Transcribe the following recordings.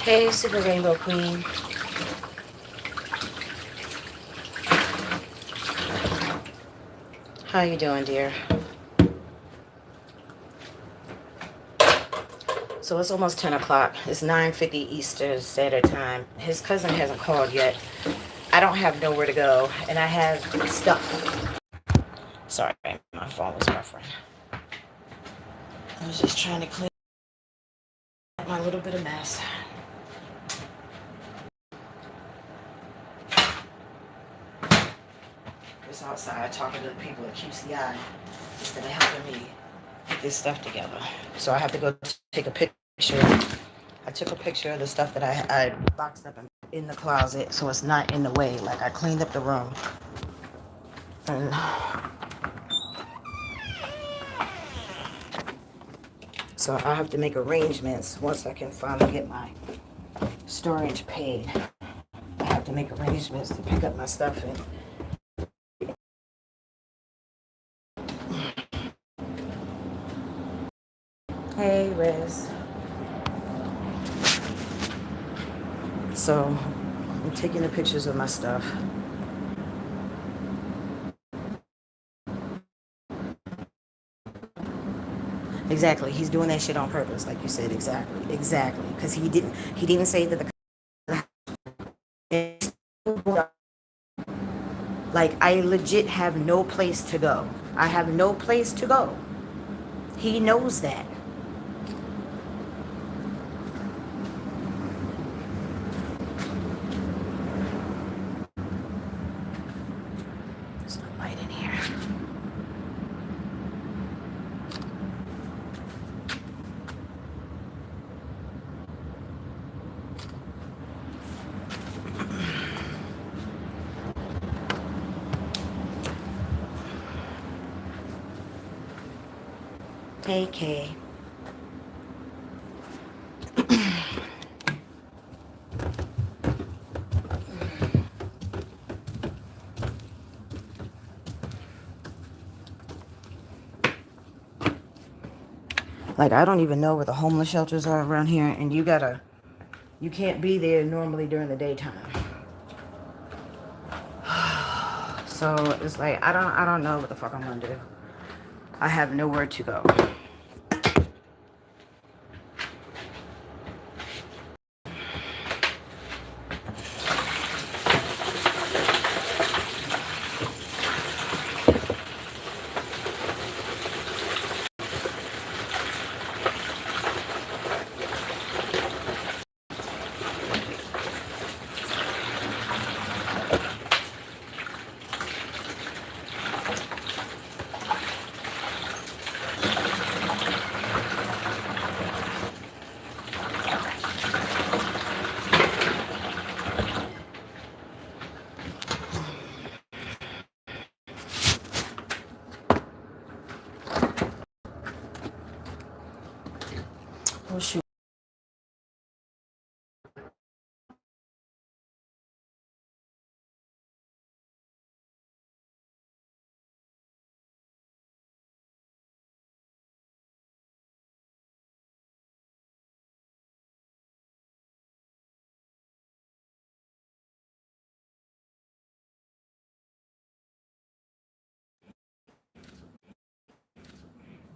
Hey, Super Rainbow Queen. How you doing, dear? So it's almost 10 o'clock. It's 9:50 Eastern Standard Time. His cousin hasn't called yet. I don't have nowhere to go, and I have stuff. Sorry, my phone was buffering. I was just trying to clean up my little bit of mess. Just outside talking to the people at QCI instead of helping me get this stuff together. So I have to go take a picture. I took a picture of the stuff that I boxed up in the closet so it's not in the way. Like I cleaned up the room. And so I have to make arrangements once I can finally get my storage paid. I have to make arrangements to pick up my stuff and hey Riz. So I'm taking the pictures of my stuff. Exactly. He's doing that shit on purpose, like you said. Exactly. Exactly. Because he didn't say that the like I legit have no place to go. I have no place to go. He knows that. There's no light in here. Hey Kay. Like I don't even know where the homeless shelters are around here, and you can't be there normally during the daytime. So it's like I don't know what the fuck I'm gonna do. I have nowhere to go. Oh shoot.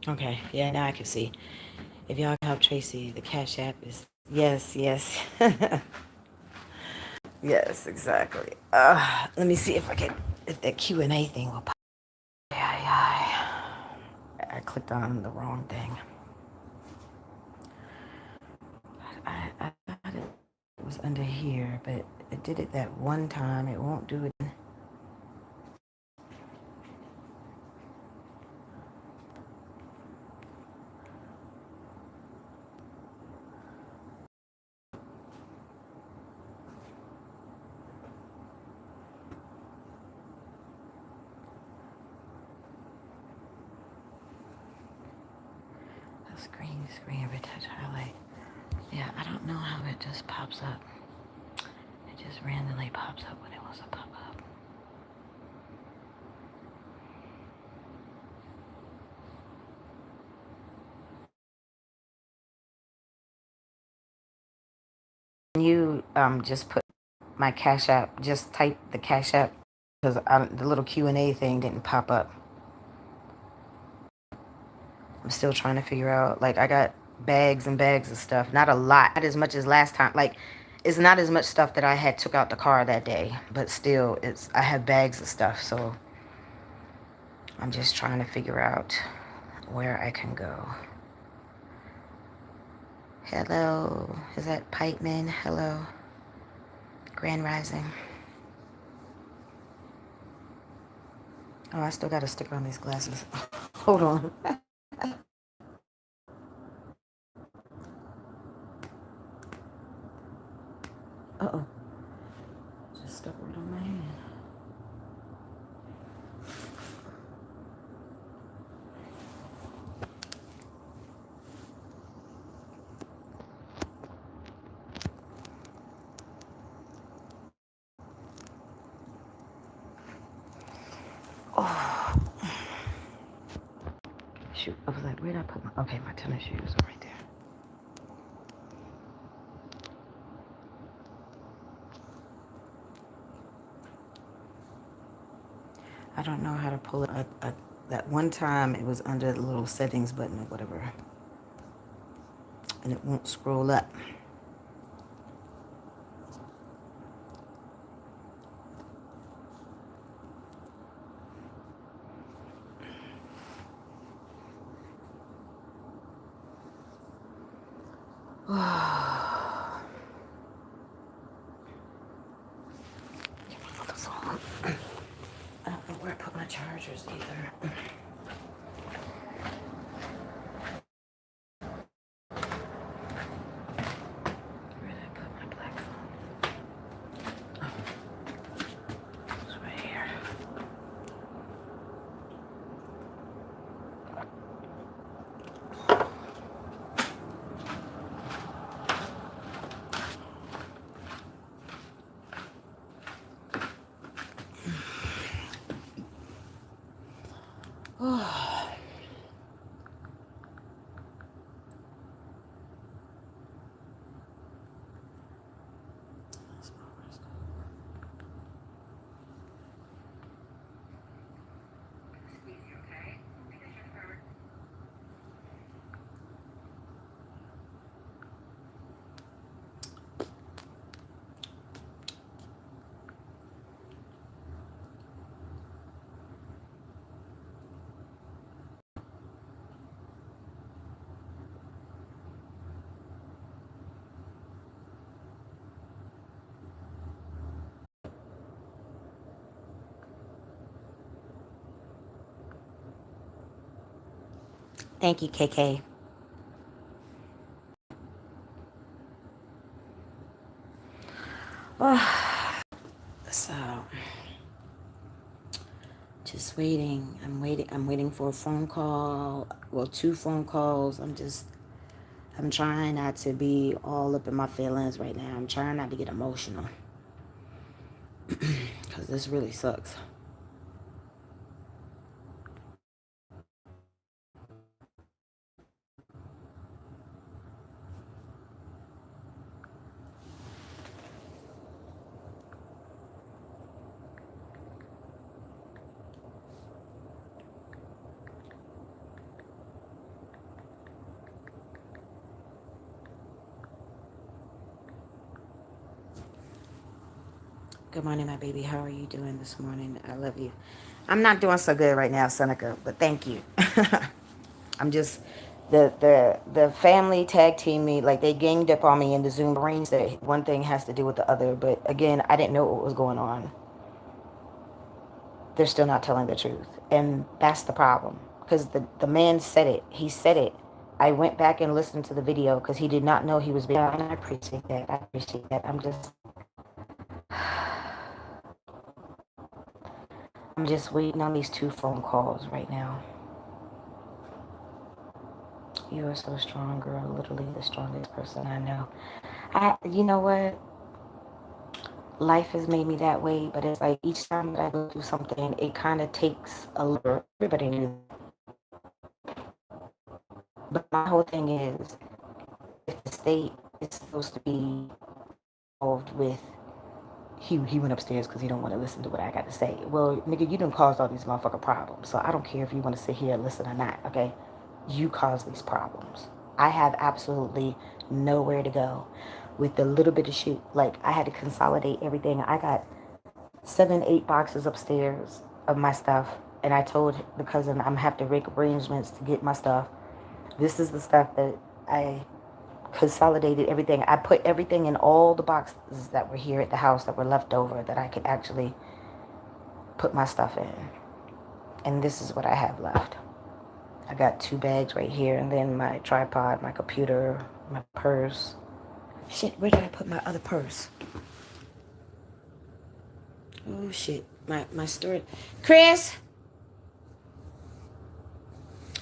Okay, yeah, now I can see. If y'all can help Tracy, the Cash App is yes, yes. Yes, exactly. Let me see if that Q&A thing will pop. Yeah. I clicked on the wrong thing. I thought it was under here, but it did it that one time. It won't do it. The screen, retouch, highlight. Yeah, I don't know how it just pops up. It just randomly pops up when it wants to pop up. you just put my Cash App, just type the Cash App, because the little Q&A thing didn't pop up. I'm still trying to figure out, like, I got bags and bags of stuff. Not a lot, not as much as last time. Like, it's not as much stuff that I had took out the car that day, but still, I have bags of stuff. So I'm just trying to figure out where I can go. Hello, is that Pikeman? Hello, Grand Rising. Oh, I still got a sticker on these glasses. Hold on. Uh-oh. Just stuck right on my hand. Oh. Shoot. I was like, where did I put my... Okay, my tennis shoes are right there. I don't know how to pull it. That one time it was under the little settings button or whatever. And it won't scroll up. Get my other phone. I don't know where I put my chargers either. Where did I put my black phone? Oh, it's right here. Oh. Thank you, KK. Oh, so just waiting. I'm waiting for a phone call. Well, 2 phone calls. I'm trying not to be all up in my feelings right now. I'm trying not to get emotional. Because this really sucks. Good morning, my baby. How are you doing this morning? I love you. I'm not doing so good right now, Seneca, but thank you. I'm just the family tag team me, like they ganged up on me in the Zoom range that one thing has to do with the other, but again, I didn't know what was going on. They're still not telling the truth, and that's the problem, because the man said it. He said it. I went back and listened to the video because he did not know he was being, and I appreciate that. I appreciate that. I'm just waiting on these 2 phone calls right now. You are so strong, girl. Literally the strongest person I know. You know what? Life has made me that way, but it's like each time that I go through something, it kind of takes a little. Everybody knew. But my whole thing is, if the state is supposed to be involved with he went upstairs because he don't want to listen to what I got to say. Well, nigga, you done caused all these motherfucking problems. So I don't care if you want to sit here and listen or not, okay? You caused these problems. I have absolutely nowhere to go with the little bit of shit. Like, I had to consolidate everything. I got 7, 8 boxes upstairs of my stuff. And I told the cousin I'm have to make arrangements to get my stuff. This is the stuff that I consolidated everything. I put everything in all the boxes that were here at the house that were left over that I could actually put my stuff in. And this is what I have left. I got 2 bags right here, and then my tripod, my computer, my purse. Shit, where did I put my other purse? Oh shit, my storage. Chris!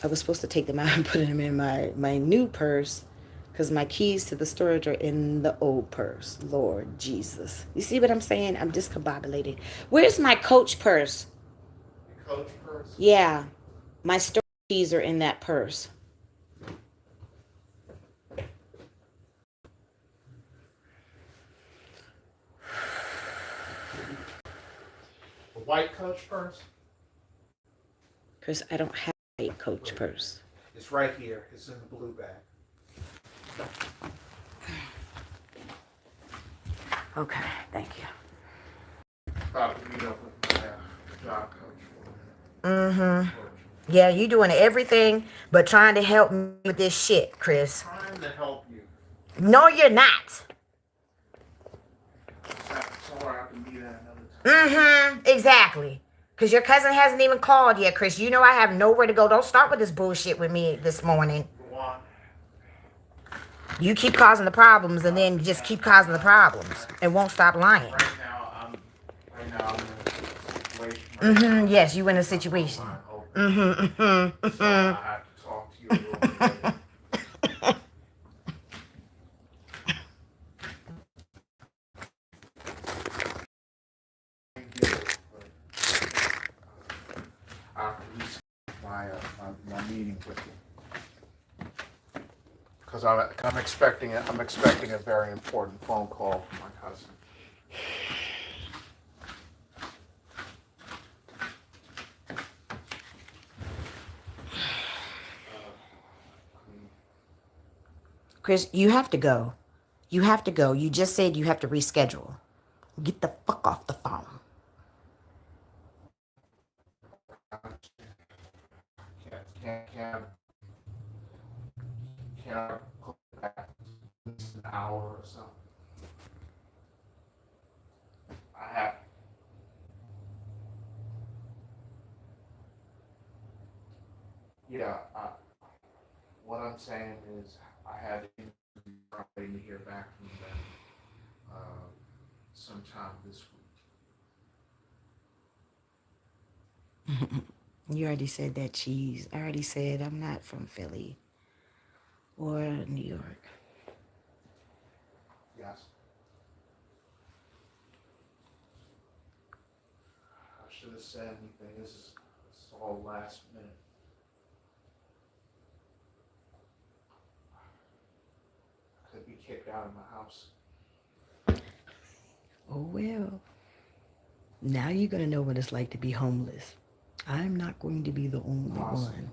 I was supposed to take them out and put them in my new purse, because my keys to the storage are in the old purse. Lord Jesus. You see what I'm saying? I'm discombobulated. Where's my Coach purse? Your Coach purse? Yeah. My storage keys are in that purse. The white Coach purse? Chris, I don't have a white Coach purse. It's right here. It's in the blue bag. Okay, thank you. Thought we'd meet up with my job coach. Mm-hmm. Yeah, you doing everything but trying to help me with this shit, Chris. Trying to help you. No, you're not. Somewhere I can meet at another time. Mm-hmm. Exactly. Because your cousin hasn't even called yet, Chris. You know I have nowhere to go. Don't start with this bullshit with me this morning. Go on. You keep causing the problems and then just keep causing the problems and won't stop lying. Right now I'm in a situation. Mm-hmm. Yes, you in a situation. Mm-hmm. Mm-hmm. So I have to talk to you a little bit. My meeting with you, because I'm expecting a very important phone call from my cousin. Chris, you have to go. You have to go. You just said you have to reschedule. Get the fuck off the phone. Can I put back an hour or so? I have. Yeah. What I'm saying is, I had waiting to hear back from them sometime this week. You already said that, cheese. I already said I'm not from Philly or New York. Yes. I should have said anything. This is all last minute. I could be kicked out of my house. Oh, well. Now you're going to know what it's like to be homeless. I'm not going to be the only one.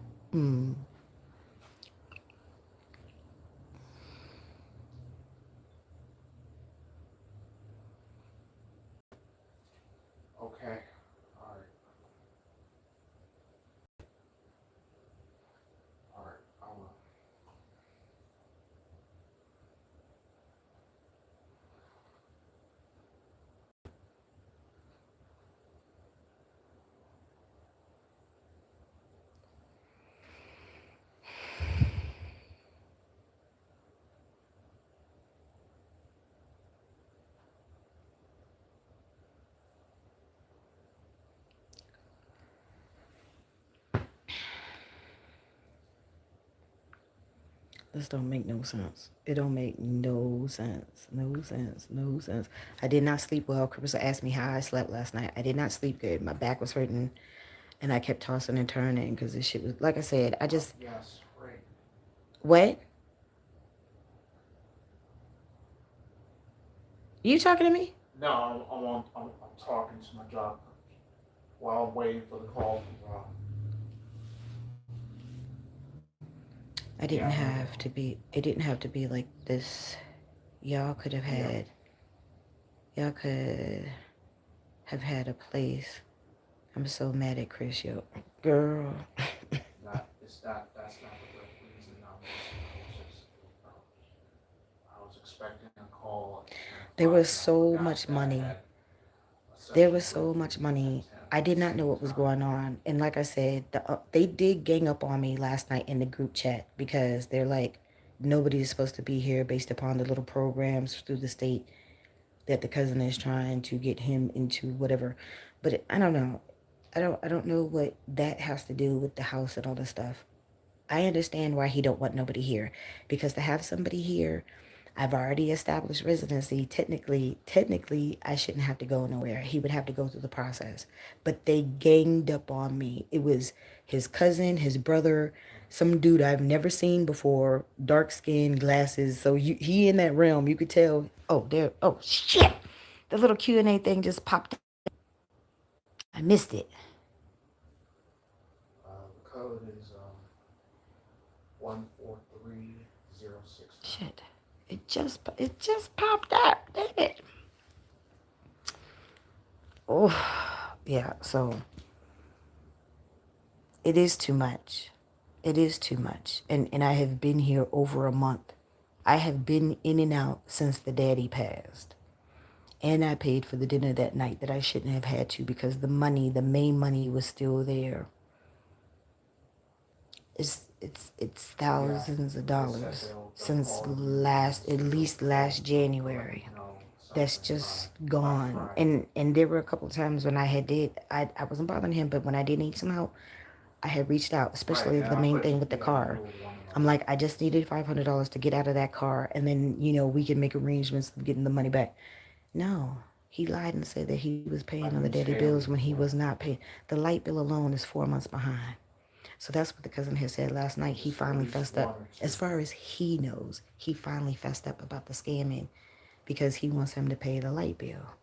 Okay. All right. All right. I will. This don't make no sense. It don't make no sense. No sense. No sense. I did not sleep well. Carissa asked me how I slept last night. I did not sleep good. My back was hurting. And I kept tossing and turning because this shit was... Like I said, I just... Yes, right. What? You talking to me? No, I'm talking to my job while I'm waiting for the call from Rob. I Yeah, didn't I'm on the have phone. to be. It didn't have to be like this. Y'all could have Yeah, had. Y'all could have had a place. I'm so mad at Chris, yo. Girl. that's not the reason I'm missing. I was expecting a call at 10 There o'clock, was and I so forgot much that I money. had a There session was with so you much at money. 10 I at did the not know same what was time. going on. And like I said, they did gang up on me last night in the group chat because they're like, nobody's supposed to be here based upon the little programs through the state that the cousin is trying to get him into whatever. But I don't know. I don't know what that has to do with the house and all this stuff. I understand why he don't want nobody here, because to have somebody here, I've already established residency. Technically, I shouldn't have to go nowhere. He would have to go through the process. But they ganged up on me. It was his cousin, his brother, some dude I've never seen before, dark skin, glasses. So he in that realm. You could tell. Oh, there. Oh shit! The little Q&A thing just popped. I missed it. The code is 143069. Shit! It just popped up. Damn it! Oh, yeah. So it is too much. It is too much. And I have been here over a month. I have been in and out since the daddy passed. And I paid for the dinner that night that I shouldn't have had to because the money, the main money was still there. It's Yeah, thousands of they said dollars they'll since call you last at they'll least call last you to let January. you know That's something just by gone. Friday. And there were a couple of times when I had did I wasn't bothering him, but when I did need some help, I had reached out, Right, especially and the I main put thing with the you in the car. middle of one of my I'm like, I just meetings. needed $500 to get out of that car, and then we can make arrangements of getting the money back. No, he lied and said that he was paying on I've the used daddy bills Haley when he was before. not paying. The light bill alone is 4 months behind. So that's what the cousin had said last night. He Just at finally least fessed one up. or As two. far as he knows, he finally fessed up about the scamming because he wants him to pay the light bill.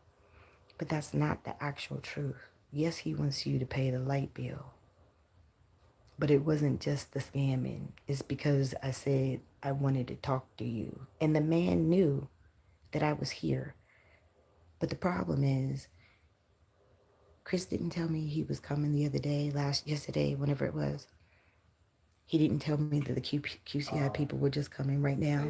But that's not the actual truth. Yes, he wants you to pay the light bill, but it wasn't just the scamming. It's because I said I wanted to talk to you. And the man knew that I was here. But the problem is, Chris didn't tell me he was coming the other day, yesterday, whenever it was. He didn't tell me that the QCI Uh, people were just coming right now.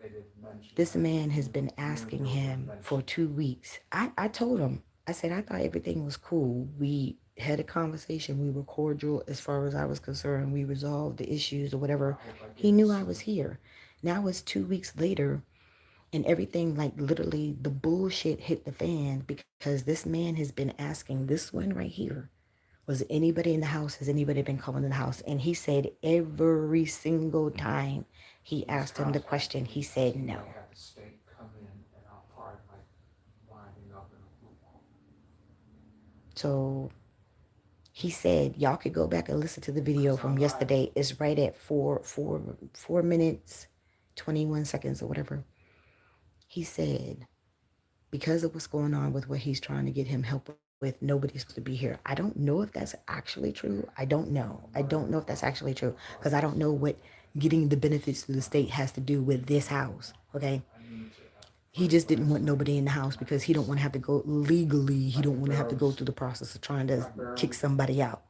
they didn't mention This that. man has been asking Neither of them him for mentioned it. 2 weeks. I told him, I said, I thought everything was cool. We had a conversation. We were cordial as far as I was concerned. We resolved the issues or I whatever. hope I He didn't knew I seem. was here. Now it's 2 weeks later and everything, like literally the bullshit hit the fan because this man has been asking this one right here. Was anybody in the house? Has anybody been calling in the house? And he said every single time he He's asked him the question, contacting he me because said he no. might have the state come in and I'm part of like winding up in a loophole. So he said, y'all could go back and listen to the video Because from I yesterday. It's right at 4 minutes, 21 seconds or whatever. He said, because of what's going on with what he's trying to get him help with, nobody's supposed to be here. I don't know if that's actually true. I don't know. I don't know if that's actually true because I don't know what getting the benefits through the state has to do with this house. Okay. I need to He put it just didn't want last night nobody in the house and I because he don't just want to have to go legally. He I don't can want to have to barely go through the process of trying to I kick barely somebody out.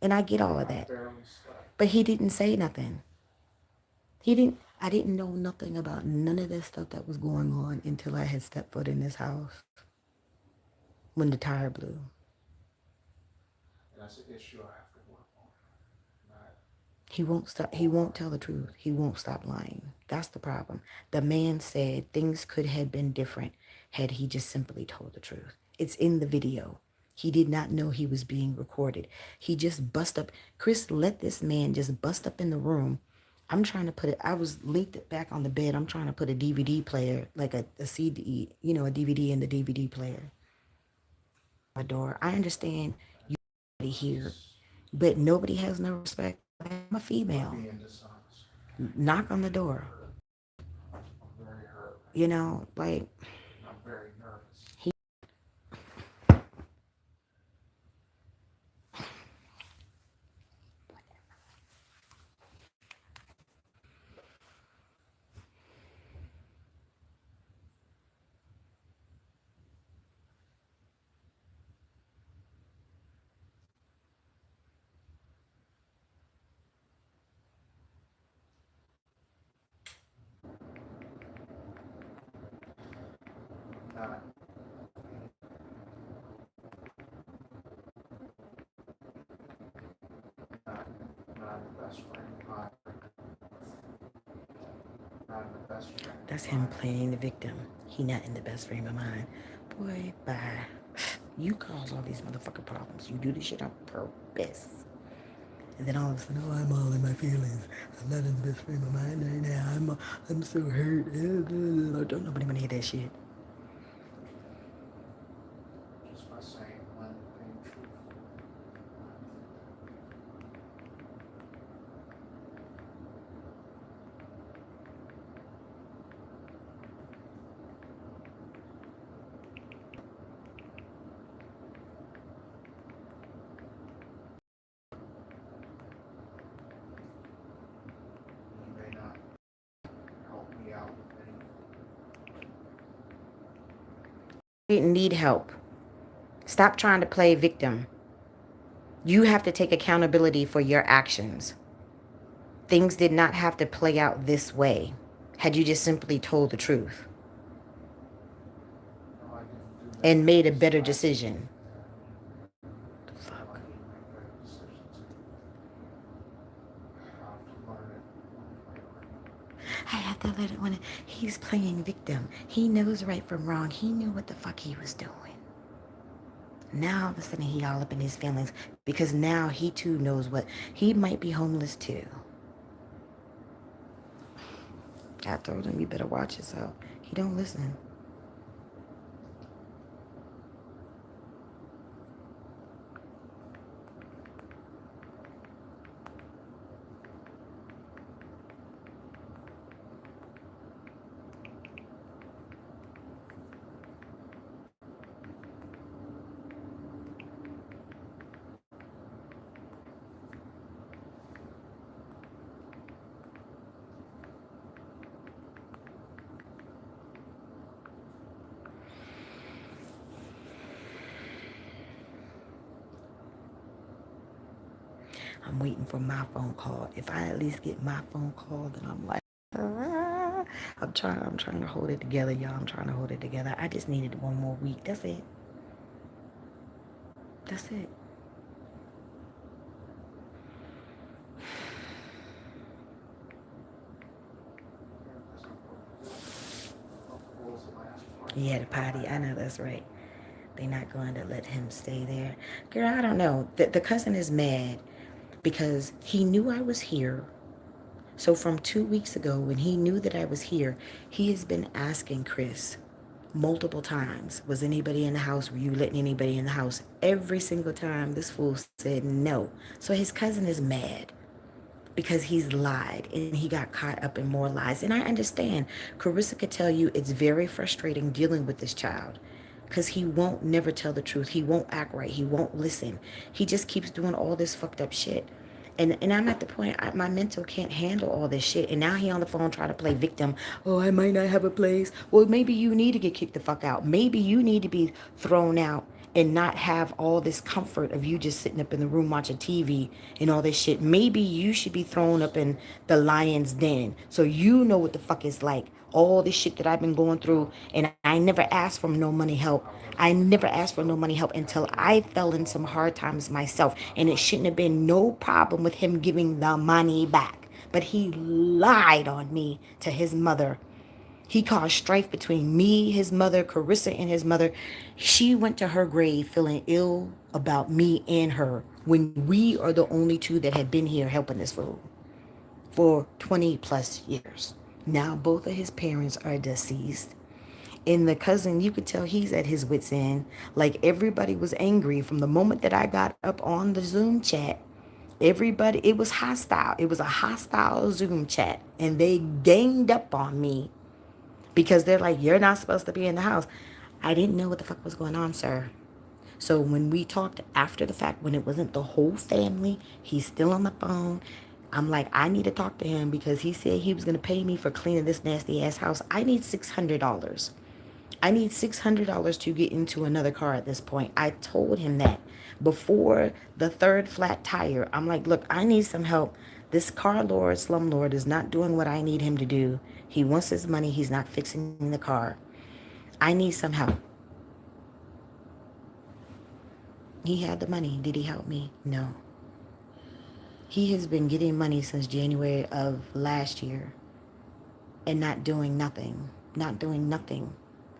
And I get all of I that. barely slept. But he didn't say nothing. I didn't know nothing about none of that stuff that was going on until I had stepped foot in this house when the tire blew. And that's an issue I have to work on. Not He won't stop. He won't tell the wholeheartedly. truth. He won't stop lying. That's the problem. The man said things could have been different had he just simply told the truth. It's in the video. He did not know he was being recorded. He just bust up. Chris let this man just bust up in the room. I'm trying to put it, I was linked back on the bed. I'm trying to put a DVD player, like a CD, a DVD in the DVD player. My door. I understand you here, Just but nobody has no respect. I'm a I'm female. being dishonest. Knock on the I'm door. hurt. I'm very hurt right You now. know, like And I'm very nervous. Not, not, not the best frame of mind. Not in the best frame of That's him mind. playing the victim. He not in the best frame of mind. Boy, bye. You cause all these motherfucking problems. You do this shit on purpose. And then all of a sudden, oh, I'm all in my feelings. I'm not in the best frame of mind right now. I'm so hurt. Don't nobody want to hear that shit. Just by saying one thing truthfully. You may not help me out with anything. You didn't need help. Stop trying to play victim. You have to take accountability for your actions. Things did not have to play out this way had you just simply told the truth No, I didn't do that. and made a better decision. The No, fuck? I didn't make better decisions. I have to learn it one way or another. I have to let it when he's playing victim. He knows right from wrong. He knew what the fuck he was doing. Now all of a sudden he all up in his feelings because now he too knows what he might be homeless too. I told him you better watch yourself. He don't listen. I'm waiting for my phone call. If I at least get my phone call, then I'm like, ah. I'm trying to hold it together, y'all. I'm trying to hold it together. I just needed one more week. That's it. That's it. Yeah, the potty. I know that's right. They're not going to let him stay there. Girl, I don't know. The cousin is mad because he knew I was here. So from 2 weeks ago, when he knew that I was here, he has been asking Chris multiple times, was anybody in the house? Were you letting anybody in the house? Every single time this fool said no. So his cousin is mad because he's lied and he got caught up in more lies. And I understand. Carissa could tell you it's very frustrating dealing with this child because he won't never tell the truth. He won't act right. He won't listen. He just keeps doing all this fucked up shit. And I'm at the point, my mental can't handle all this shit. And now he on the phone trying to play victim. Oh, I might not have a place. Well, maybe you need to get kicked the fuck out. Maybe you need to be thrown out and not have all this comfort of you just sitting up in the room watching TV and all this shit. Maybe you should be thrown up in the lion's den so you know what the fuck it's like. All this shit that I've been going through, and I never asked for no money help. I never asked for no money help until I fell in some hard times myself, and it shouldn't have been no problem with him giving the money back. But he lied on me to his mother. He caused strife between me, his mother, Carissa, and his mother. She went to her grave feeling ill about me and her when we are the only two that have been here helping this fool for 20 plus years. Now both of his parents are deceased. And the cousin, you could tell he's at his wit's end. Like everybody was angry from the moment that I got up on the Zoom chat. Everybody, it was hostile. It was a hostile Zoom chat. And they ganged up on me because they're like, you're not supposed to be in the house. I didn't know what the fuck was going on, sir. So when we talked after the fact, when it wasn't the whole family, he's still on the phone. I'm like, I need to talk to him because he said he was going to pay me for cleaning this nasty ass house. I need $600. I need $600 to get into another car at this point. I told him that before the third flat tire. I'm like, look, I need some help. This car lord, slumlord, is not doing what I need him to do. He wants his money. He's not fixing the car. I need some help. He had the money. Did he help me? No. He has been getting money since January of last year and not doing nothing. Not doing nothing.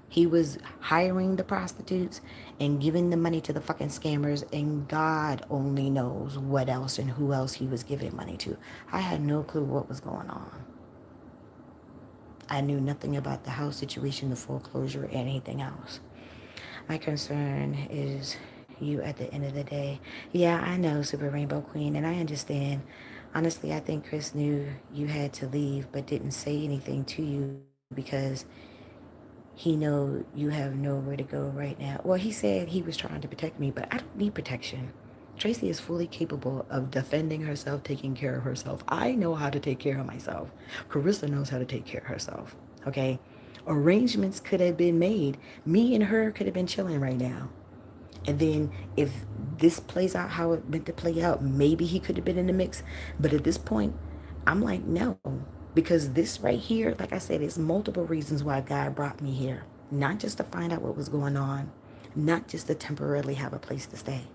He was hiring the prostitutes and giving the money to the fucking scammers, and God only knows what else and who else he was giving money to. I had no clue what was going on. I knew nothing about the house situation, the foreclosure, or anything else. My concern is you at the end of the day. Yeah, I know, Super Rainbow Queen, and I understand. Honestly, I think Chris knew you had to leave but didn't say anything to you because he know you have nowhere to go right now. Well, he said he was trying to protect me, but I don't need protection. Tracy is fully capable of defending herself, taking care of herself. I know how to take care of myself. Carissa knows how to take care of herself. Okay? Arrangements could have been made. Me and her could have been chilling right now. And then if this plays out how it meant to play out, maybe he could have been in the mix. But at this point, I'm like, no. Because this right here, like I said, is multiple reasons why God brought me here. Not just to find out what was going on, not just to temporarily have a place to stay.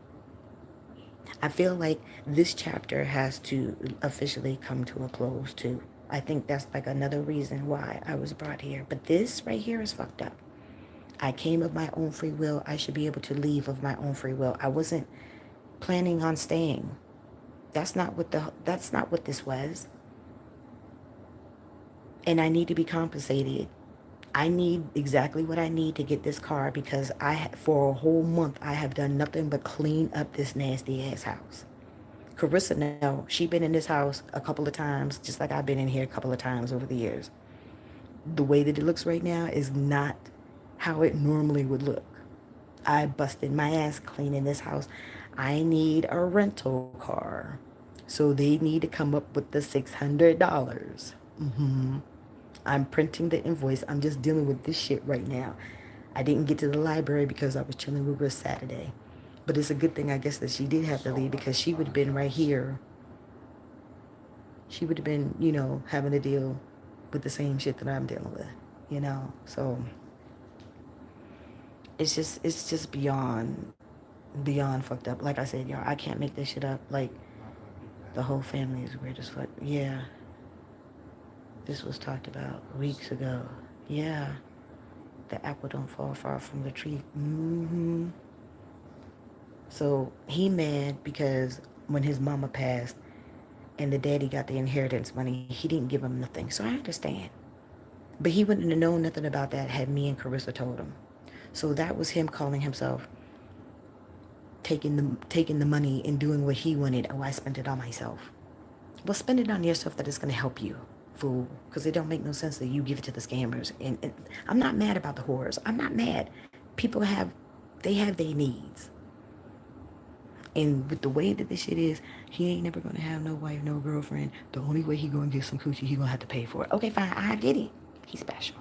I feel like this chapter has to officially come to a close too. I think that's like another reason why I was brought here. But this right here is fucked up. I came of my own free will. I should be able to leave of my own free will. I wasn't planning on staying. That's not what this was. And I need to be compensated. I need exactly what I need to get this car because for a whole month I have done nothing but clean up this nasty ass house. Carissa know she been in this house a couple of times, just like I've been in here a couple of times over the years. The way that it looks right now is not how it normally would look. I busted my ass cleaning this house. I need a rental car. So they need to come up with the $600. I'm printing the invoice. I'm just dealing with this shit right now. I didn't get to the library because I was chilling with her Saturday. But it's a good thing, I guess, that she did have to leave because she would have been right here. She would have been, having to deal with the same shit that I'm dealing with, So it's just beyond fucked up. Like I said, y'all, I can't make this shit up. Like, the whole family is weird as fuck. Yeah. This was talked about weeks ago. Yeah. The apple don't fall far from the tree. So he mad because when his mama passed and the daddy got the inheritance money, he didn't give him nothing. So I understand. But he wouldn't have known nothing about that had me and Carissa told him. So that was him calling himself taking the money and doing what he wanted. Oh, I spent it on myself. Well, spend it on yourself that is going to help you, fool. Because it don't make no sense that you give it to the scammers. And I'm not mad about the whores. I'm not mad. People have their needs. And with the way that this shit is, he ain't never going to have no wife, no girlfriend. The only way he going to get some coochie, he going to have to pay for it. Okay, fine. I get it. He's special.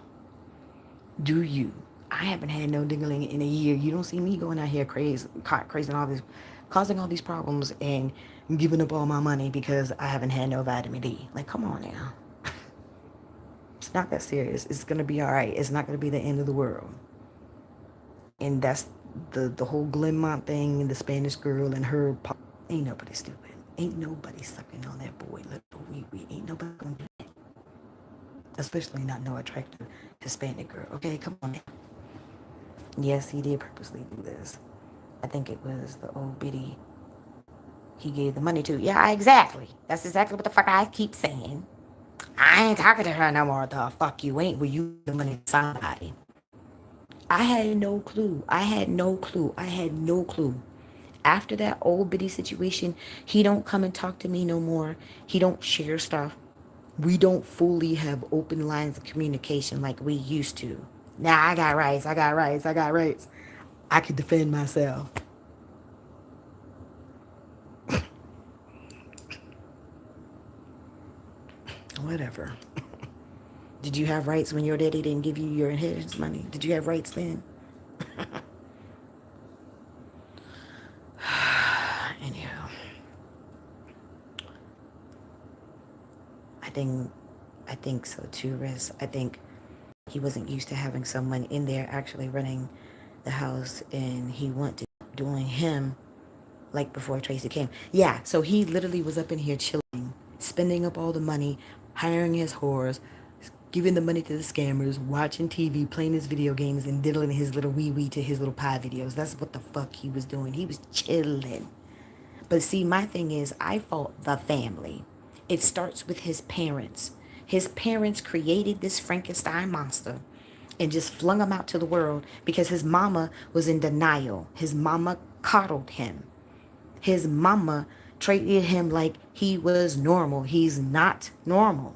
Do you? I haven't had no dingling in a year. You don't see me going out here crazy and all this, causing all these problems and giving up all my money because I haven't had no vitamin D. Like, come on now. It's not that serious. It's going to be all right. It's not going to be the end of the world. And that's the whole Glenmont thing and the Spanish girl and her. Ain't nobody stupid. Ain't nobody sucking on that boy little wee. Ain't nobody going to do that. Especially not no attractive Hispanic girl. Okay, come on now. Yes, he did purposely do this. I think it was the old biddy he gave the money to. Yeah, exactly. That's exactly what the fuck I keep saying. I ain't talking to her no more. The fuck you ain't. Will you give the money to somebody? I had no clue. After that old biddy situation, he don't come and talk to me no more. He don't share stuff. We don't fully have open lines of communication like we used to. Now I got rights. I got rights. I got rights. I could defend myself. Whatever. Did you have rights when your daddy didn't give you your inheritance money? Did you have rights then? Anyhow, I think I think so too, Riz. I think he wasn't used to having someone in there actually running the house, and he wanted doing him like before Tracy came. Yeah, so he literally was up in here chilling, spending up all the money, hiring his whores, giving the money to the scammers, watching TV, playing his video games, and diddling his little wee wee to his little pie videos. That's what the fuck he was doing. He was chilling. But see, my thing is, I fault the family. It starts with his parents. His parents created this Frankenstein monster and just flung him out to the world because his mama was in denial. His mama coddled him. His mama treated him like he was normal. He's not normal.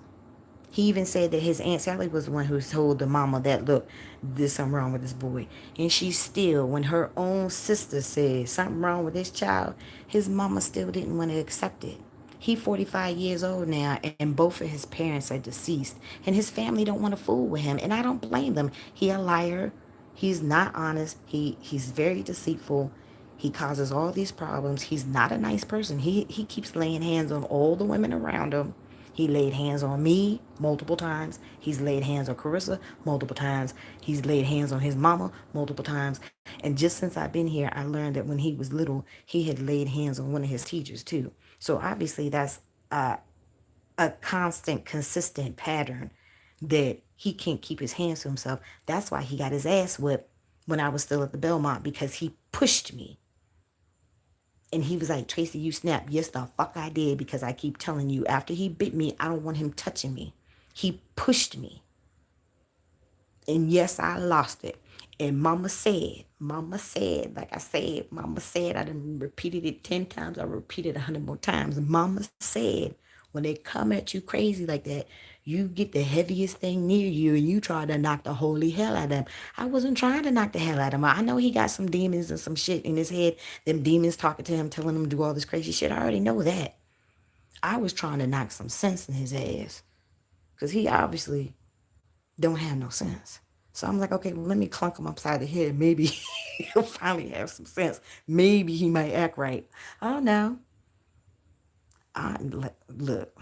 He even said that his Aunt Sally was the one who told the mama that, look, there's something wrong with this boy. And she still, when her own sister said something wrong with this child, his mama still didn't want to accept it. He 45 years old now, and both of his parents are deceased. And his family don't want to fool with him. And I don't blame them. He a liar. He's not honest. He's very deceitful. He causes all these problems. He's not a nice person. He keeps laying hands on all the women around him. He laid hands on me multiple times. He's laid hands on Carissa multiple times. He's laid hands on his mama multiple times. And just since I've been here, I learned that when he was little, he had laid hands on one of his teachers too. So obviously that's a constant, consistent pattern that he can't keep his hands to himself. That's why he got his ass whipped when I was still at the Belmont, because he pushed me. And he was like, Tracy, you snapped. Yes, the fuck I did, because I keep telling you, after he bit me, I don't want him touching me. He pushed me. And yes, I lost it. And mama said, I done repeated it 10 times. I repeated 100 more times. Mama said, when they come at you crazy like that, you get the heaviest thing near you and you try to knock the holy hell out of them. I wasn't trying to knock the hell out of him. I know he got some demons and some shit in his head. Them demons talking to him, telling him to do all this crazy shit. I already know that. I was trying to knock some sense in his ass. Because he obviously don't have no sense. So I'm like, okay, well, let me clunk him upside the head. Maybe he'll finally have some sense. Maybe he might act right. Oh no. Look.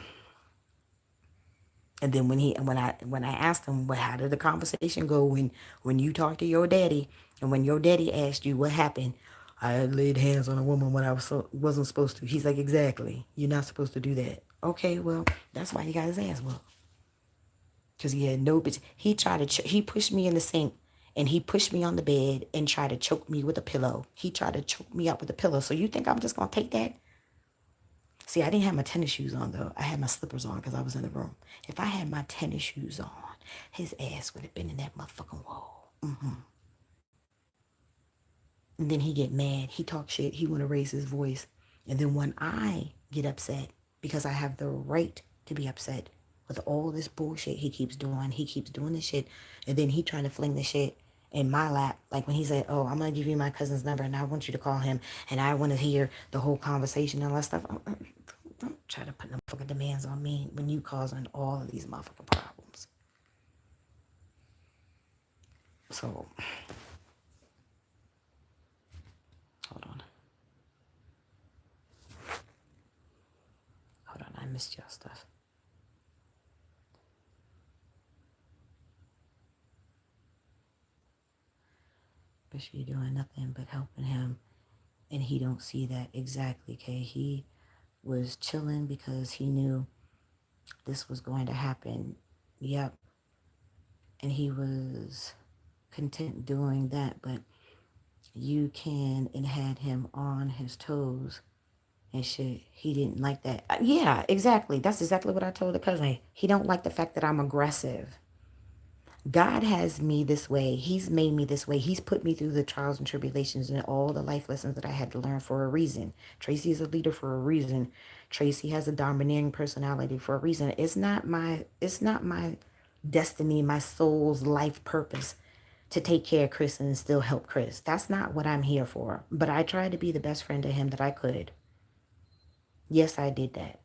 And then when I asked him, well, how did the conversation go when you talked to your daddy, and when your daddy asked you what happened? I laid hands on a woman when wasn't supposed to. He's like, exactly. You're not supposed to do that. Okay, well, that's why he got his ass whooped. Because he had no bitch. He tried to, he pushed me in the sink, and he pushed me on the bed and tried to choke me with a pillow. He tried to choke me up with a pillow. So you think I'm just going to take that? See, I didn't have my tennis shoes on, though. I had my slippers on because I was in the room. If I had my tennis shoes on, his ass would have been in that motherfucking wall. And then he get mad. He talk shit. He want to raise his voice. And then when I get upset, because I have the right to be upset with all this bullshit he keeps doing this shit. And then he trying to fling the shit in my lap. Like when he said, oh, I'm going to give you my cousin's number and I want you to call him. And I want to hear the whole conversation and all that stuff. Don't try to put no fucking demands on me when you causing all of these motherfucking problems. So, hold on. I missed your stuff. But she doing nothing but helping him. And he don't see that exactly, okay? He was chilling because he knew this was going to happen. Yep. And he was content doing that, but you can and had him on his toes and shit. He didn't like that. Yeah, exactly. That's exactly what I told the cousin. He don't like the fact that I'm aggressive. God has me this way. He's made me this way. He's put me through the trials and tribulations and all the life lessons that I had to learn for a reason. Tracy is a leader for a reason. Tracy has a domineering personality for a reason. It's not my destiny, my soul's life purpose to take care of Chris and still help Chris. That's not what I'm here for. But I tried to be the best friend to him that I could. Yes, I did that.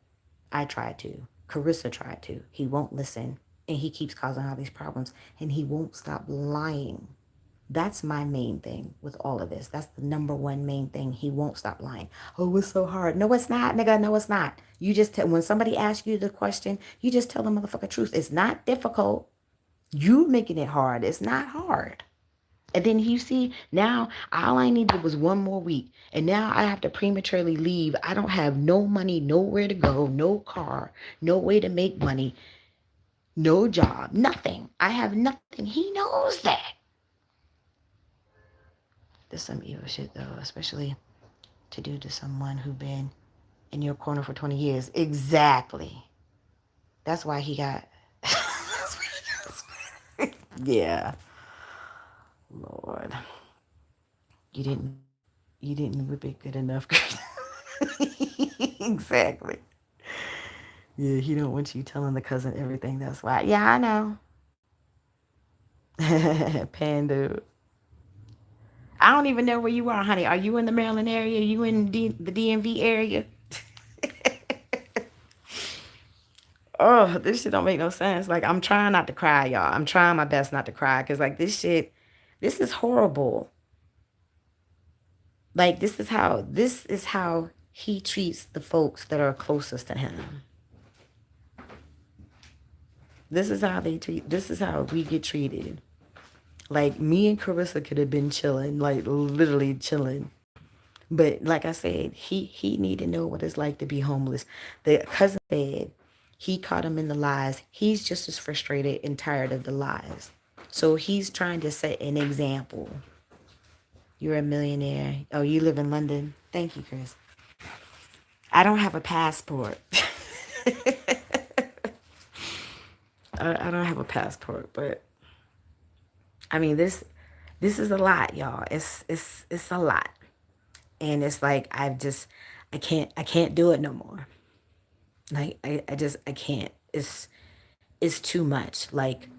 I tried to. Carissa tried to. He won't listen. And he keeps causing all these problems. And he won't stop lying. That's my main thing with all of this. That's the number one main thing. He won't stop lying. Oh, it's so hard. No, it's not, nigga. No, it's not. You just tell, when somebody asks you the question, you just tell the motherfucker truth. It's not difficult. You making it hard. It's not hard. And then you see, now all I needed was one more week. And now I have to prematurely leave. I don't have no money, nowhere to go, no car, no way to make money, no job, nothing. I have nothing. He knows that. There's some evil shit though, especially to do to someone who been in your corner for 20 years. Exactly. That's why he got yeah. Lord. You didn't whip it good enough. Exactly. Yeah, he don't want you telling the cousin everything. That's why. Yeah, I know. Panda. I don't even know where you are, honey. Are you in the Maryland area? Are you in the DMV area? Oh, this shit don't make no sense. Like, I'm trying not to cry, y'all. I'm trying my best not to cry because, like, this is horrible. Like, this is how he treats the folks that are closest to him. This is how we get treated. Like, me and Carissa could have been chilling, like, literally chilling. But like I said, he need to know what it's like to be homeless. The cousin said he caught him in the lies. He's just as frustrated and tired of the lies. So he's trying to set an example. You're a millionaire. Oh, you live in London? Thank you, Chris. I don't have a passport. I don't have a passport, but I mean this is a lot, y'all. It's a lot. And it's like I can't do it no more. Like I can't. It's too much. Like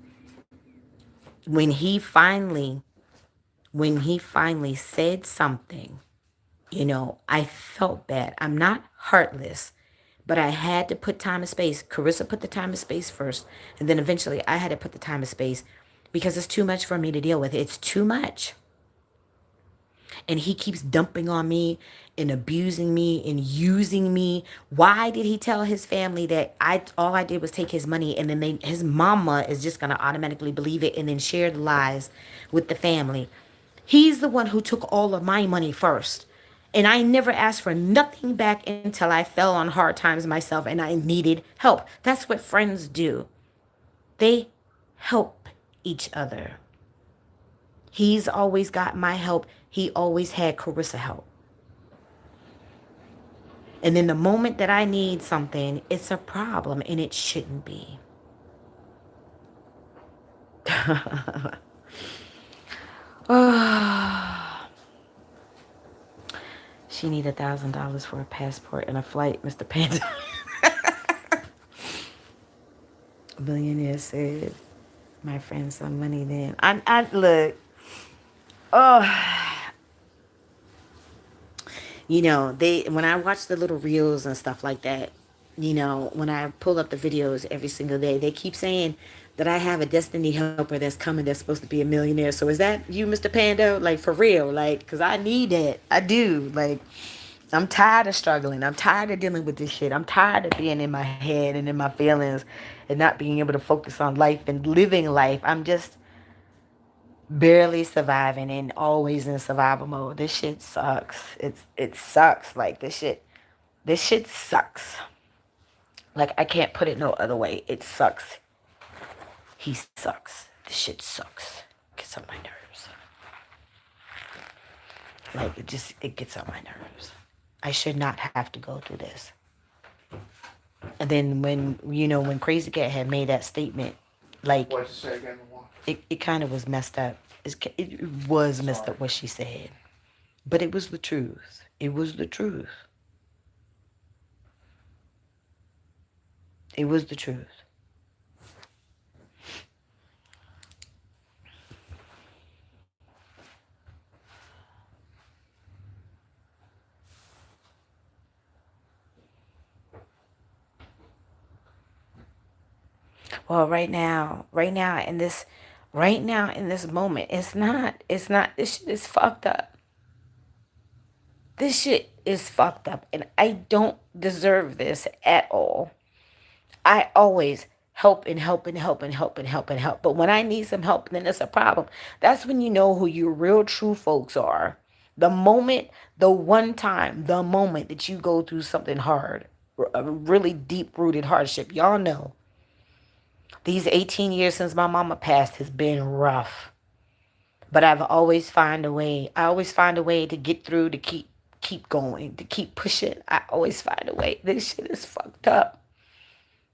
when he finally said something, I felt bad. I'm not heartless, but I had to put time and space. Carissa put the time and space first, and then eventually I had to put the time and space because it's too much for me to deal with. It's too much. And he keeps dumping on me and abusing me and using me. Why did he tell his family that all I did was take his money, and then his mama is just gonna automatically believe it and then share the lies with the family? He's the one who took all of my money first. And I never asked for nothing back until I fell on hard times myself and I needed help. That's what friends do. They help each other. He's always got my help. He always had Carissa help. And then the moment that I need something, it's a problem, and it shouldn't be. Oh, she need $1,000 for a passport and a flight, Mr. Panda. Billionaire said, my friend some money then. I look. Oh. When I watch the little reels and stuff like that, when I pull up the videos every single day, they keep saying that I have a destiny helper that's coming that's supposed to be a millionaire. So is that you, Mr. Pando? Like, for real? Like, because I need it. I do. Like, I'm tired of struggling. I'm tired of dealing with this shit. I'm tired of being in my head and in my feelings and not being able to focus on life and living life. I'm just barely surviving and always in survival mode. This shit sucks. It sucks. Like, this shit sucks. Like, I can't put it no other way. It sucks. He sucks. This shit sucks. Gets on my nerves. Like, it gets on my nerves. I should not have to go through this. And then when Crazy Cat had made that statement, like, What'd you say again? it kind of was messed up. It was messed up what she said. But it was the truth. It was the truth. It was the truth. Well, right now in this moment, it's not, this shit is fucked up. This shit is fucked up, and I don't deserve this at all. I always help and help and help and help and help and help. But when I need some help, then it's a problem. That's when you know who your real true folks are. The moment, the one time, the moment that you go through something hard, a really deep rooted hardship, y'all know. These 18 years since my mama passed has been rough. But I've always find a way. I always find a way to get through, to keep going, to keep pushing. I always find a way. This shit is fucked up.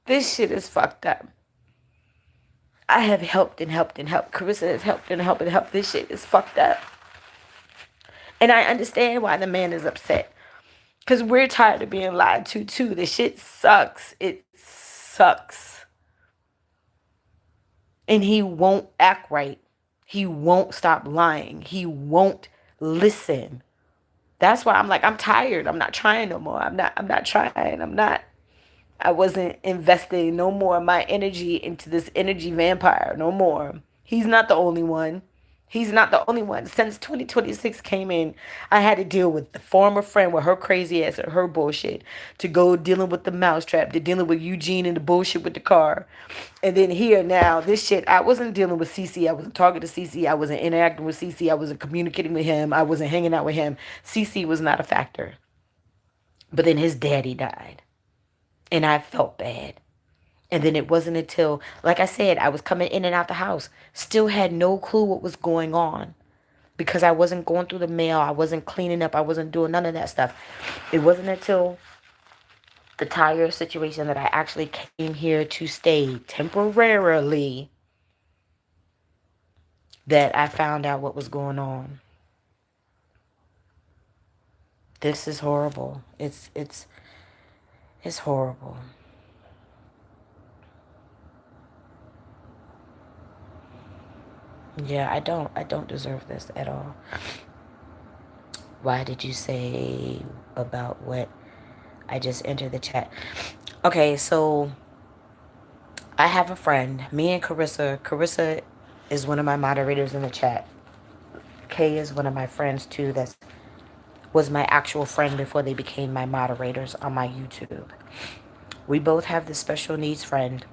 This shit is fucked up. I have helped and helped and helped. Carissa has helped and helped and helped. This shit is fucked up. And I understand why the man is upset. Because we're tired of being lied to, too. This shit sucks. It sucks. And he won't act right. He won't stop lying. He won't listen. That's why I'm like, I'm tired. I'm not trying no more. I'm not trying. I wasn't investing no more of my energy into this energy vampire. No more. He's not the only one. He's not the only one. Since 2026 came in, I had to deal with the former friend with her crazy ass and her bullshit, to go dealing with the mousetrap, to dealing with Eugene and the bullshit with the car. And then here now, this shit, I wasn't dealing with CC. I wasn't talking to CC. I wasn't interacting with CC. I wasn't communicating with him. I wasn't hanging out with him. CC was not a factor. But then his daddy died. And I felt bad. And then it wasn't until, like I said, I was coming in and out the house. Still had no clue what was going on. Because I wasn't going through the mail. I wasn't cleaning up. I wasn't doing none of that stuff. It wasn't until the tire situation that I actually came here to stay temporarily that I found out what was going on. This is horrible. It's horrible. Yeah, I don't deserve this at all. Why did you say about what I just entered the chat? Okay, so I have a friend, me and Carissa. Carissa is one of my moderators in the chat. Kay is one of my friends too. That was my actual friend before they became my moderators on my YouTube. We both have this special needs friend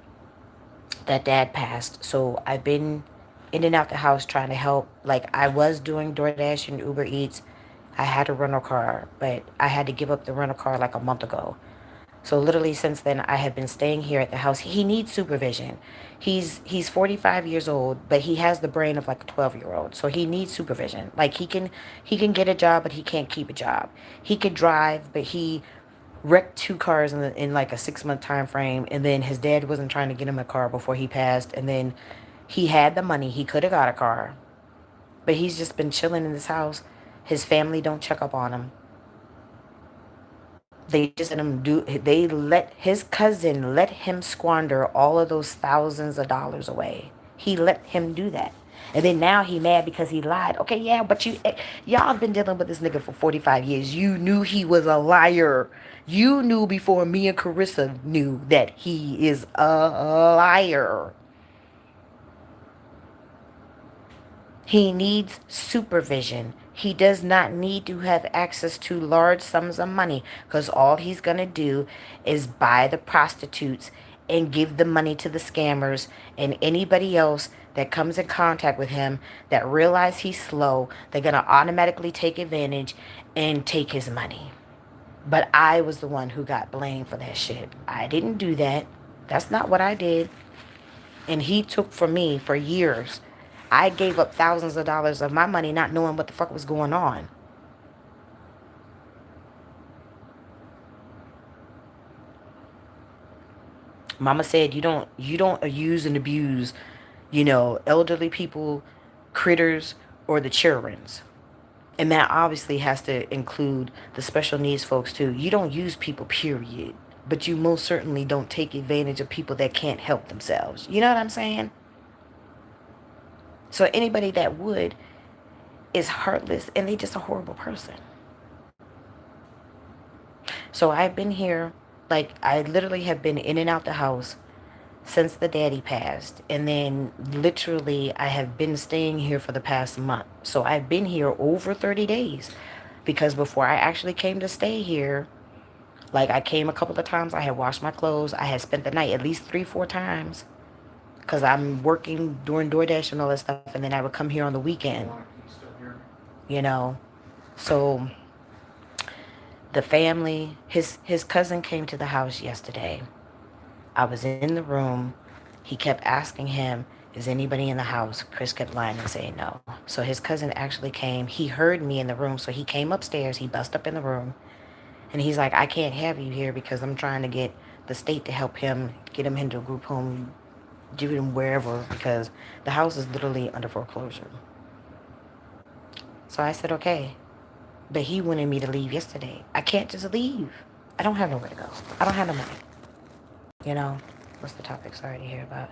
that dad passed. So I've been in and out the house trying to help. Like, I was doing DoorDash and Uber Eats. I had a rental car, but I had to give up the rental car like a month ago. So literally since then, I have been staying here at the house. He needs supervision. He's 45 years old, but he has the brain of like a 12-year-old. So he needs supervision. Like, he can get a job, but he can't keep a job. He could drive, but he wrecked two cars in like a 6-month time frame. And then his dad wasn't trying to get him a car before he passed. And then he had the money. He could have got a car, but he's just been chilling in this house. His family don't check up on him. They just let him do. They let his cousin let him squander all of those thousands of dollars away. He let him do that, and then now he mad because he lied. Okay, yeah, but y'all have been dealing with this nigga for 45 years. You knew he was a liar. You knew before me and Carissa knew that he is a liar. He needs supervision. He does not need to have access to large sums of money, because all he's going to do is buy the prostitutes and give the money to the scammers and anybody else that comes in contact with him that realize he's slow. They're going to automatically take advantage and take his money. But I was the one who got blamed for that shit. I didn't do that. That's not what I did. And he took from me for years. I gave up thousands of dollars of my money not knowing what the fuck was going on. Mama said you don't use and abuse, elderly people, critters, or the childrens. And that obviously has to include the special needs folks too. You don't use people, period. But you most certainly don't take advantage of people that can't help themselves. You know what I'm saying? So anybody that would is heartless, and they just a horrible person. So I've been here, like, I literally have been in and out the house since the daddy passed. And then literally, I have been staying here for the past month. So I've been here over 30 days because before I actually came to stay here, like I came a couple of times, I had washed my clothes, I had spent the night at least 3, 4 times because I'm working doing DoorDash and all that stuff. And then I would come here on the weekend, you know. So the family, his cousin came to the house yesterday. I was in the room. He kept asking him, is anybody in the house? Chris kept lying and saying no. So his cousin actually came. He heard me in the room. So he came upstairs. He bust up in the room. And he's like, I can't have you here because I'm trying to get the state to help him, get him into a group home, give him wherever, because the house is literally under foreclosure. So I said, okay. But he wanted me to leave yesterday. I can't just leave. I don't have nowhere to go. I don't have no money. You know, what's the topic? Sorry to hear about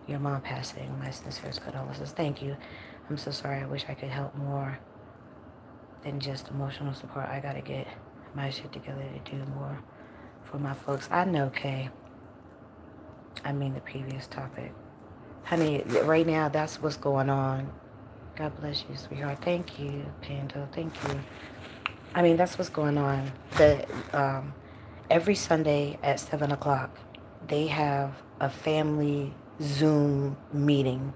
your mom passing. My sincerest condolences. Thank you. I'm so sorry. I wish I could help more than just emotional support. I gotta get my shit together to do more for my folks. I know, Kay. I mean the previous topic. Honey, right now that's what's going on. God bless you, sweetheart. Thank you, Pando. Thank you. I mean, that's what's going on. Every Sunday at 7 o'clock, they have a family Zoom meeting.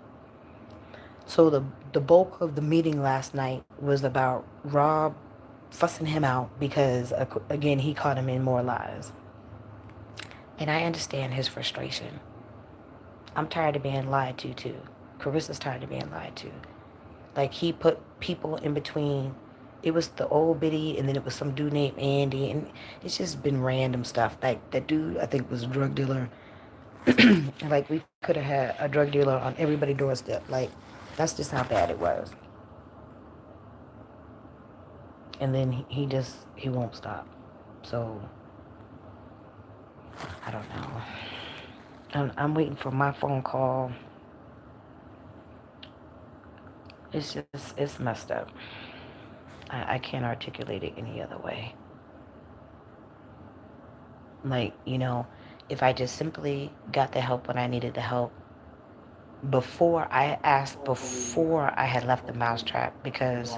So the bulk of the meeting last night was about Rob fussing him out because again he caught him in more lies. And I understand his frustration. I'm tired of being lied to too. Carissa's tired of being lied to. Like he put people in between. It was the old biddy, and then it was some dude named Andy, and it's just been random stuff. Like that dude, I think was a drug dealer. Like we could have had a drug dealer on everybody's doorstep. Like that's just how bad it was. And then he won't stop. So I don't know. I'm waiting for my phone call. It's messed up. I can't articulate it any other way. Like, if I just simply got the help when I needed the help before I had left the mousetrap, because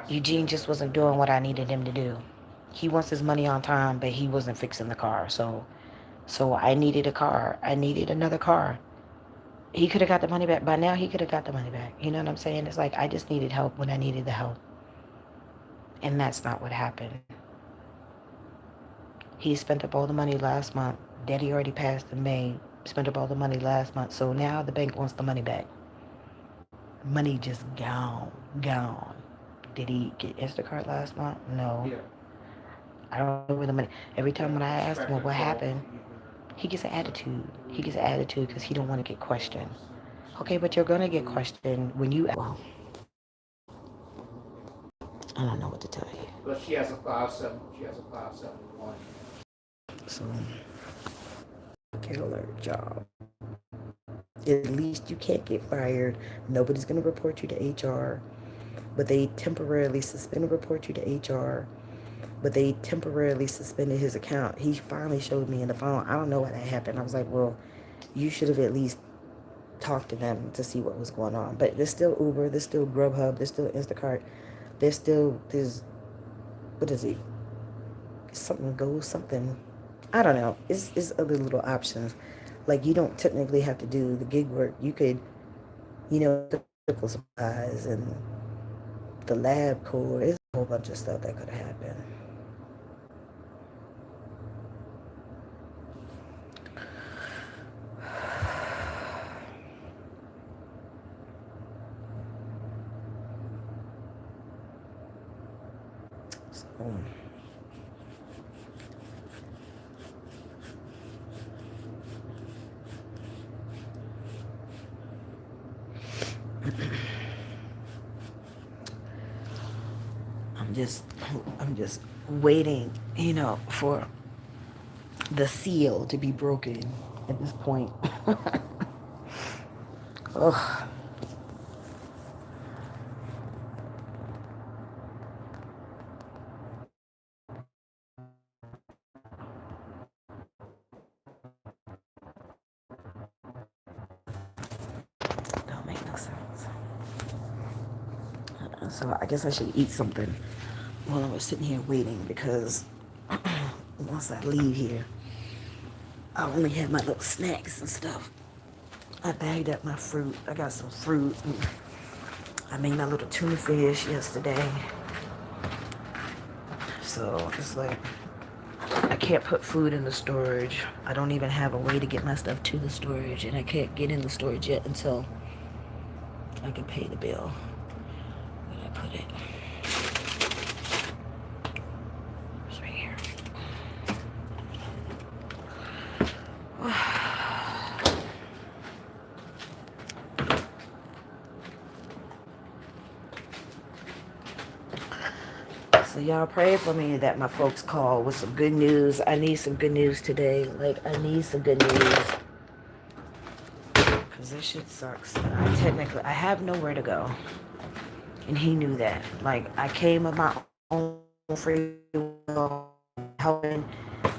Eugene just wasn't doing what I needed him to do. He wants his money on time, but he wasn't fixing the car. So I needed a car. I needed another car. He could have got the money back. By now, he could have got the money back. You know what I'm saying? It's like I just needed help when I needed the help. And that's not what happened. He spent up all the money last month. Daddy already passed in May. Spent up all the money last month. So now the bank wants the money back. Money just gone. Did he get Instacart last month? No. Yeah. I don't know where the money. Every time when I ask him, well, what happened, he gets an attitude. He gets an attitude because he don't want to get questioned. Okay, but you're gonna get questioned when you. Well, I don't know what to tell you. But she has a 5-7. She has a 571. So, killer job. At least you can't get fired. Nobody's gonna report you to HR, but they temporarily report you to HR. But they temporarily suspended his account. He finally showed me in the phone. I don't know what that happened. I was like, well, you should have at least talked to them to see what was going on. But there's still Uber, there's still Grubhub, there's still Instacart, there's what is it? Something. I don't know. It's other little options. Like you don't technically have to do the gig work. You could, the medical supplies and the lab core. It's a whole bunch of stuff that could have happened. So, I'm just waiting, for the seal to be broken at this point. Ugh. So I guess I should eat something while I was sitting here waiting, because once I leave here, I only have my little snacks and stuff. I bagged up my fruit. I got some fruit. I made my little tuna fish yesterday. So it's like, I can't put food in the storage. I don't even have a way to get my stuff to the storage, and I can't get in the storage yet until I can pay the bill. Where did I put it? It's right here. So y'all pray for me that my folks call with some good news. I need some good news today. Like, I need some good news. Because this shit sucks. I have nowhere to go. And he knew that. Like, I came of my own free will, helping.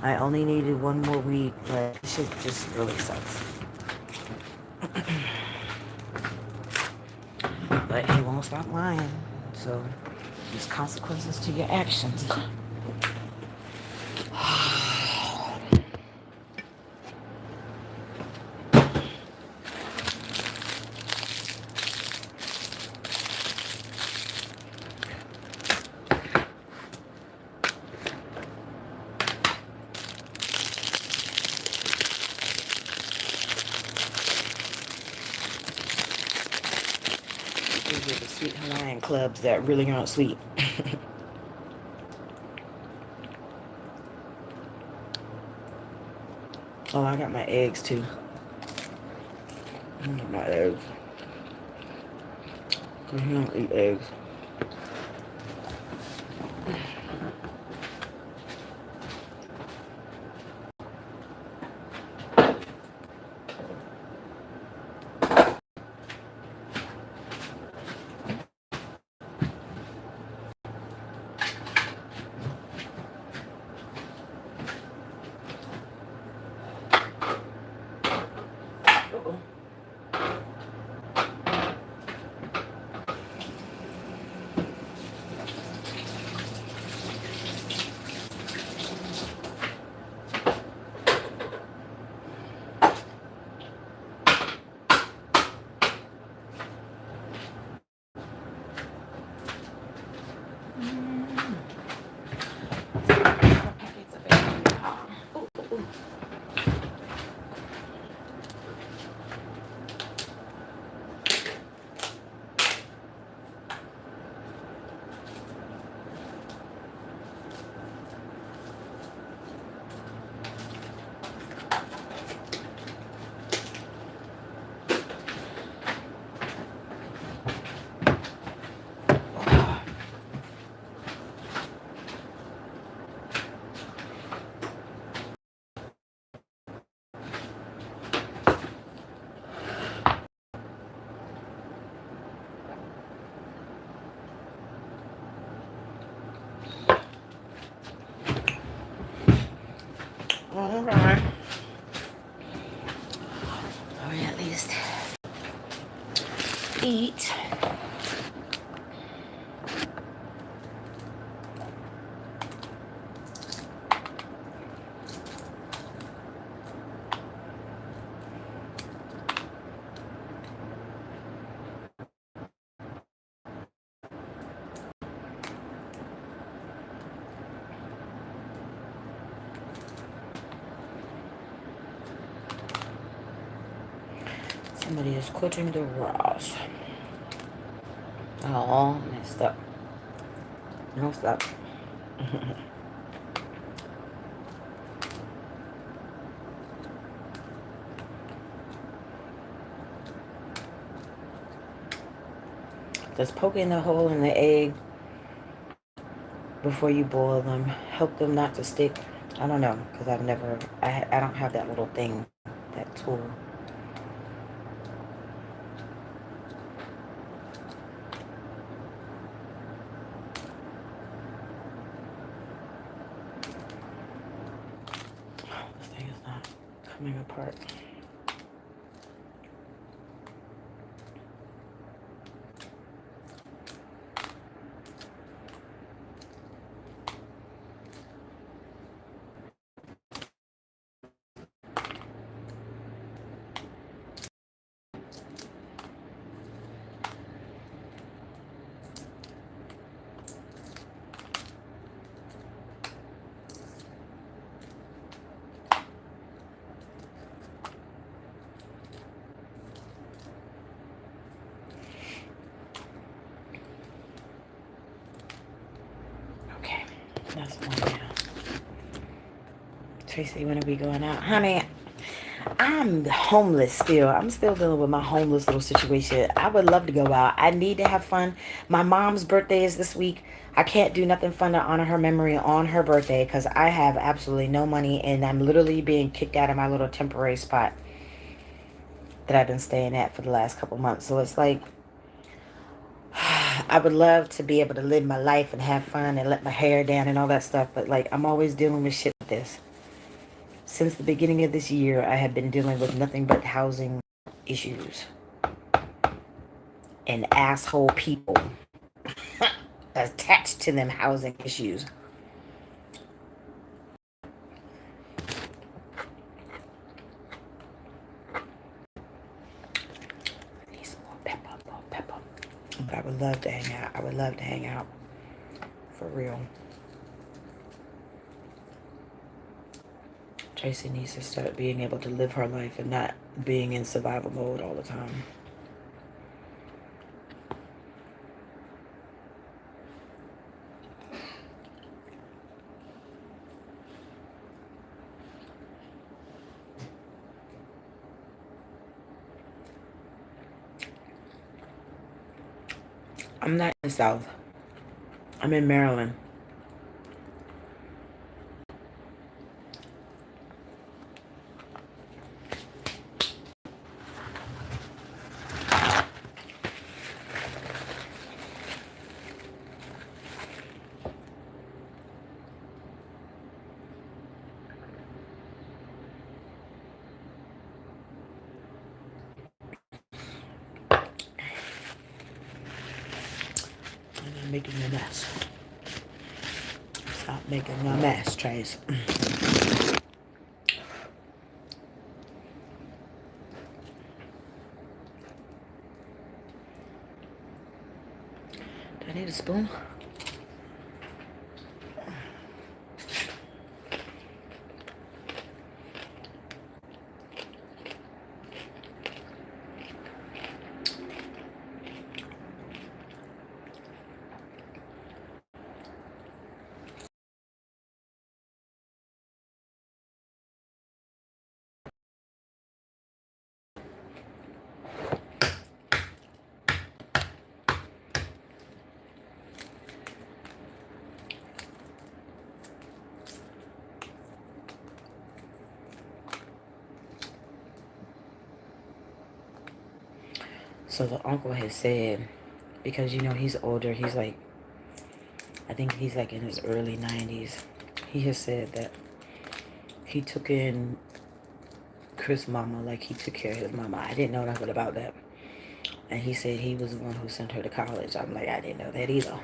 I only needed one more week. But this shit just really sucks. But he won't stop lying. So there's consequences to your actions. These are the sweet Hawaiian clubs that really aren't sweet. Oh, I got my eggs too. I got my eggs. Cause he don't eat eggs. Uh-oh. All right. Or at least eat. Somebody is quitting the Ross. Oh, messed up. No, stop. Does poking the hole in the egg before you boil them help them not to stick? I don't know, because I don't have that little thing, that tool. This thing is not coming apart. Tracy, when are we going out? Honey, I'm homeless still. I'm still dealing with my homeless little situation. I would love to go out. I need to have fun. My mom's birthday is this week. I can't do nothing fun to honor her memory on her birthday because I have absolutely no money and I'm literally being kicked out of my little temporary spot that I've been staying at for the last couple months. So it's like, I would love to be able to live my life and have fun and let my hair down and all that stuff. But like, I'm always dealing with shit with this. Since the beginning of this year, I have been dealing with nothing but housing issues and asshole people attached to them housing issues. I need some more pepper, more pepper. But I would love to hang out. I would love to hang out. For real. Tracy needs to start being able to live her life and not being in survival mode all the time. I'm not in the South. I'm in Maryland. And I'm making a mess. Stop making a mess, Trace. Do I need a spoon? So the uncle has said, because you know he's older, he's like, I think he's like in his early 90s. He has said that he took in Chris' mama like he took care of his mama. I didn't know nothing about that. And he said he was the one who sent her to college. I'm like, I didn't know that either.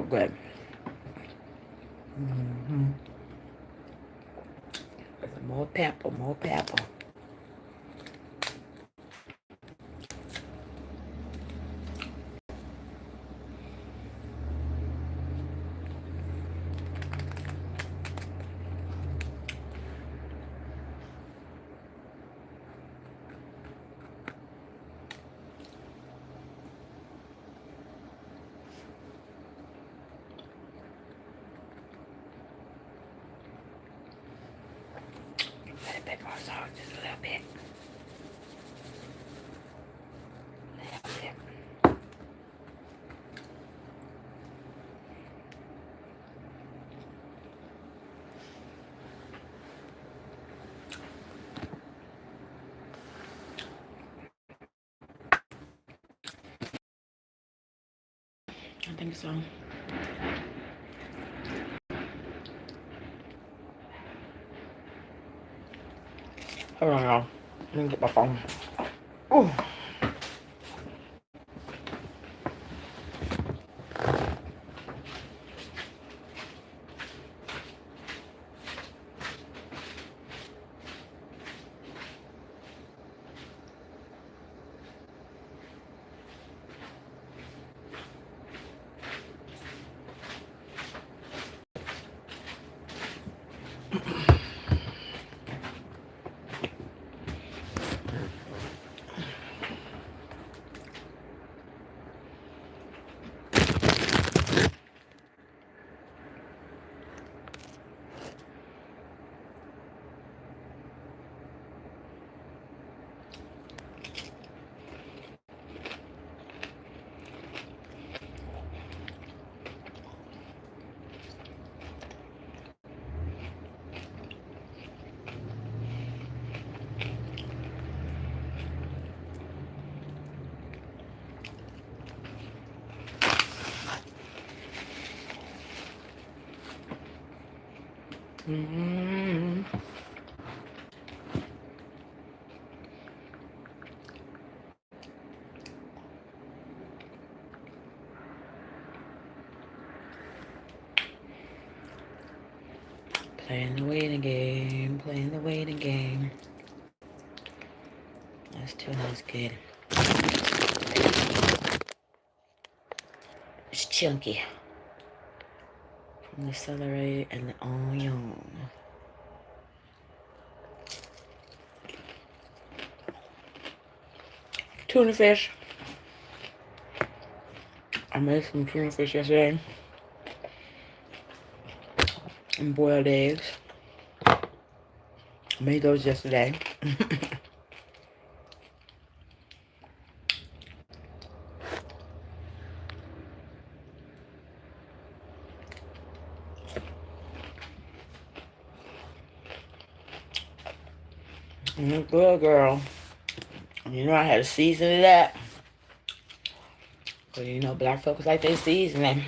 Good. Mm-hmm. More pepper, more pepper. Let it pepper salt just a little bit. I think so. Hold on, y'all. Let me get my phone. Oh. Mm-hmm. Playing the waiting game, playing the waiting game. That's tuna is good. It's chunky. From the celery and the onion. Tuna fish. I made some tuna fish yesterday. And boiled eggs. I made those yesterday. Good girl. You know I had to season it up. Cause you know black folks like they seasoning.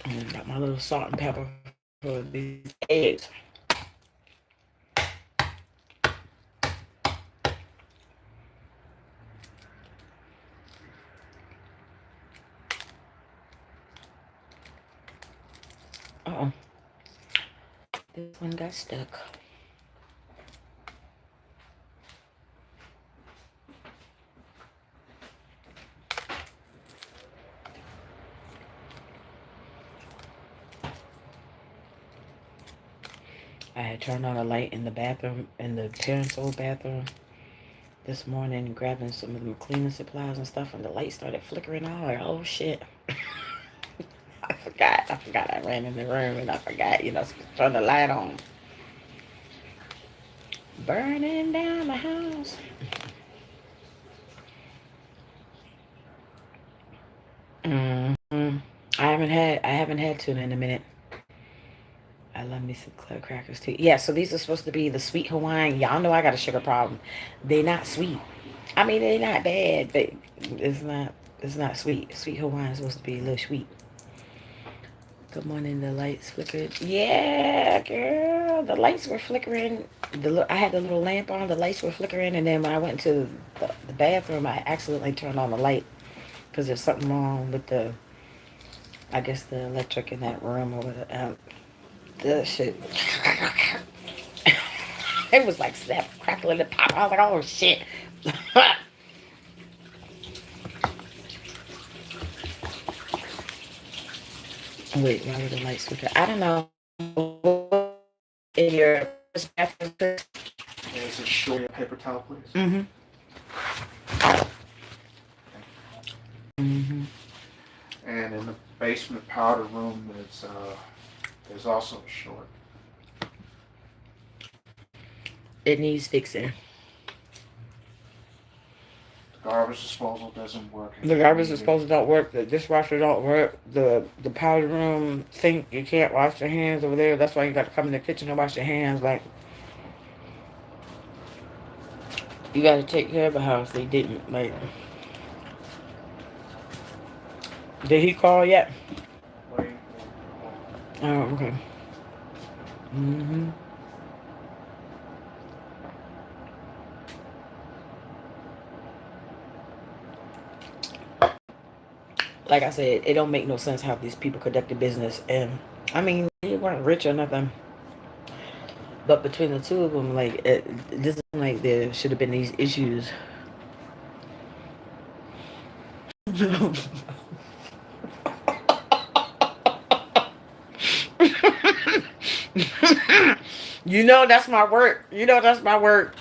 And got my little salt and pepper for these eggs. Uh-oh. This one got stuck. I had turned on a light in the bathroom, in the parents' old bathroom this morning, grabbing some of the cleaning supplies and stuff, and the light started flickering out. Like, oh shit. I forgot. I ran in the room and I forgot, you know, to turn the light on. Burning down the house. Mm-hmm. I haven't had tuna in a minute. I love me some club crackers too. Yeah, so these are supposed to be the sweet Hawaiian. Y'all know I got a sugar problem. They're not sweet. I mean, they're not bad, but it's not sweet. Sweet Hawaiian is supposed to be a little sweet. Good morning. The lights flickered. Yeah, girl. The lights were flickering. I had the little lamp on. The lights were flickering, and then when I went to the bathroom, I accidentally turned on the light because there's something wrong with I guess the electric in that room or whatever. The shit. It was like snap, crackling, and pop. I was like, oh shit. Wait, why were the lights flicker? I don't know. In your bathroom. Is a short paper towel, please? Mm-hmm. Mm-hmm. And in the basement powder room, there's also a short. It needs fixing. The garbage disposal doesn't work. The garbage disposal don't work. The dishwasher don't work. The powder room sink, you can't wash your hands over there. That's why you got to come in the kitchen and wash your hands. Like, you got to take care of the house. They didn't. Like, did he call yet? Wait. Oh, okay. Mm-hmm. Like I said, it don't make no sense how these people conduct a business. And I mean, they weren't rich or nothing. But between the two of them, like, this is like there should have been these issues. You know that's my work. You know that's my work.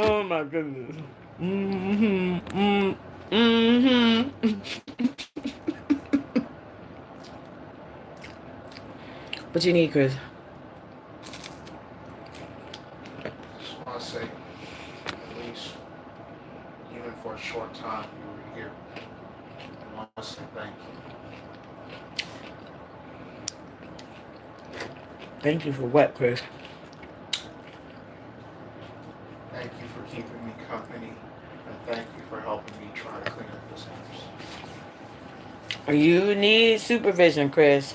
Oh my goodness. Mm-hmm. Mm-hmm. What you need, Chris? Just want to say, at least, even for a short time, you were here. I want to say thank you. Thank you for what, Chris? Thank you for keeping me company, and thank you for helping me try to clean up this house. You need supervision, Chris.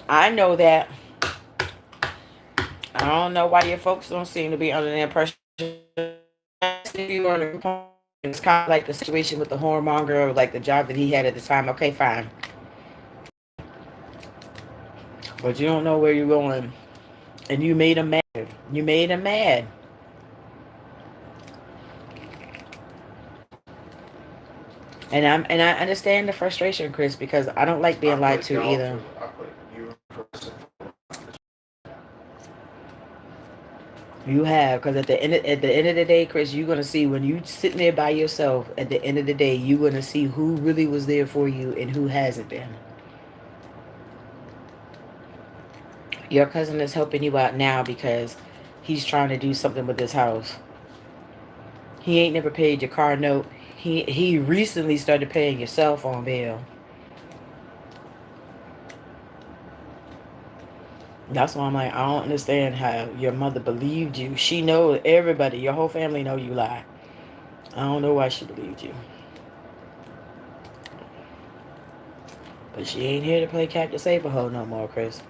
I know that. I don't know why your folks don't seem to be under the impression. If you were in a group home, it's kind of like the situation with the whoremonger, like the job that he had at the time. Okay, fine. But you don't know where you're going. And you made him mad. You made him mad. And I understand the frustration, Chris, because I don't like being lied to either. I put you You have, because at the end of the day, Chris, you're gonna see when you sitting there by yourself. At the end of the day, you're gonna see who really was there for you and who hasn't been. Your cousin is helping you out now because he's trying to do something with this house. He ain't never paid your car note. He recently started paying your cell phone bill. That's why I'm like, I don't understand how your mother believed you. She know everybody, your whole family know you lie. I don't know why she believed you. But she ain't here to play Captain Save-A-Ho no more, Chris.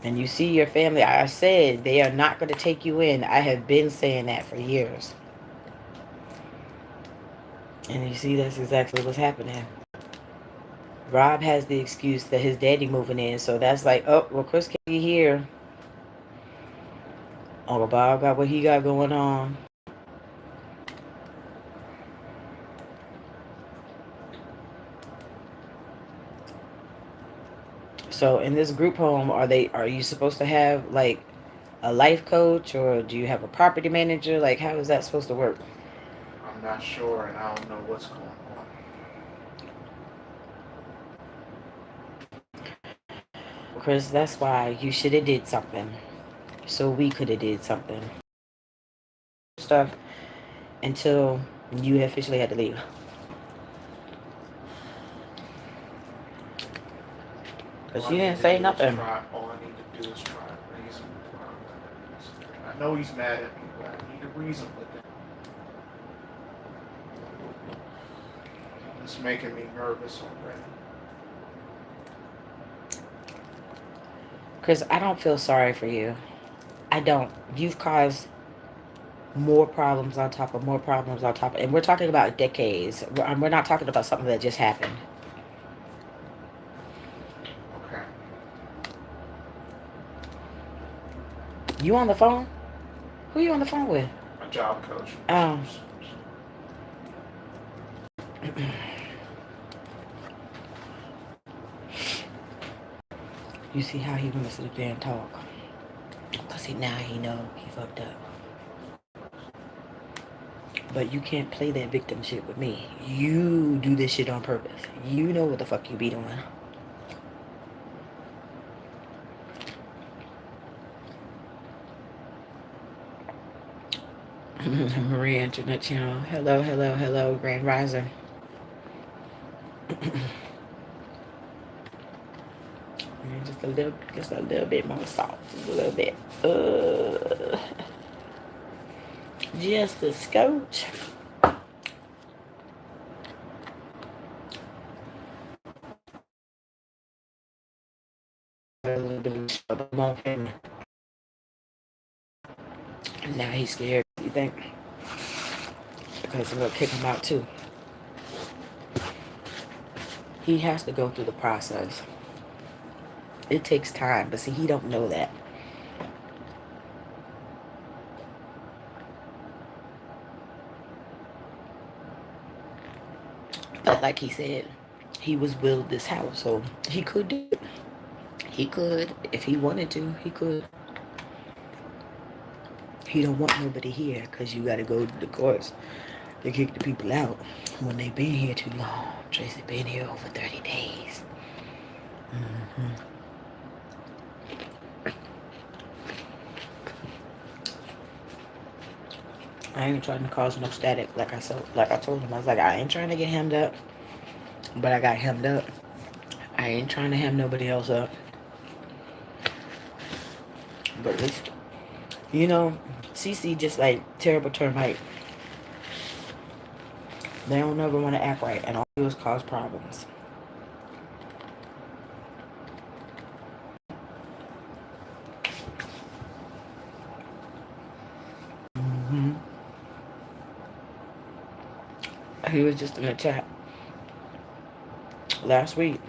And you see your family, I said they are not going to take you in. I have been saying that for years. And you see that's exactly what's happening. Rob has the excuse that his daddy moving in. So that's like, oh, well, Chris can't be here. Uncle Bob got what he got going on. So in this group home, are you supposed to have like a life coach, or do you have a property manager? Like, how is that supposed to work? I'm not sure, and I don't know what's going on. Chris, that's why you should have did something. So we could have did something. Stuff until you officially had to leave. Because you didn't say nothing. All I need to do is try to reason. I know he's mad at me, but I need to reason with him. It's making me nervous already. Chris, I don't feel sorry for you. I don't. You've caused more problems on top of more problems on top of, and we're talking about decades. We're not talking about something that just happened. Okay. You on the phone? Who you on the phone with? A job coach. Oh. You see how he wanna sit up there and talk? Cause now he know he fucked up. But you can't play that victim shit with me. You do this shit on purpose. You know what the fuck you be doing. Maria Internet Channel. Hello, hello, hello, Grand Rising. Just a little bit more salt. Just a little bit. Just a scotch. Now he's scared. You think? Because I'm gonna kick him out too. He has to go through the process. It takes time, but see, he don't know that. But like he said, he was willed this house, so he could do it. He could, if he wanted to, he could. He don't want nobody here because you got to go to the courts to kick the people out when they been here too long. Tracy been here over 30 days. Mm-hmm. I ain't trying to cause no static. Like I told him, I was like, I ain't trying to get hemmed up, but I got hemmed up. I ain't trying to hem nobody else up. But this, you know, CC just like terrible termite. They don't ever want to act right, and all they do is cause problems. He was just in the chat last week.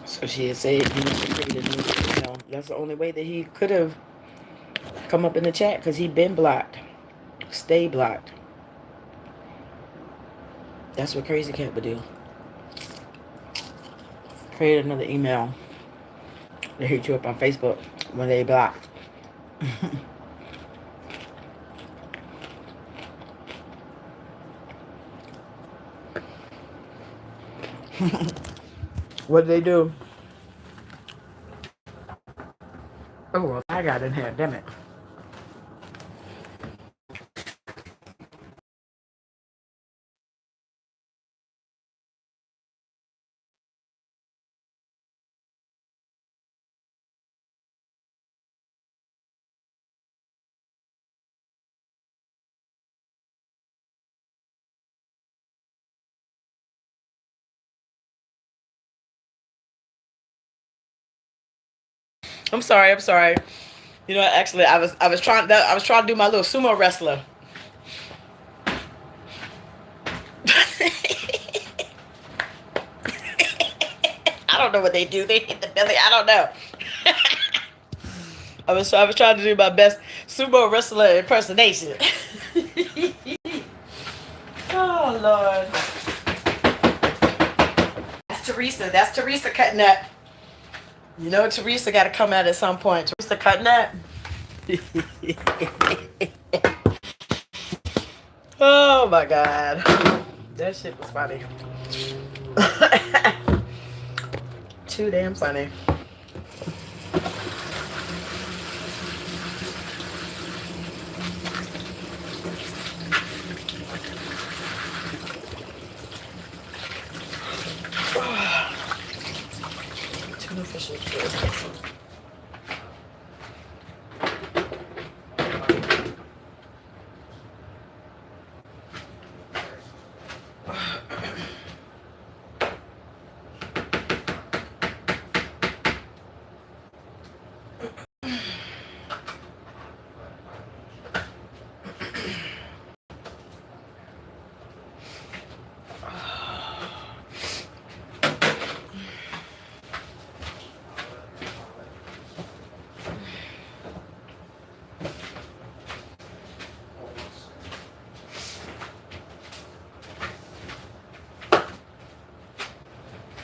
So she had said he was created a new email. That's the only way that he could have come up in the chat because he'd been blocked. Stay blocked. That's what Crazy Cat would do. Create another email. They hit you up on Facebook when they blocked. What did they do? Oh, well, I got in here. Damn it. I'm sorry. I'm sorry. You know, actually, I was trying to do my little sumo wrestler. I don't know what they do. They hit the belly. I don't know. I was trying to do my best sumo wrestler impersonation. Oh Lord. That's Teresa. That's Teresa cutting that. You know Teresa got to come out at some point. Teresa cutting that. Oh my God. That shit was funny. Too damn funny. Tuna fish is good.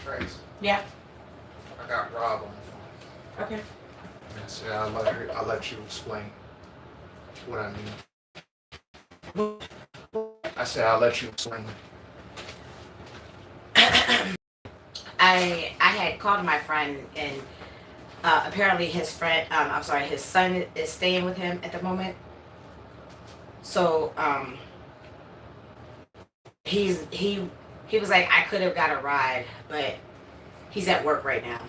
Traci, Yeah. I got Rob on the phone. Okay. I said I'll let you explain what I mean. I said I'll let you explain. I had called my friend and apparently his friend his son is staying with him at the moment. So he was like, I could have got a ride, but he's at work right now.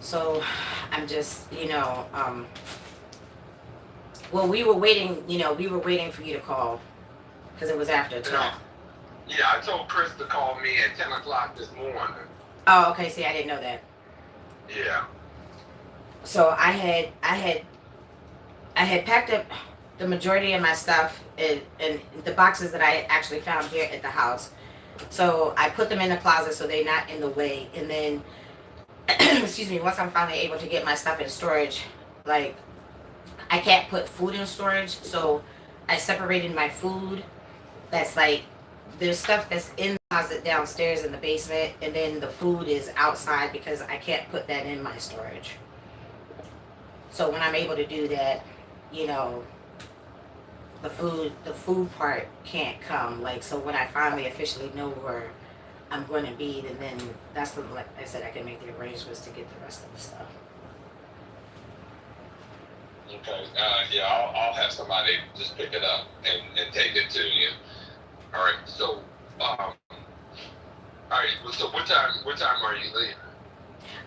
So I'm just, well, we were waiting for you to call because it was after 10. Yeah, I told Chris to call me at 10 o'clock this morning. Oh, okay. See, I didn't know that. Yeah. So I had packed up the majority of my stuff in the boxes that I actually found here at the house. So I put them in the closet so they're not in the way. And then, excuse me, once I'm finally able to get my stuff in storage, like I can't put food in storage. So I separated my food. That's like, there's stuff that's in the closet downstairs in the basement. And then the food is outside because I can't put that in my storage. So when I'm able to do that, the food part can't come. Like, so when I finally officially know where I'm going to be, and then that's when, like I said, I can make the arrangements to get the rest of the stuff. Okay. Yeah, I'll have somebody just pick it up and take it to you. All right. So, all right. So what time are you leaving?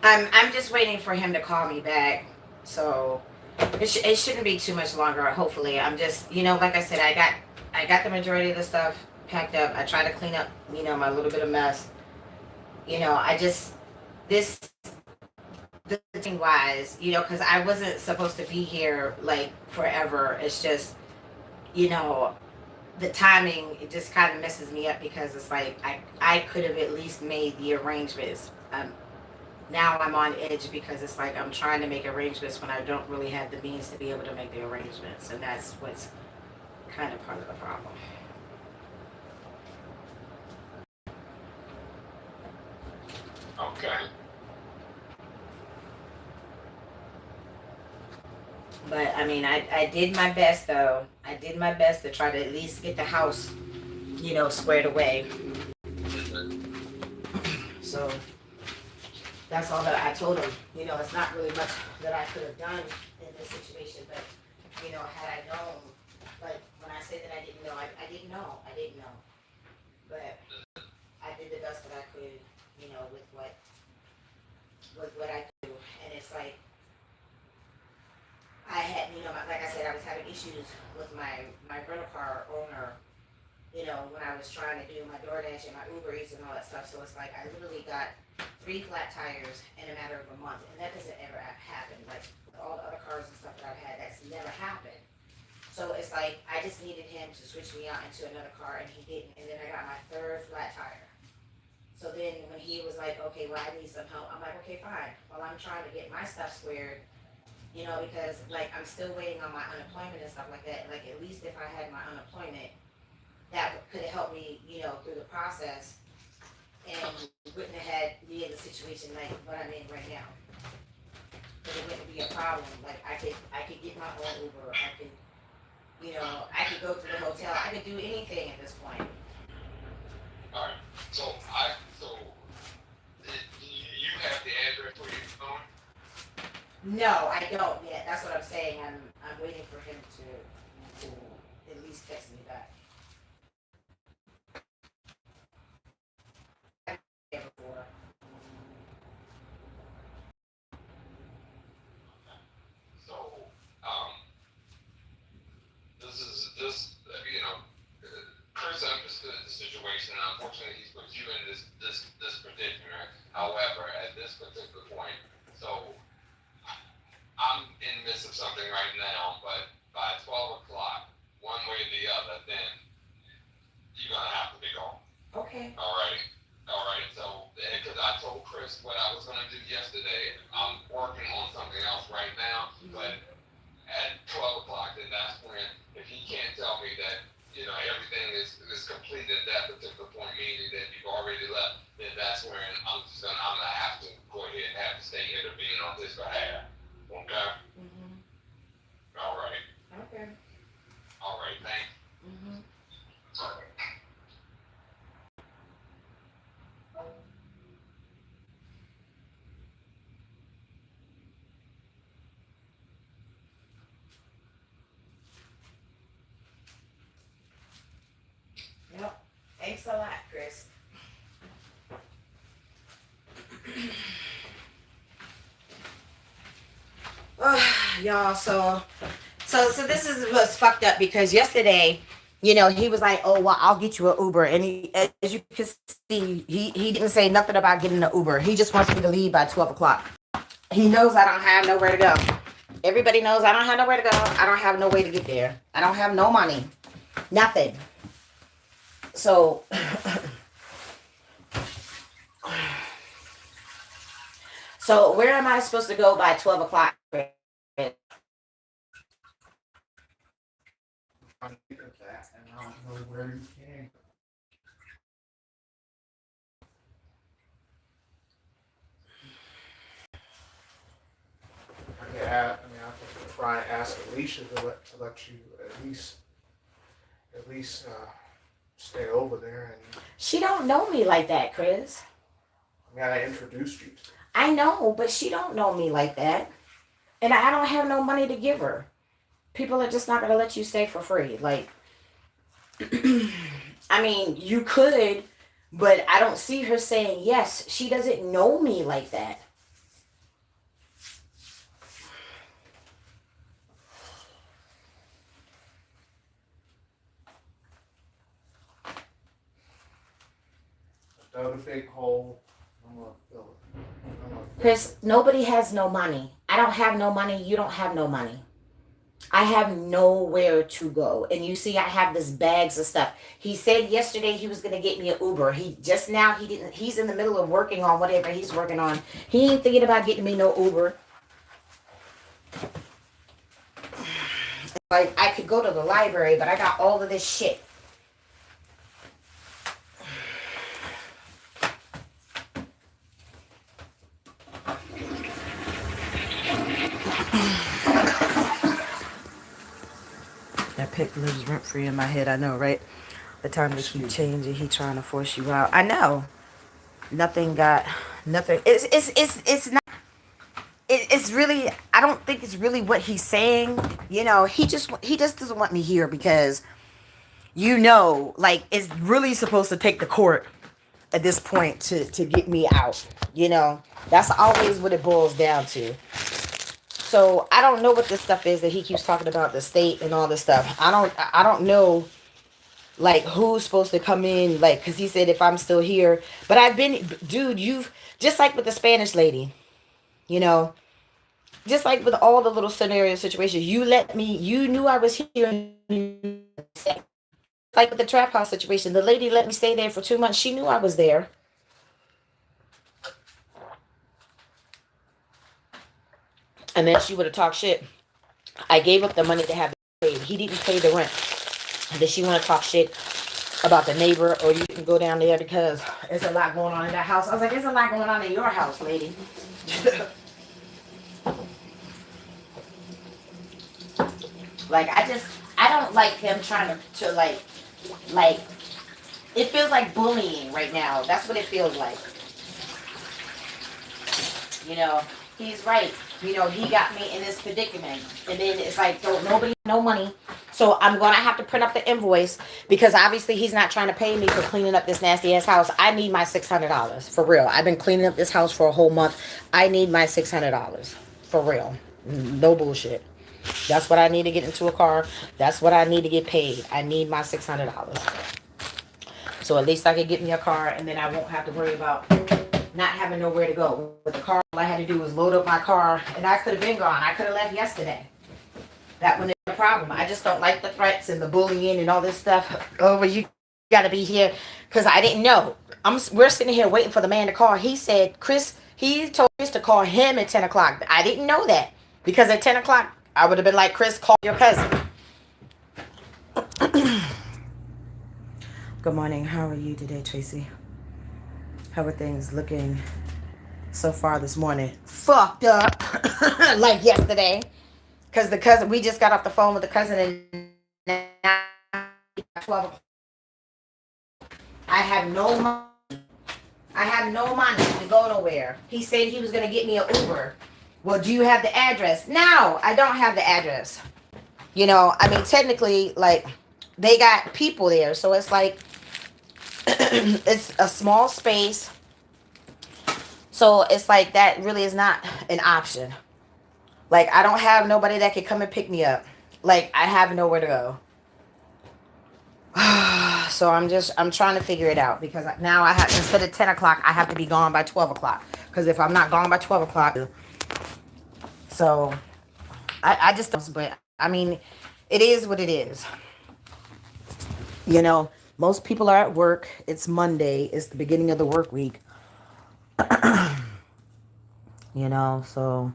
I'm just waiting for him to call me back. So it shouldn't be too much longer. Hopefully, I'm just, like I said, I got the majority of the stuff packed up. I try to clean up, my little bit of mess. I just, this the thing wise, because I wasn't supposed to be here like forever. It's just, you know, the timing, it just kind of messes me up because it's like I could have at least made the arrangements. Now I'm on edge because it's like I'm trying to make arrangements when I don't really have the means to be able to make the arrangements, and that's what's kind of part of the problem. Okay. But I mean, I did my best though. I did my best to try to at least get the house, squared away. Mhm. So that's all that I told him. It's not really much that I could have done in this situation, but had I known, like when I say that I didn't know, I didn't know. I didn't know. But I did the best that I could, with what I do. And it's like I had, like I said, I was having issues with my rental car owner, when I was trying to do my DoorDash and my Uber Eats and all that stuff. So it's like I literally got 3 flat tires in a matter of a month, and that doesn't ever happen. Like with all the other cars and stuff that I've had, that's never happened. So it's like I just needed him to switch me out into another car, and he didn't. And then I got my 3rd flat tire. So then when he was like, okay, well, I need some help, I'm like, okay, fine. While I'm trying to get my stuff squared, because like I'm still waiting on my unemployment and stuff like that. Like at least if I had my unemployment, that could have helped me, through the process, and wouldn't have had me in the situation like what I'm in right now. Because it wouldn't be a problem. Like I could get my own Uber. I could go to the hotel. I could do anything at this point. All right. Do you have the address where you're going? No, I don't yet. That's what I'm saying. I'm waiting for him to at least text me back. Yeah, before. So, um, Chris understood the situation. And unfortunately, he's put you in this predicament. However, at this particular point, so I'm in the midst of something right now, but by 12 o'clock, one way or the other, then you're gonna have to be gone. Okay. All right. All right. So, because I told Chris what I was gonna do yesterday, I'm working on something else right now, but at 12 o'clock, then that's when, if he can't tell me that, everything is complete at that particular point, meaning that you've already left, then that's when I'm gonna have to go ahead and have the state intervene on his behalf. Okay? Mhm. All right. Okay. All right. Thanks. Mhm. All right. Yep. Thanks a lot, Chris. Y'all, so this is what's fucked up because yesterday, he was like, "Oh, well, I'll get you an Uber," and as you can see, he didn't say nothing about getting an Uber. He just wants me to leave by 12 o'clock. He knows I don't have nowhere to go. Everybody knows I don't have nowhere to go. I don't have no way to get there. I don't have no money, nothing. So, so where am I supposed to go by 12 o'clock? I think of that, and I don't know where you can. I could try and ask Alicia to let you at least stay over there, and She don't know me like that, Chris. I introduced you. I know, but she don't know me like that. And I don't have no money to give her. People are just not gonna let you stay for free. Like, I mean, you could, but I don't see her saying yes. She doesn't know me like that. Dug a big hole. I'm gonna feel it. I'm gonna feel Chris, nobody has no money. I don't have no money. You don't have no money. I have nowhere to go. And you see, I have this bags of stuff. He said yesterday he was gonna get me an Uber. He just now he didn't he's in the middle of working on whatever he's working on. He ain't thinking about getting me no Uber. Like I could go to the library, but I got all of this shit. That pick lives rent free in my head. I know, right? The time they keep changing, he trying to force you out. I know. Nothing got nothing. It's not. It's really. I don't think it's really what he's saying. You know, he just doesn't want me here because, like it's really supposed to take the court at this point to get me out. You know, that's always what it boils down to. So I don't know what this stuff is that he keeps talking about, the state and all this stuff. I don't know like who's supposed to come in, like, because he said if I'm still here. But I've been, dude, you've, just like with the Spanish lady, you know, just like with all the little scenario situations, you knew I was here. Like with the trap house situation, the lady let me stay there for 2 months. She knew I was there. And then she would have talked shit. I gave up the money to have it paid. He didn't pay the rent. And then she want to talk shit about the neighbor, or you can go down there because there's a lot going on in that house. I was like, there's a lot going on in your house, lady. Like, I don't like him trying to like, it feels like bullying right now. That's what it feels like. You know, he's right. You know, he got me in this predicament. And then it's like, don't nobody no money. So I'm going to have to print up the invoice because obviously he's not trying to pay me for cleaning up this nasty ass house. I need my $600 for real. I've been cleaning up this house for a whole month. I need my $600 for real. No bullshit. That's what I need to get into a car. That's what I need to get paid. I need my $600. So at least I can get me a car and then I won't have to worry about not having nowhere to go. With the car, all I had to do was load up my car and I could have been gone. I could have left yesterday. That wouldn't be a problem. I just don't like the threats and the bullying and all this stuff. Oh, well, you got to be here because I didn't know. We're sitting here waiting for the man to call. He said, he told Chris to call him at 10 o'clock. I didn't know that because at 10 o'clock, I would have been like, Chris, call your cousin. Good morning. How are you today, Tracy? How are things looking so far this morning? Fucked up like yesterday. Because the cousin, we just got off the phone with the cousin and now 12 o'clock. I have no money. I have no money to go nowhere. He said he was going to get me an Uber. Well, do you have the address? No, I don't have the address. You know, I mean, technically, like, they got people there. So it's like, it's a small space. So it's like, that really is not an option. Like, I don't have nobody that can come and pick me up. Like, I have nowhere to go. So I'm trying to figure it out. Because now I have, instead of 10 o'clock, I have to be gone by 12 o'clock. Because if I'm not gone by 12 o'clock. So, I just don't, but, I mean, it is what it is. You know, most people are at work. It's Monday. It's the beginning of the work week. You know, so...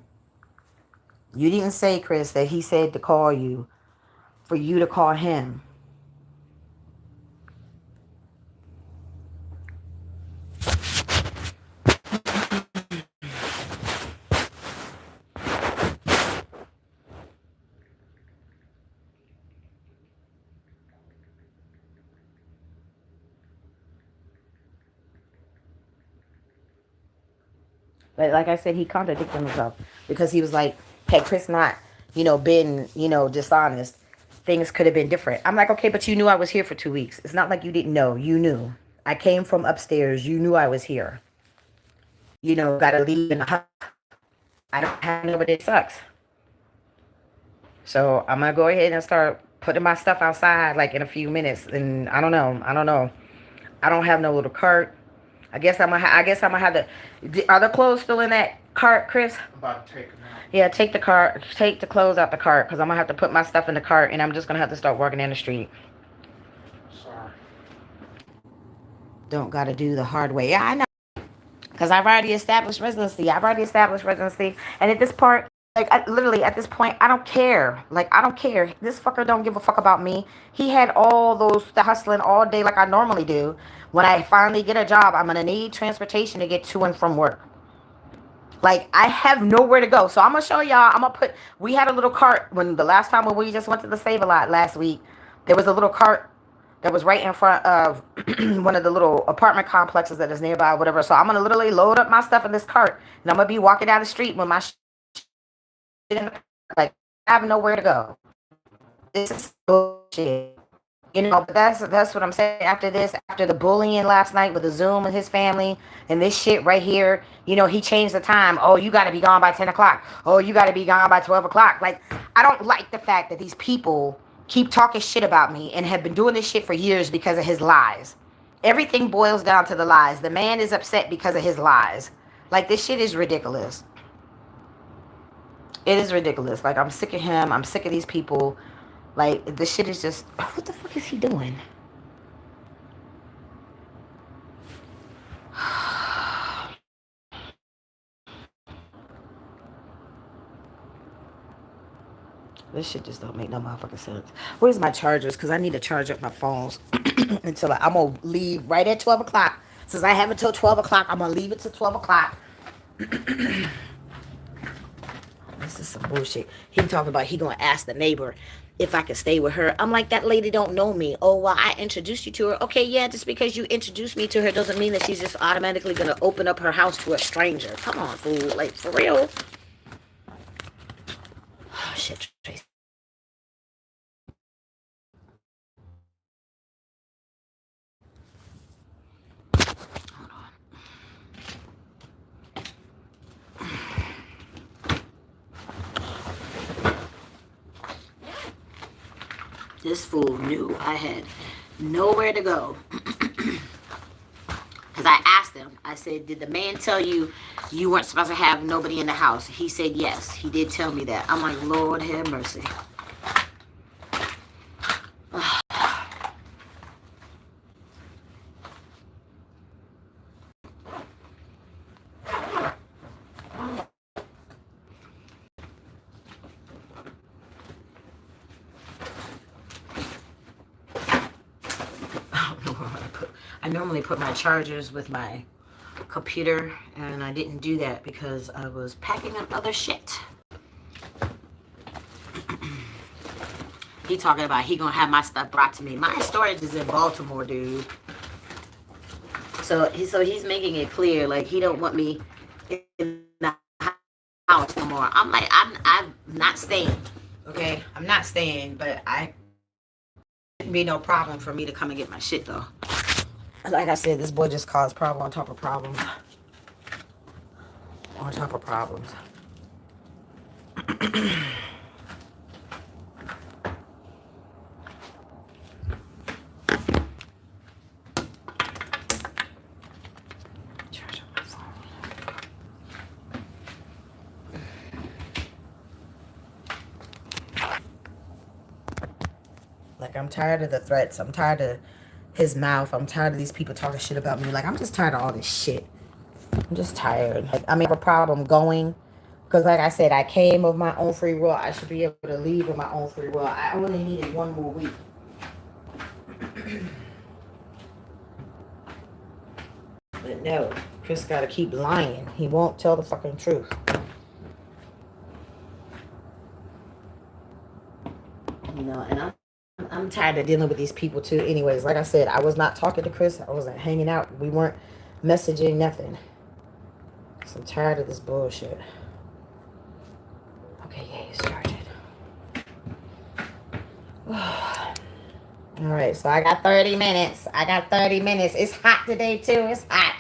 You didn't say, Chris, that he said to call you for you to call him. But like I said, he contradicted himself because he was like, had Chris not, been, dishonest, things could have been different. I'm like, okay, but you knew I was here for 2 weeks. It's not like you didn't know. You knew. I came from upstairs. You knew I was here. Got to leave in the house. I don't have nobody. It sucks. So I'm going to go ahead and start putting my stuff outside like in a few minutes. And I don't know. I don't have no little cart. I guess I'm gonna have to. Are the clothes still in that cart, Chris? I'm about to take them out. Yeah, take the clothes out the cart, because I'm gonna have to put my stuff in the cart, and I'm just gonna have to start working in the street. Sorry. Don't gotta do the hard way. Yeah, I know. Because I've already established residency. And at this part, like, literally at this point, I don't care. Like, I don't care. This fucker don't give a fuck about me. He had all the hustling all day like I normally do. When I finally get a job, I'm gonna need transportation to get to and from work. Like, I have nowhere to go. So I'm gonna show y'all. We had a little cart when the last time when we just went to the Save-A-Lot last week. There was a little cart that was right in front of one of the little apartment complexes that is nearby, whatever. So I'm gonna literally load up my stuff in this cart, and I'm gonna be walking down the street with my shit in the cart. Like, I have nowhere to go. This is bullshit. But that's what I'm saying. After the bullying last night with the Zoom and his family and this shit right here, he changed the time. Oh, you got to be gone by 10 o'clock. Oh, you got to be gone by 12 o'clock. Like, I don't like the fact that these people keep talking shit about me and have been doing this shit for years because of his lies. Everything boils down to the lies. The man is upset because of his lies. Like, this shit is ridiculous. It is ridiculous. Like, I'm sick of him. I'm sick of these people. Like, this shit is just... What the fuck is he doing? This shit just don't make no motherfucking sense. Where's my chargers? Because I need to charge up my phones until I'm going to leave right at 12 o'clock. Since I have until 12 o'clock, I'm going to leave it to 12 o'clock. This is some bullshit. He talking about he going to ask the neighbor if I can stay with her. I'm like, that lady don't know me. Oh, well, I introduced you to her. Okay, yeah, just because you introduced me to her doesn't mean that she's just automatically going to open up her house to a stranger. Come on, fool. Like, for real? Oh, shit, Tracy. Hold on. This fool knew I had nowhere to go. Because I asked him, I said, did the man tell you you weren't supposed to have nobody in the house? He said, yes, he did tell me that. I'm like, Lord have mercy. I normally put my chargers with my computer, and I didn't do that because I was packing up other shit. He talking about he gonna have my stuff brought to me. My storage is in Baltimore, dude. So he's making it clear, like, he don't want me in the house no more. I'm like, I'm not staying. Okay, I'm not staying, but I shouldn't be no problem for me to come and get my shit though. Like I said, this boy just caused problem on top of problems. On top of problems. Charge up my phone. Like, I'm tired of the threats. I'm tired of his mouth. I'm tired of these people talking shit about me. Like, I'm just tired of all this shit. I'm just tired. Like, I mean, I have a problem going. Because, like I said, I came of my own free will. I should be able to leave of my own free will. I only needed one more week. But no, Chris got to keep lying. He won't tell the fucking truth. And I'm tired of dealing with these people too. Anyways, like I said, I was not talking to Chris. I wasn't hanging out. We weren't messaging, nothing. So I'm tired of this bullshit. Okay, yeah, you started. All right, so I got 30 minutes. It's hot today too. It's hot.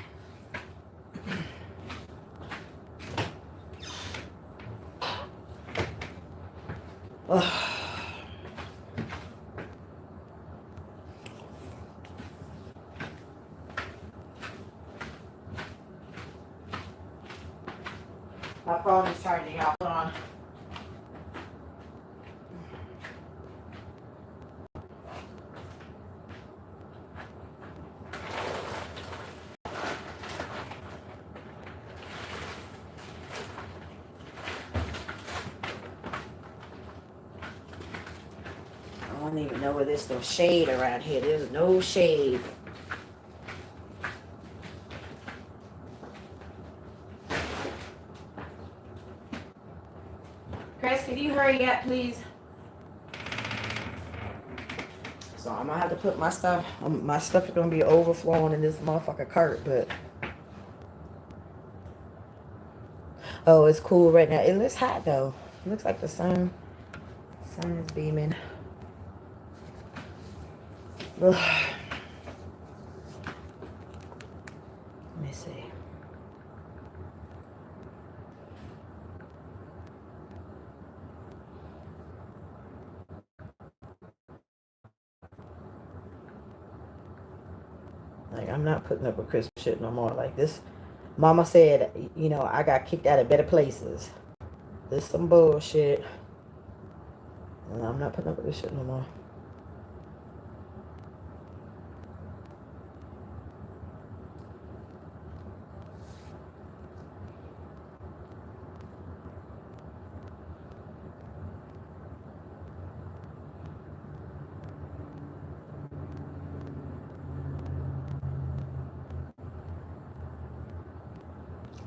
My phone is charging out. Hold on. I don't even know where there's no shade around here. There's no shade. Chris, can you hurry up, please? So I'm gonna have to put my stuff. My stuff is gonna be overflowing in this motherfucker cart, but oh, it's cool right now. It looks hot though. It looks like the sun is beaming. Ugh. Let me see. Like, I'm not putting up with Christmas shit no more. Like this, Mama said, you know, I got kicked out of better places. This some bullshit. And I'm not putting up with this shit no more.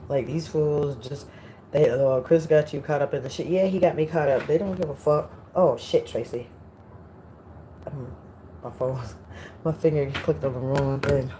Like, these fools just, they, oh, Chris got you caught up in the shit. Yeah, he got me caught up. They don't give a fuck. Oh, shit, Tracy. My phone, my finger clicked on the wrong thing.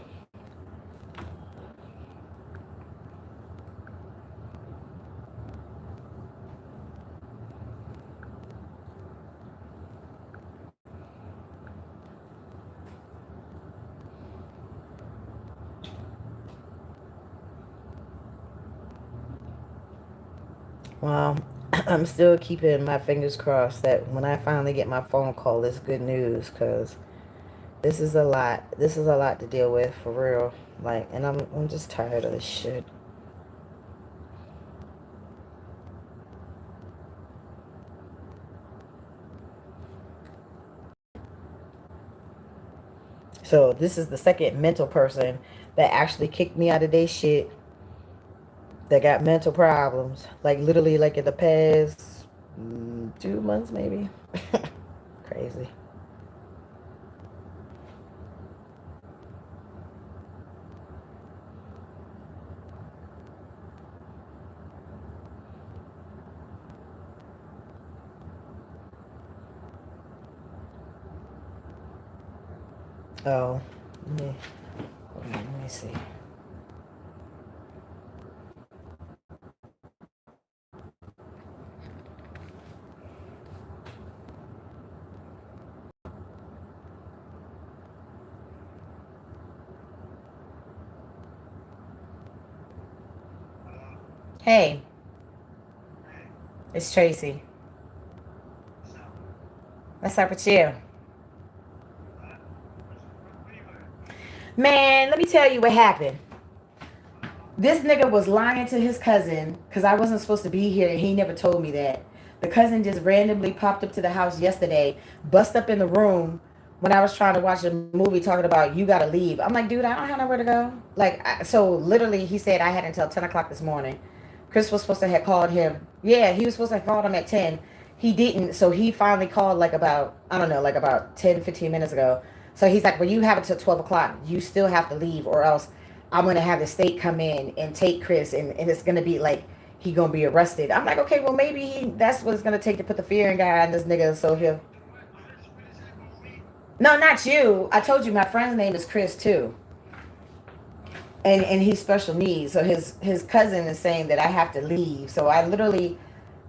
Well, I'm still keeping my fingers crossed that when I finally get my phone call, it's good news, because this is a lot. This is a lot to deal with, for real. Like, and I'm just tired of this shit. So this is the second mental person that actually kicked me out of their shit, that got mental problems. Like, literally, like, in the past 2 months, maybe. Crazy. Oh, let me see. Hey, it's Tracy. What's up with you? Man, let me tell you what happened. This nigga was lying to his cousin because I wasn't supposed to be here and he never told me that. The cousin just randomly popped up to the house yesterday, bust up in the room when I was trying to watch a movie talking about you gotta leave. I'm like, dude, I don't have nowhere to go. Like, so literally he said I had until 10 o'clock this morning. Chris was supposed to have called him. Yeah, he was supposed to have called him at 10. He didn't, so he finally called like about, I don't know, like about 10, 15 minutes ago. So he's like, well, you have it till 12 o'clock. You still have to leave or else I'm going to have the state come in and take Chris and it's going to be like he going to be arrested. I'm like, okay, well, maybe that's what it's going to take to put the fear in guy in this nigga so he'll... No, not you. I told you my friend's name is Chris too. And he's special needs. So his cousin is saying that I have to leave. So I literally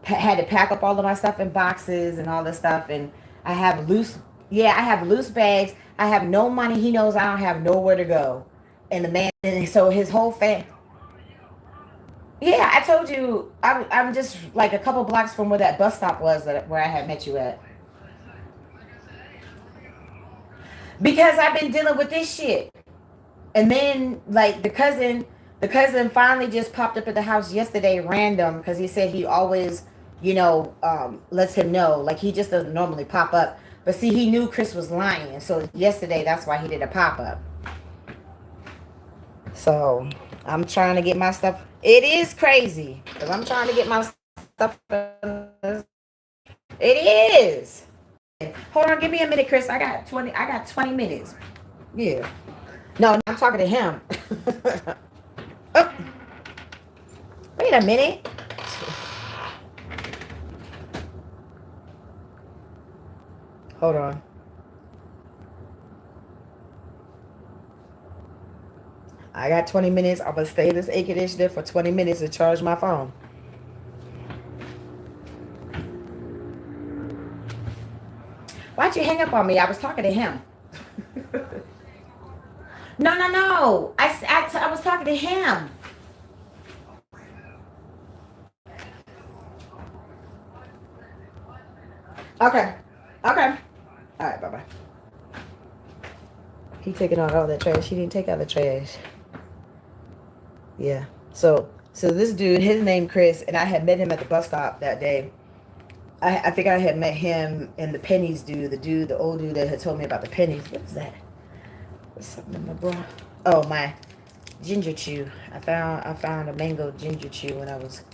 had to pack up all of my stuff in boxes and all this stuff. And I have loose, yeah, I have loose bags. I have no money. He knows I don't have nowhere to go. And the man, and so his whole family. Yeah, I told you I'm just like a couple blocks from where that bus stop was where I had met you at. Because I've been dealing with this shit. And then, like, the cousin The cousin finally just popped up at the house yesterday, random, because he said he always, lets him know. Like, he just doesn't normally pop up. But see, he knew Chris was lying. So yesterday, that's why he did a pop up. So I'm trying to get my stuff. It is crazy because I'm trying to get my stuff. It is. Hold on, give me a minute, Chris. I got 20 minutes. Yeah. No, I'm talking to him. Oh, wait a minute. Hold on. I got 20 minutes. I'm going to stay this air conditioner for 20 minutes and charge my phone. Why'd you hang up on me? I was talking to him. No. I was talking to him. Okay. All right, bye-bye. He taking out all that trash. He didn't take out the trash. Yeah. So this dude, his name Chris, and I had met him at the bus stop that day. I think I had met him and the pennies dude, the old dude that had told me about the pennies. What is that? What's something in my bra? Oh, my ginger chew. I found a mango ginger chew when I was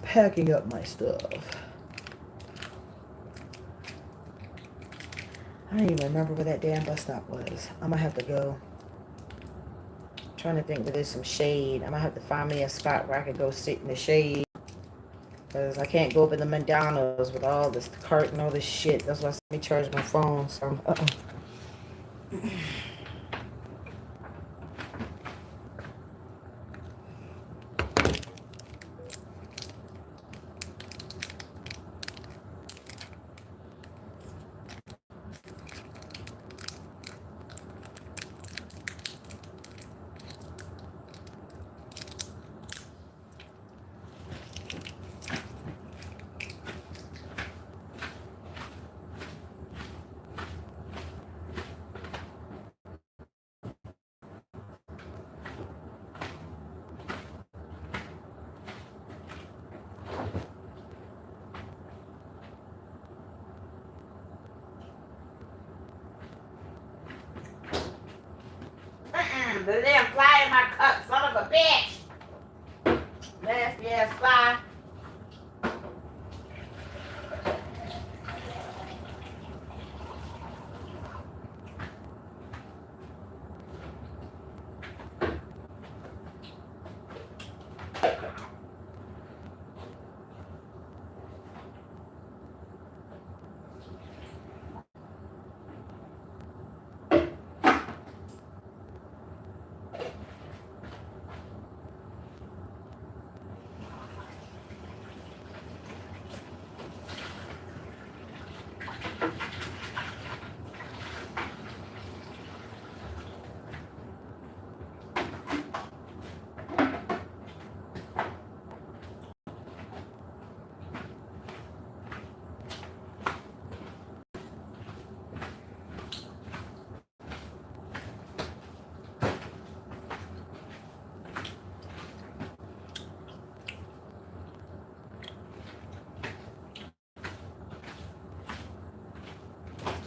packing up my stuff. I don't even remember where that damn bus stop was. I'm gonna have to go. I'm trying to think where there's some shade. I'm gonna have to find me a spot where I could go sit in the shade. Because I can't go up in the McDonald's with all this cart and all this shit. That's why I let me charge my phone. So, the damn fly in my cup, son of a bitch. Nasty ass fly.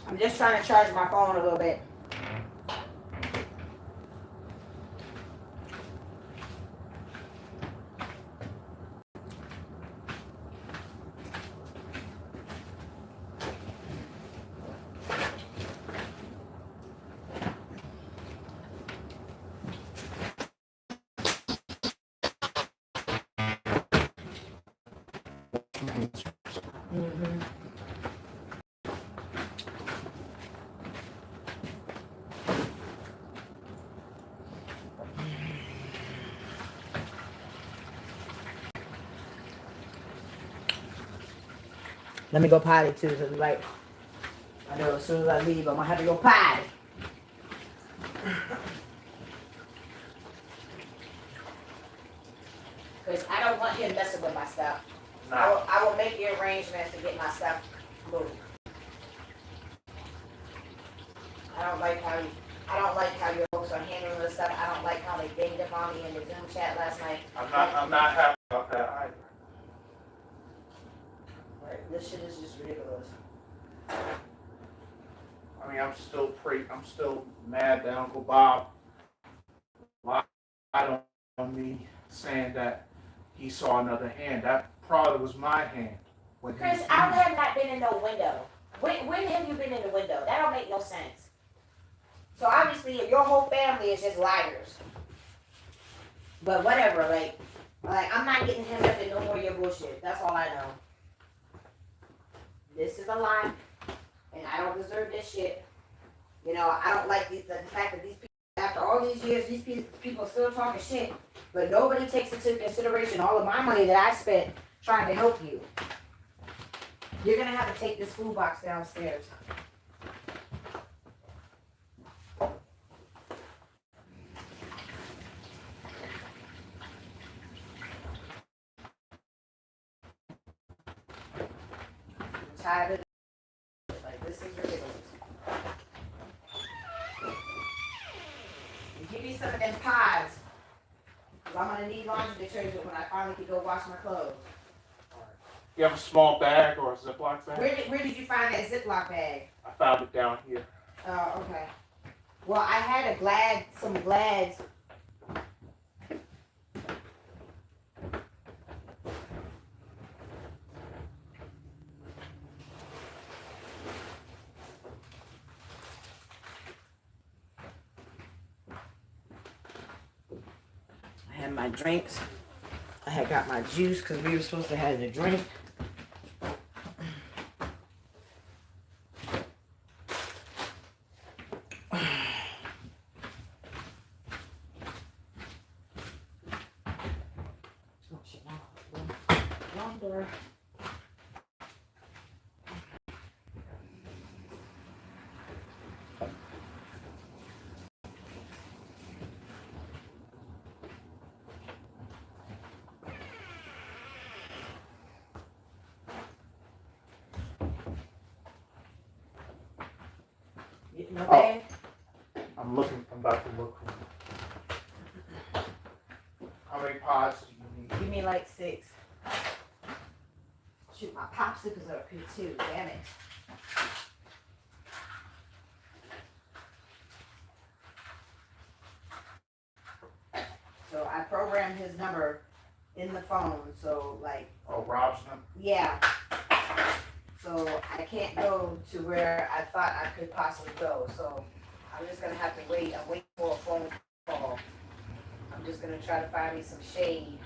I'm just trying to charge my phone a little bit. Mm-hmm. Let me go potty too, so like I know as soon as I leave, I'm gonna have to go potty. Because I don't want him messing with my stuff. No. I will make the arrangements to get my stuff moved. I don't like how you folks are handling this stuff. I don't like how they banged up on me in the Zoom the chat last night. I'm not happy about that either. Right, this shit is just ridiculous. I mean, I'm still mad that Uncle Bob lied on me, saying that he saw another hand. That probably was my hand. Chris, I have not been in no window. When have you been in the window? That don't make no sense. So obviously your whole family is just liars. But whatever, like I'm not getting him up in no more of your bullshit. That's all I know. This is a lie, and I don't deserve this shit. You know, I don't like the fact that these people, after all these years, these people are still talking shit, but nobody takes into consideration all of my money that I spent trying to help you. You're gonna have to take this food box downstairs. I'm tired of this. Like, this is ridiculous. Give me some of them pies. Because I'm going to need laundry detergent when I finally can go wash my clothes. You have a small bag or a Ziploc bag? Where did you find that Ziploc bag? I found it down here. Oh, okay. Well, I had some Glads. I had my drinks. I had got my juice because we were supposed to have the drink. No bag? I'm about to look for how many pods do you need? Give me like 6. Shoot, my popsicles are up here too. Damn it. So I programmed his number in the phone. So like. Oh, Rob's number? Yeah. So I can't go to where I thought I could possibly go. So I'm just gonna have to wait. I'm waiting for a phone call. I'm just gonna try to find me some shade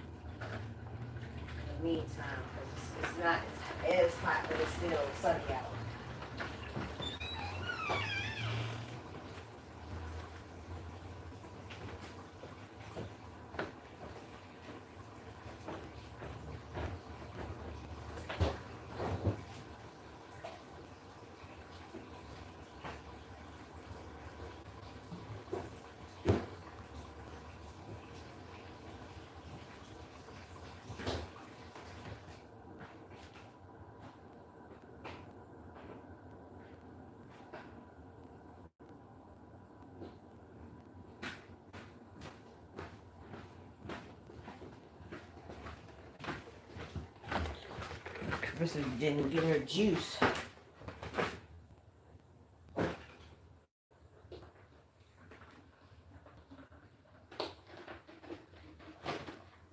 in the meantime, because it's not as hot, but it's still sunny out. Krista didn't get her juice.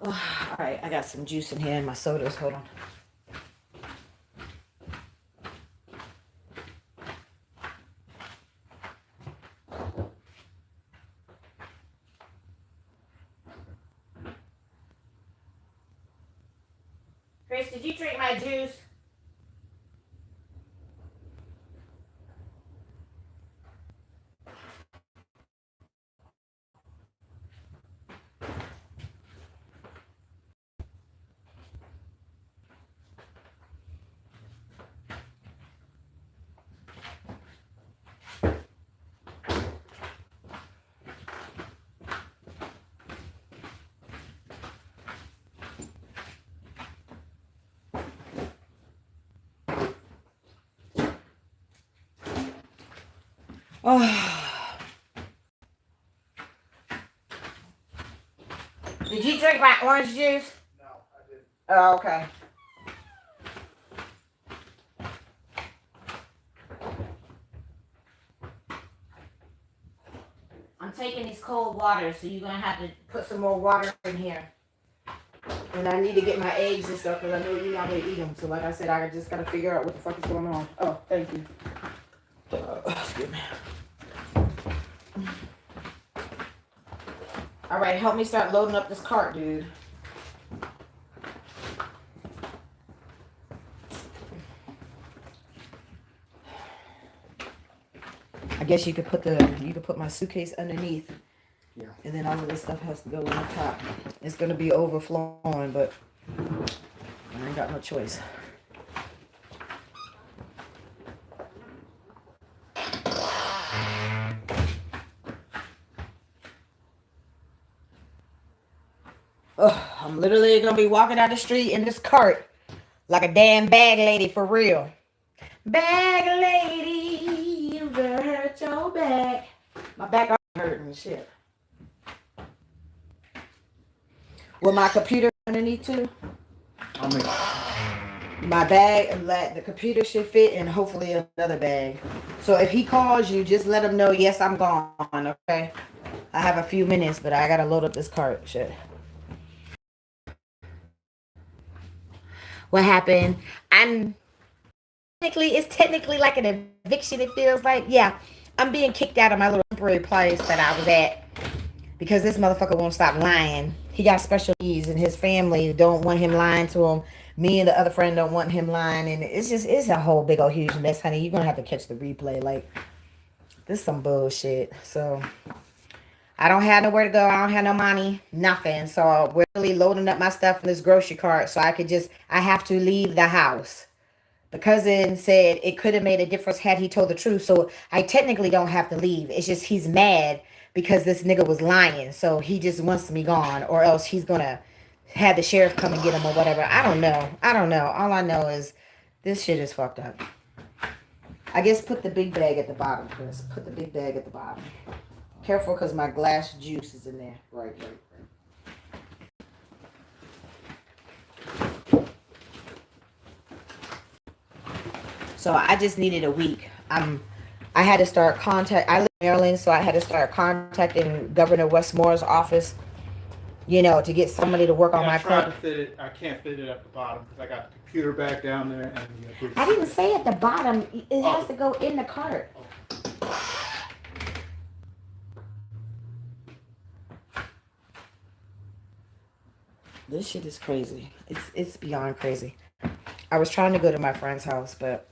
Oh, all right, I got some juice in here and my sodas. Hold on. Chris, did you drink my juice? Oh. Did you drink my orange juice? No, I didn't. Oh, okay. I'm taking these cold waters, so you're gonna have to put some more water in here. And I need to get my eggs and stuff because I know you're not gonna eat them. So like I said, I just gotta figure out what the fuck is going on. Oh, thank you. Excuse me. All right, help me start loading up this cart, dude. I guess you could put my suitcase underneath. Yeah. And then all of this stuff has to go on the top. It's gonna be overflowing, but I ain't got no choice. Oh, I'm literally gonna be walking down the street in this cart like a damn bag lady for real. Bag lady, you better hurt your back. My back hurting and shit. Will my computer underneath too? I'll make My bag, the computer should fit, and hopefully another bag. So if he calls you, just let him know, yes, I'm gone, okay? I have a few minutes, but I gotta load up this cart. Shit. What happened? It's technically like an eviction, it feels like. Yeah, I'm being kicked out of my little temporary place that I was at because this motherfucker won't stop lying. He got special needs and his family don't want him lying to him. Me and the other friend don't want him lying, and it's a whole big old huge mess, honey. You're gonna have to catch the replay. Like, this is some bullshit. So I don't have nowhere to go. I don't have no money, nothing. So we're really loading up my stuff in this grocery cart so I have to leave the house. The cousin said it could have made a difference had he told the truth. So I technically don't have to leave. It's just he's mad because this nigga was lying. So he just wants me gone, or else he's going to have the sheriff come and get him or whatever. I don't know. All I know is this shit is fucked up. I guess put the big bag at the bottom, Chris. Put the big bag at the bottom. Careful because my glass juice is in there. Right. So I just needed a week. I had to start I live in Maryland, so I had to start contacting Governor Westmore's office, to get somebody to work on my claim. I can't fit it at the bottom because I got the computer back down there. And I didn't say at the bottom. It has to go in the cart. This shit is crazy. It's beyond crazy. I was trying to go to my friend's house, but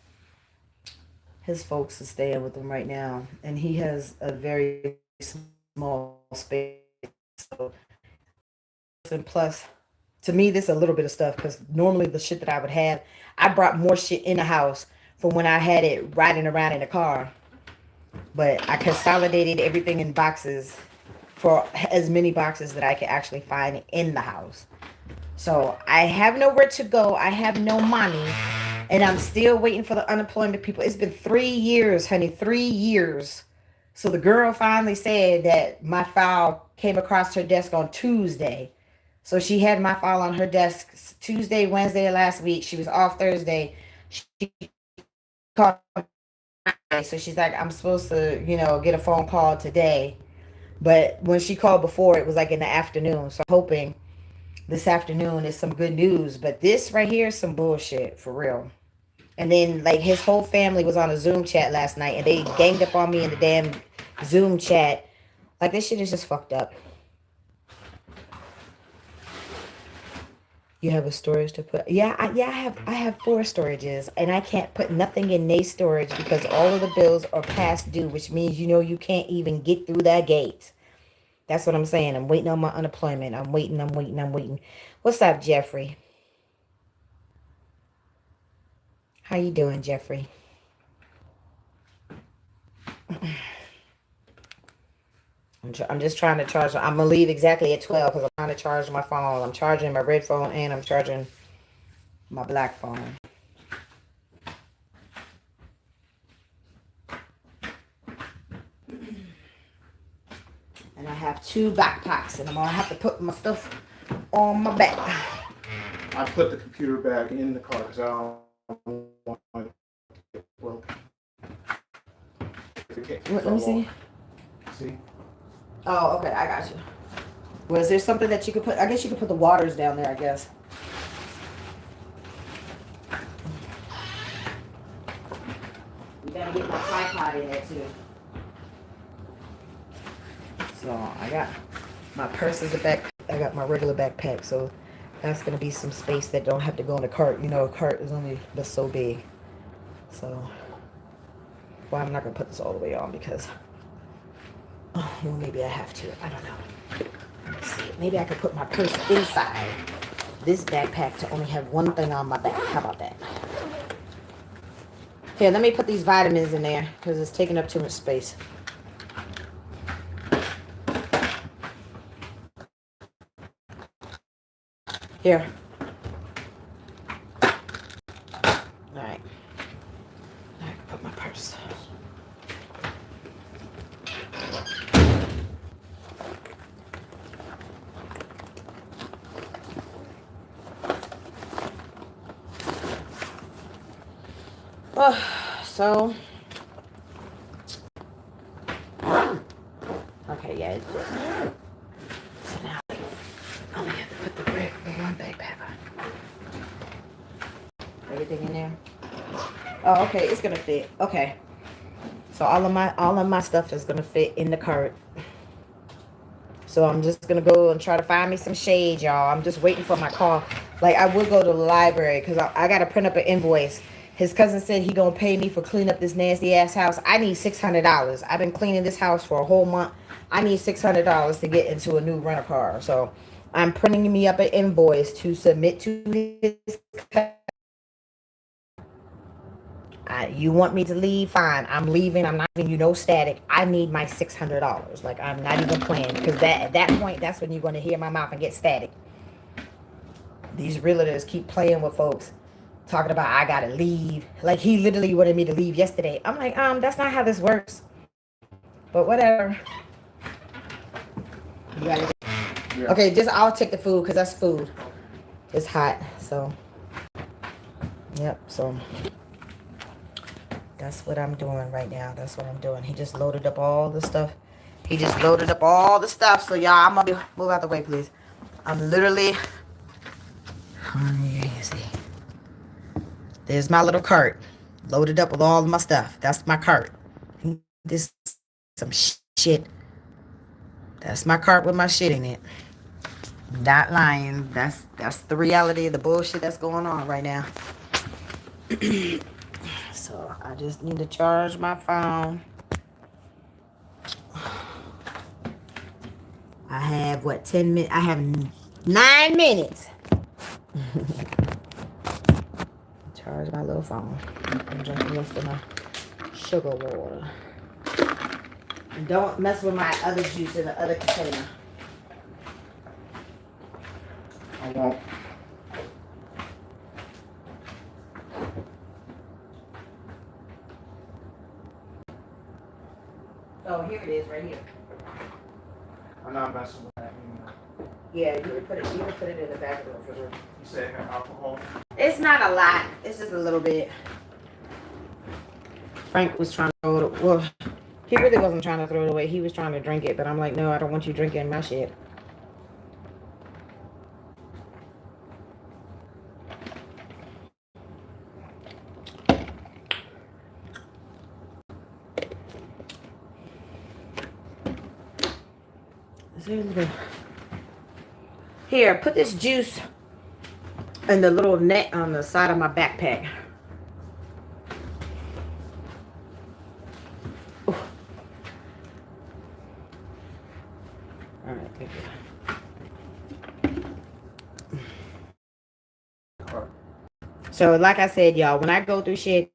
his folks are staying with him right now, and he has a very small space. So, and plus, to me, this is a little bit of stuff because normally the shit that I would have, I brought more shit in the house from when I had it riding around in the car. But I consolidated everything in boxes for as many boxes that I could actually find in the house. So I have nowhere to go. I have no money. And I'm still waiting for the unemployment people. It's been 3 years, honey, 3 years. So the girl finally said that my file came across her desk on Tuesday. So she had my file on her desk Tuesday, Wednesday last week. She was off Thursday. She called. So she's like, I'm supposed to, get a phone call today. But when she called before, it was like in the afternoon. So I'm hoping this afternoon is some good news. But this right here is some bullshit, for real. And then, like, his whole family was on a Zoom chat last night, and they ganged up on me in the damn Zoom chat. Like, this shit is just fucked up. You have a storage to put? Yeah, I have 4 storages, and I can't put nothing in their storage because all of the bills are past due, which means, you can't even get through that gate. That's what I'm saying. I'm waiting on my unemployment. I'm waiting. What's up, Jeffrey? How you doing, Jeffrey? I'm just trying to charge. I'm going to leave exactly at 12 because I'm trying to charge my phone. I'm charging my red phone and I'm charging my black phone. And I have 2 backpacks and I'm going to have to put my stuff on my back. I put the computer back in the car because I don't want it to get broken. Let me see. See? Oh, okay, I got you. Was there something that you could put? I guess you could put the waters down there, I guess. You gotta get my tripod in there too. So I got my purse as a back. I got my regular backpack, so that's gonna be some space that don't have to go in the cart. You know, a cart is only but so big. So, well, I'm not gonna put this all the way on because, oh, well, maybe I have to. I don't know. Let's see. Maybe I could put my purse inside this backpack to only have one thing on my back. How about that? Here, let me put these vitamins in there because it's taking up too much space. Here. All right. I can put my purse. Oh, so. Okay, yeah, it's it. So now I only have to put the one backpack on. Everything in there. Oh, okay, it's gonna fit. Okay. So all of my stuff is gonna fit in the cart. So I'm just gonna go and try to find me some shade, y'all. I'm just waiting for my car. Like, I would go to the library because I gotta print up an invoice. His cousin said he gonna pay me for cleaning up this nasty ass house. I need $600. I've been cleaning this house for a whole month. I need $600 to get into a new rental car. So I'm printing me up an invoice to submit to his cousin. You want me to leave? Fine. I'm leaving. I'm not giving you no static. I need my $600. Like, I'm not even playing. Because at that point, that's when you're going to hear my mouth and get static. These realtors keep playing with folks. Talking about, I got to leave. Like, he literally wanted me to leave yesterday. I'm like, that's not how this works. But whatever. You got it? Yeah. Okay, I'll take the food because that's food. It's hot. So, yep. So, that's what I'm doing right now. That's what I'm doing. He just loaded up all the stuff. So, y'all, I'm going to move out the way, please. I'm literally... You see. There's my little cart. Loaded up with all of my stuff. That's my cart. This some shit. That's my cart with my shit in it. Not lying. That's the reality of the bullshit that's going on right now. So I just need to charge my phone. I have 10 minutes? I have 9 minutes. Charge my little phone. And drink the rest of my sugar water. And don't mess with my other juice in the other container. I won't. Oh, here it is, right here. I'm not messing with that anymore. Yeah, you would put it in the back of the refrigerator. You say it had alcohol? It's not a lot. It's just a little bit. Frank was trying to throw it. Well, he really wasn't trying to throw it away. He was trying to drink it, but I'm like, no, I don't want you drinking my shit. Here, put this juice in the little net on the side of my backpack. Ooh. All right, thank you. So, like I said, y'all, when I go through shit,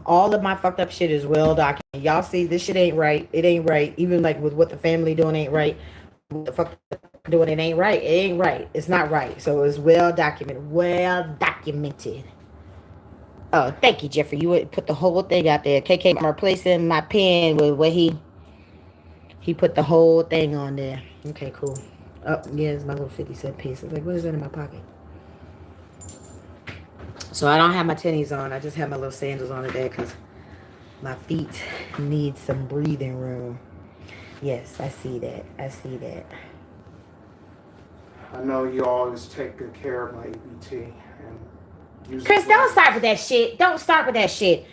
all of my fucked up shit is well documented. Y'all see, this shit ain't right. It ain't right. Even like with what the family doing ain't right. What the fuck doing it ain't right. It ain't right. It's not right. So it's well documented. Well documented. Oh, thank you, Jeffrey. You would put the whole thing out there. KK, I'm replacing my pen with what he put the whole thing on there. Okay, cool. Oh, yeah, it's my little 50-cent piece. I was like, what is that in my pocket? So I don't have my tennies on. I just have my little sandals on today because my feet need some breathing room. Yes, I see that. I see that. I know you always take good care of my EBT and use Chris, it don't well. start with that shit. Don't start with that shit.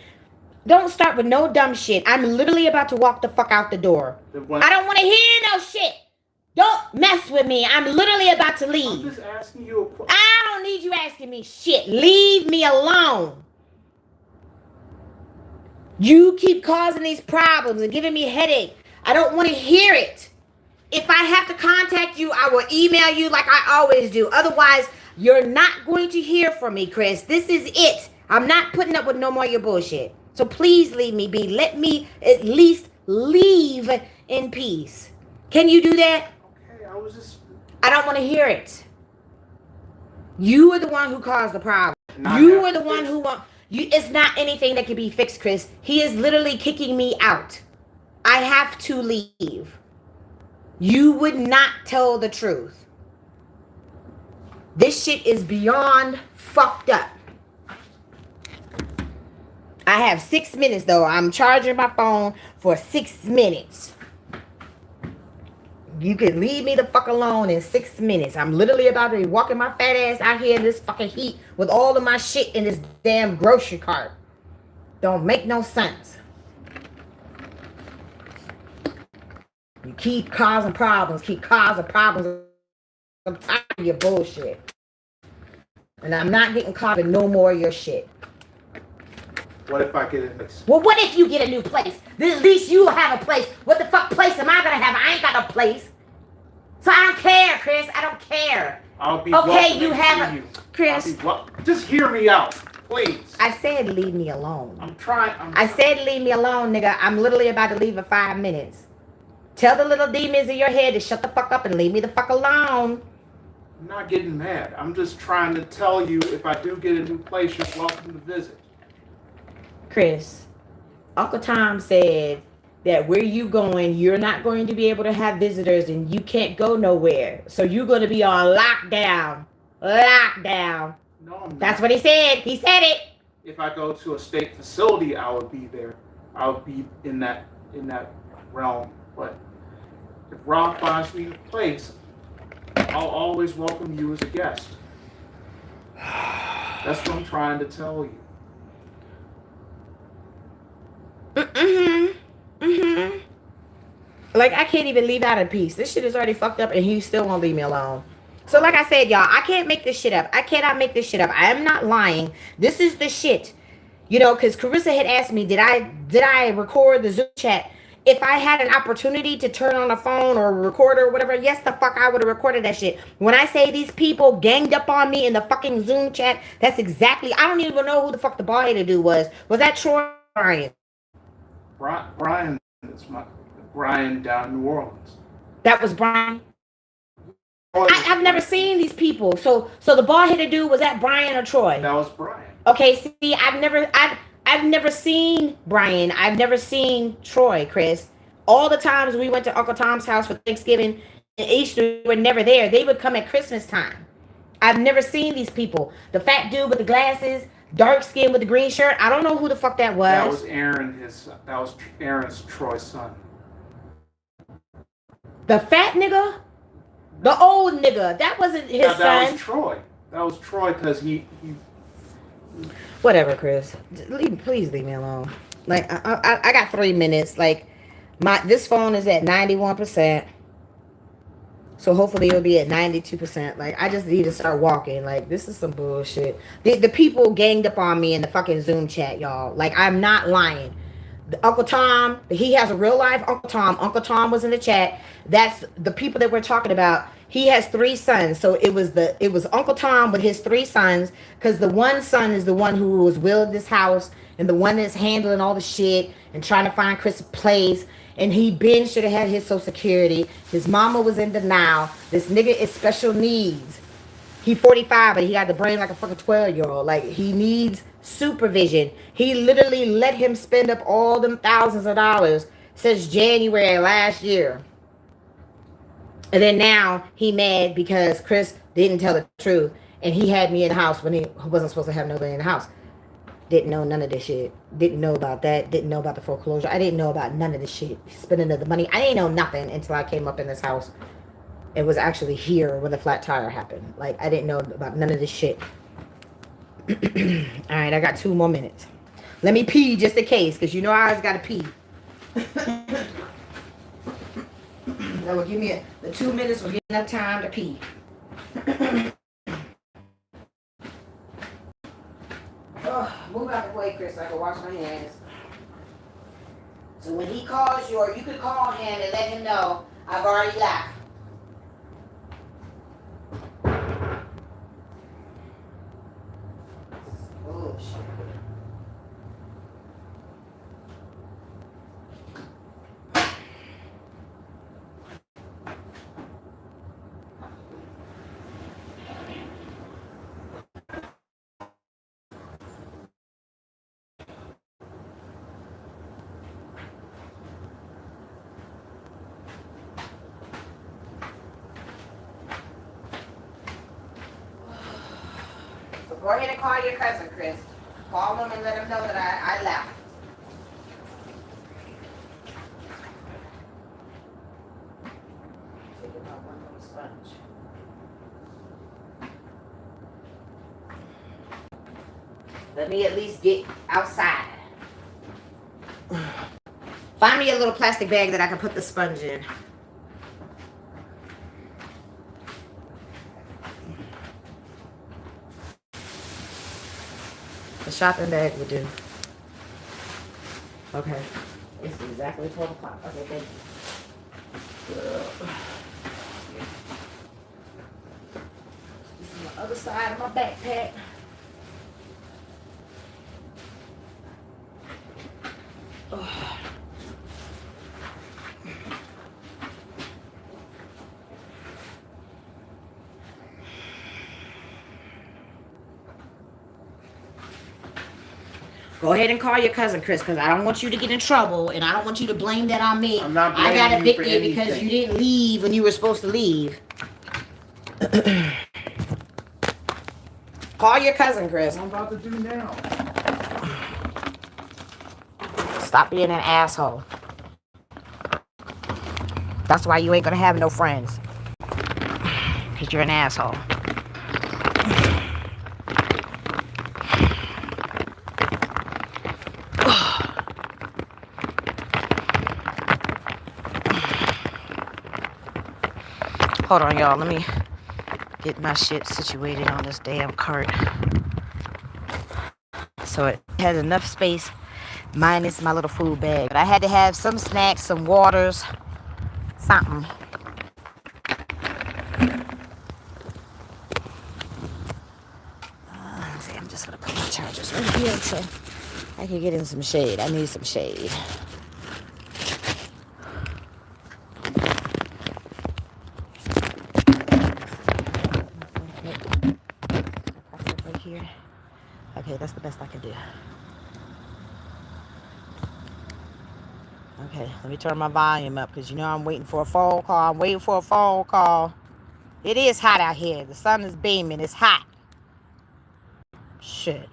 Don't start with no dumb shit. I'm literally about to walk the fuck out the door. I don't want to hear no shit. Don't mess with me. I'm literally about to leave. I'm just asking you a question. I don't need you asking me shit. Leave me alone. You keep causing these problems and giving me headache. I don't want to hear it. If I have to contact you, I will email you like I always do. Otherwise, you're not going to hear from me, Chris. This is it. I'm not putting up with no more of your bullshit. So please leave me be. Let me at least leave in peace. Can you do that? Okay, I was just... I don't want to hear it. You are the one who caused the problem. Not You have are the to one fix who it. want you. It's not anything that can be fixed, Chris. He is literally kicking me out. I have to leave. You would not tell the truth. This shit is beyond fucked up. I have 6 minutes though. I'm charging my phone for 6 minutes. You can leave me the fuck alone in 6 minutes. I'm literally about to be walking my fat ass out here in this fucking heat with all of my shit in this damn grocery cart. Don't make no sense. You keep causing problems. Keep causing problems. I'm tired of your bullshit. And I'm not getting caught in no more of your shit. What if I get a place? Well, what if you get a new place? Then at least you have a place. What the fuck place am I gonna have? I ain't got no place. So I don't care, Chris. I don't care. I'll be okay. You have a Chris. Just hear me out, please. I said leave me alone. I'm trying. I said leave me alone, nigga. I'm literally about to leave in 5 minutes. Tell the little demons in your head to shut the fuck up and leave me the fuck alone. I'm not getting mad. I'm just trying to tell you if I do get a new place, you're welcome to visit. Chris, Uncle Tom said that where you going, you're not going to be able to have visitors and you can't go nowhere. So you're going to be on lockdown. Lockdown. No, I'm not. That's what he said. He said it. If I go to a state facility, I would be there. I would be in that realm. But if Rob finds me a place, I'll always welcome you as a guest. That's what I'm trying to tell you. Like, I can't even leave out in peace. This shit is already fucked up and he still won't leave me alone. So like I said, y'all, I can't make this shit up. I cannot make this shit up. I am not lying. This is the shit. You know, because Carissa had asked me, did I record the Zoom chat? If I had an opportunity to turn on a phone or a recorder or whatever, yes, the fuck, I would have recorded that shit. When I say these people ganged up on me in the fucking Zoom chat, that's exactly, I don't even know who the fuck the bald-headed dude was. Was that Troy or Brian? Brian is Brian down in New Orleans. That was Brian? I've never seen these people. So the bald-headed dude, was that Brian or Troy? That was Brian. Okay, see, I've never seen Brian. I've never seen Troy, Chris. All the times we went to Uncle Tom's house for Thanksgiving and Easter, we were never there. They would come at Christmas time. I've never seen these people. The fat dude with the glasses, dark skin with the green shirt. I don't know who the fuck that was. That was Aaron. That was Aaron's Troy's son. The fat nigga? The old nigga. That wasn't his son. That was Troy. That was Troy because he. Whatever, Chris. Please leave me alone. Like, I got 3 minutes. Like, this phone is at 91%. So hopefully it'll be at 92%. Like, I just need to start walking. Like, this is some bullshit. The people ganged up on me in the fucking Zoom chat, y'all. Like, I'm not lying. Uncle Tom, he has a real life Uncle Tom. Uncle Tom was in the chat. That's the people that we're talking about. He has 3 sons. So it was Uncle Tom with his 3 sons, because the one son is the one who was willed this house and the one that's handling all the shit and trying to find Chris a place. And he been should have had his Social Security. His mama was in denial. This nigga is special needs. He 45, but he got the brain like a fucking 12-year-old. Like, he needs supervision. He literally let him spend up all them thousands of dollars since January last year. And then now he mad because Chris didn't tell the truth. And he had me in the house when he wasn't supposed to have nobody in the house. Didn't know none of this shit. Didn't know about that. Didn't know about the foreclosure. I didn't know about none of this shit. Spending of the money. I didn't know nothing until I came up in this house. It was actually here when the flat tire happened. Like, I didn't know about none of this shit. Alright, I got 2 more minutes. Let me pee just in case, because you know I always got to pee. That will give me the 2 minutes will give me enough time to pee. Oh, move out the way, Chris, so I can wash my hands. So when he calls you, or you could call him and let him know I've already left. Oh, shit. Go ahead and call your cousin, Chris. Call him and let him know that I left. Take about one little sponge. Let me at least get outside. Find me a little plastic bag that I can put the sponge in. The shopping bag would do. Okay. It's exactly 12 o'clock. Okay, thank you. This is the other side of my backpack. Oh. Go ahead and call your cousin, Chris, because I don't want you to get in trouble, and I don't want you to blame that on me. I'm not blaming I got you evicted for anything. because you didn't leave when you were supposed to leave. Call your cousin, Chris. What I'm about to do now. Stop being an asshole. That's why you ain't gonna have no friends. Because you're an asshole. Hold on, y'all. Let me get my shit situated on this damn cart. So it has enough space minus my little food bag. But I had to have some snacks, some waters, something. See, I'm just going to put my chargers right here so I can get in some shade. I need some shade. Here. Okay, that's the best I can do. Okay, let me turn my volume up because you know I'm waiting for a phone call. I'm waiting for a phone call. It is hot out here. The sun is beaming. It's hot. Shit.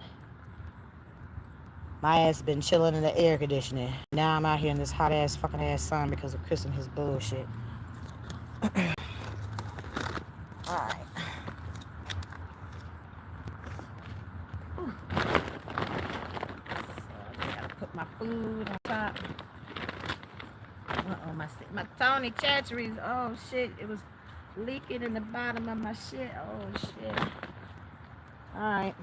My ass has been chilling in the air conditioning. Now I'm out here in this hot ass fucking ass sun because of Chris and his bullshit. Alright. Put my food on top. Uh-oh, my Tony Chachery's. Oh, shit. It was leaking in the bottom of my shit. Oh, shit. All right.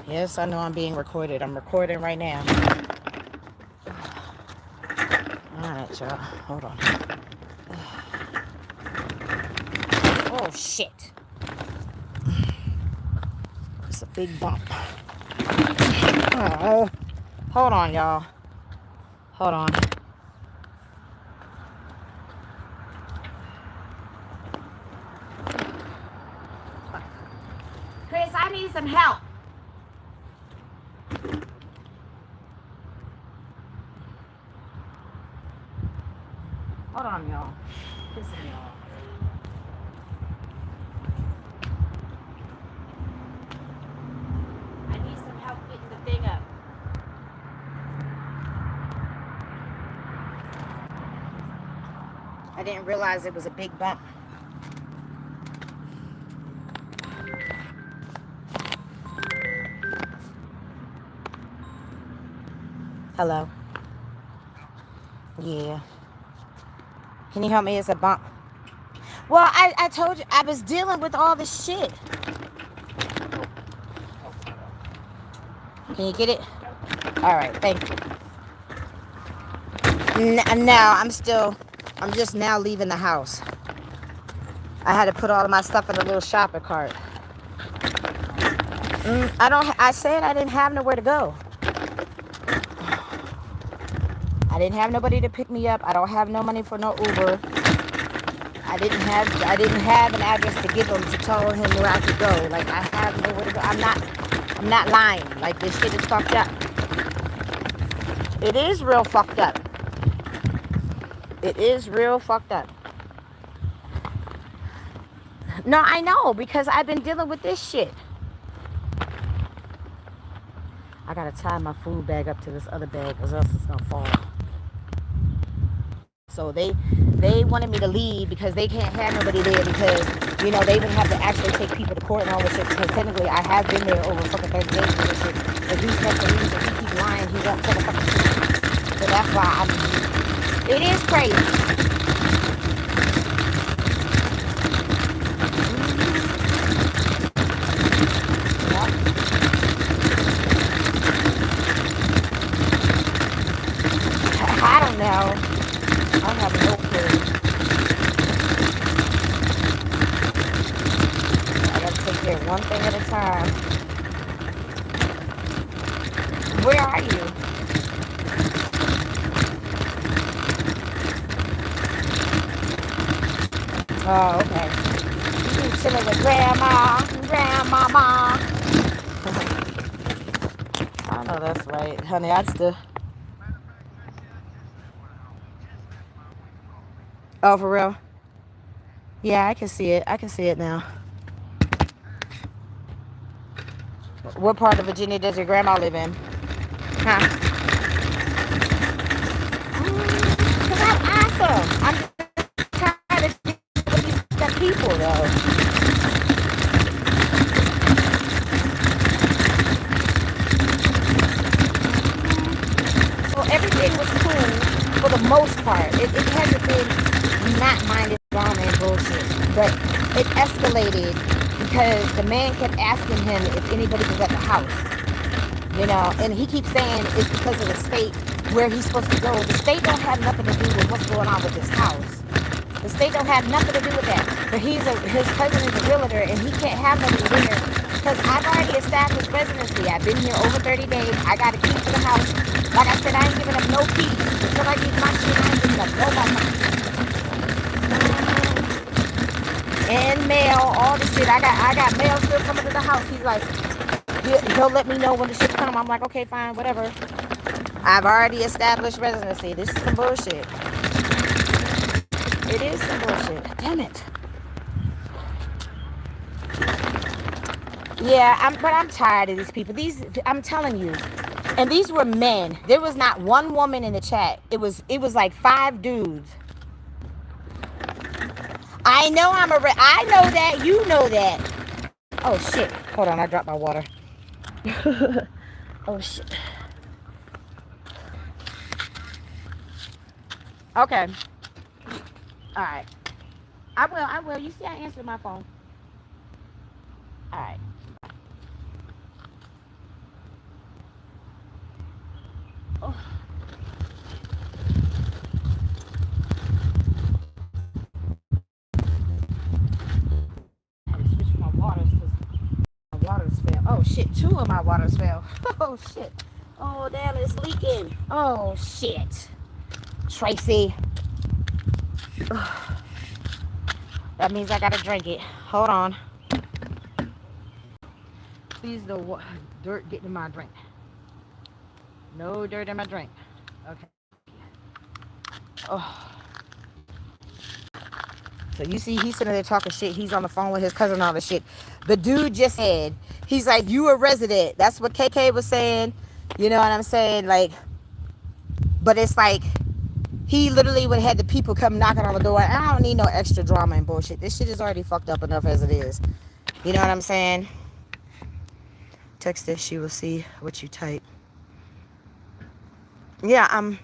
Yes, I know I'm being recorded. I'm recording right now. All right, y'all. Hold on. Oh, shit. It's a big bump. Oh, hold on, y'all. Hold on. Chris, I need some help. Hold on, y'all. Pissing me off. I need some help getting the thing up. I didn't realize it was a big bump. Hello? Yeah. Can you help me? It's a bump. Well, I told you, I was dealing with all this shit. Can you get it? All right, thank you. Now, I'm just now leaving the house. I had to put all of my stuff in a little shopping cart. I said I didn't have nowhere to go. I didn't have nobody to pick me up. I don't have no money for no Uber. I didn't have an address to give him to tell him where I could go. Like, I have nowhere to go. I'm not lying. Like, this shit is fucked up. It is real fucked up. It is real fucked up. No, I know, because I've been dealing with this shit. I gotta tie my food bag up to this other bag, because else it's gonna fall. So they wanted me to leave because they can't have nobody there, because, you know, they would have to actually take people to court and all this shit, because technically I have been there over fucking 30 days for this shit. If he's supposed to leave, if he keep lying, he won't tell the fucking truth. So that's why it is crazy. I don't know. I have no clue. I gotta take care of one thing at a time. Where are you? Oh, okay. You chilling with grandmama. I know that's right, honey. I'd still. Oh, for real? Yeah, I can see it. I can see it now. What part of Virginia does your grandma live in? Huh? Because I'm awesome. I'm tired of dealing with these people, though. So everything was cool for the most part. It hasn't been not minded drama and bullshit. But it escalated because the man kept asking him if anybody was at the house. You know, and he keeps saying it's because of the state where he's supposed to go. The state don't have nothing to do with what's going on with this house. The state don't have nothing to do with that. But his cousin is a realtor, and he can't have nobody there because I've already established residency. I've been here over 30 days. I got a key to the house. Like I said, I ain't giving up no keys. Until I get my shit, I ain't giving up no more. And mail, all the shit. I got mail still coming to the house. He's like, he'll let me know when the shit comes. I'm like, okay, fine, whatever. I've already established residency. This is some bullshit. It is some bullshit. Damn it. Yeah, but I'm tired of these people. I'm telling you. And these were men. There was not one woman in the chat. It was like 5 dudes. I know I know that. You know that. Oh, shit. Hold on. I dropped my water. Oh, shit. Okay. All right. I will. You see I answered my phone. All right. Oh. I had to switch my waters because my waters fell. Oh, shit. 2 of my waters fell. Oh, shit. Oh, damn, it's leaking. Oh, shit. Tracy. Ugh. That means I gotta drink it. Hold on. Please, no dirt get in my drink. No dirt in my drink. Okay. Oh. So you see, he's sitting there talking shit. He's on the phone with his cousin and all this shit. The dude just said, he's like, you a resident. That's what KK was saying. You know what I'm saying? Like, but it's like, he literally would have had the people come knocking on the door. I don't need no extra drama and bullshit. This shit is already fucked up enough as it is. You know what I'm saying? Text this, she will see what you type. Yeah, I'm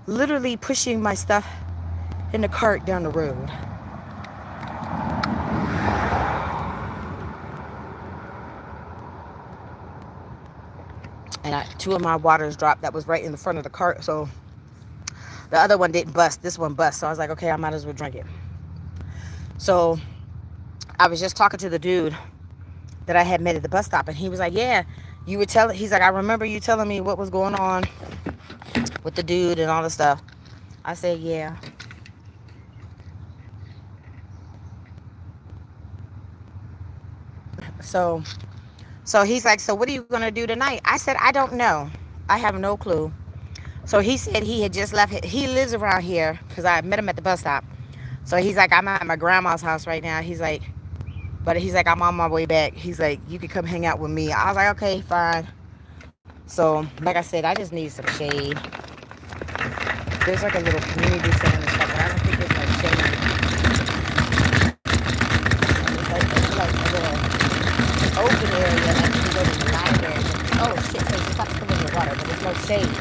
literally pushing my stuff in the cart down the road. And two of my waters dropped that was right in the front of the cart. So the other one didn't bust. This one bust. So I was like, okay, I might as well drink it. So I was just talking to the dude that I had met at the bus stop. And he was like, yeah, you were telling, he's like, I remember you telling me what was going on with the dude and all the stuff. I said, yeah. So he's like, so what are you going to do tonight? I said, I don't know. I have no clue. So he said he had just left. He lives around here because I met him at the bus stop. So he's like, I'm at my grandma's house right now. He's like, I'm on my way back. He's like, you can come hang out with me. I was like, okay, fine. So like I said, I just need some shade. There's like a little community center and stuff, but I don't think there's like shade. It's like a little open area that you can go to the library. Oh shit, so it's not filling with water, but there's no shade.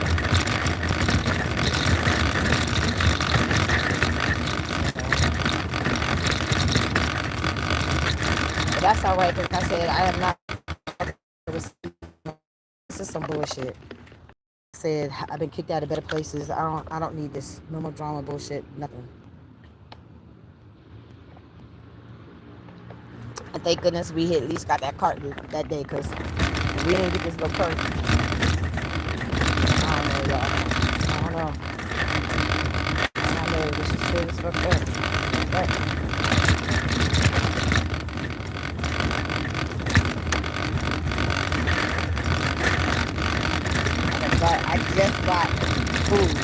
But that's alright, because I said I am not. This is some bullshit. I said I've been kicked out of better places. I don't need this no more drama bullshit, nothing. And thank goodness we at least got that cart that day, because we didn't get this little purse. I don't know, y'all. I don't know. I know this is still this fucked up. But I just bought food.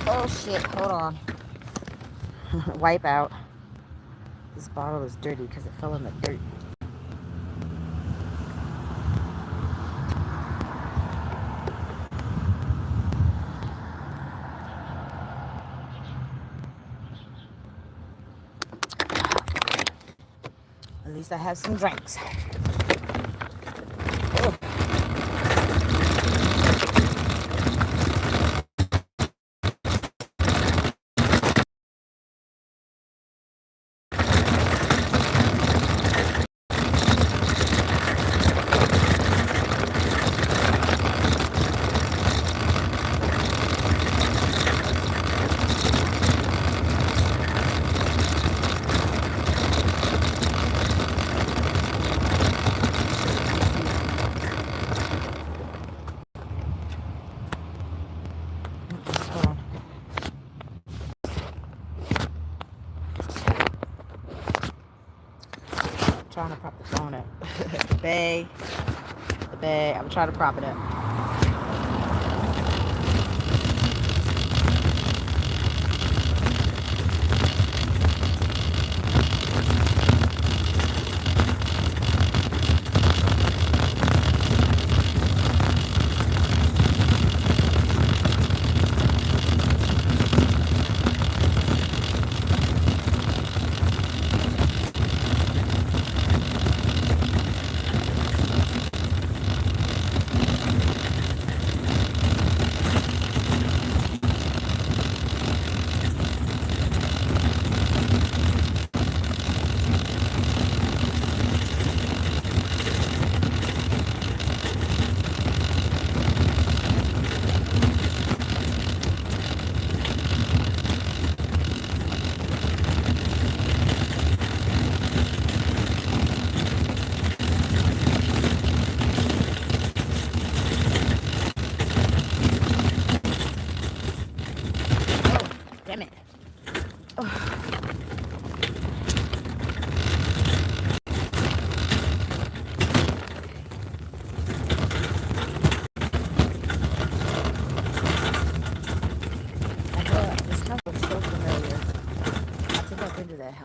Oh shit, hold on. Wipe out. This bottle is dirty because it fell in the dirt. At least I have some drinks. Oh. Trying to prop the phone up. the bag. I'm trying to prop it up.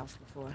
house before.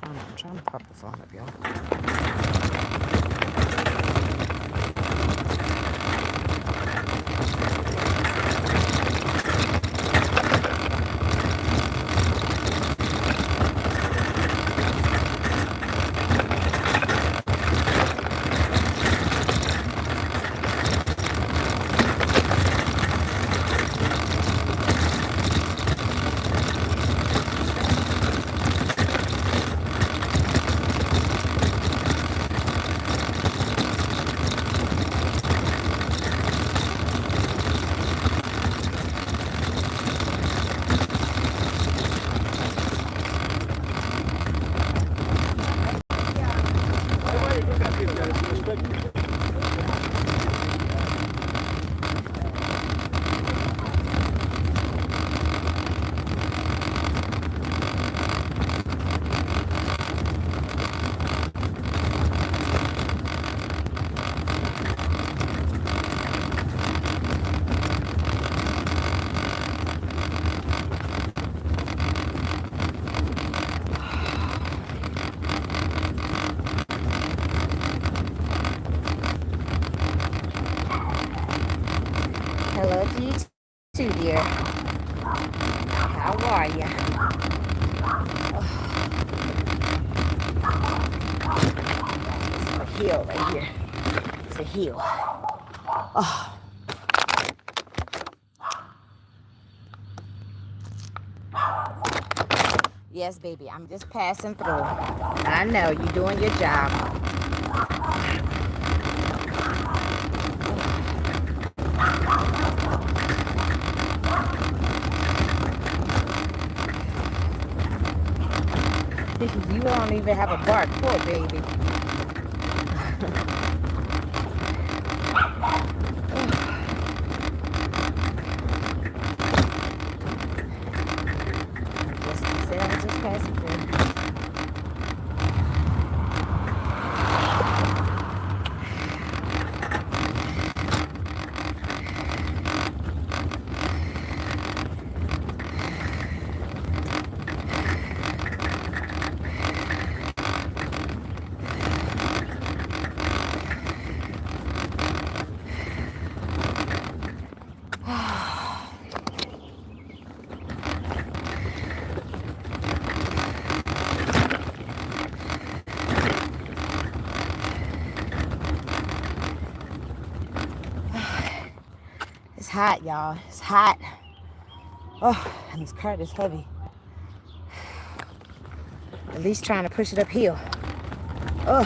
I'm trying to pop the phone up, y'all. Hello to you too, dear. How are you? It's a hill right here. It's a hill. Oh. Yes, baby, I'm just passing through. I know, you're doing your job. You don't even have a bark, poor baby. Yes, I said I was just passing through. It's hot, y'all. It's hot. Oh, and this cart is heavy. At least trying to push it uphill. Oh.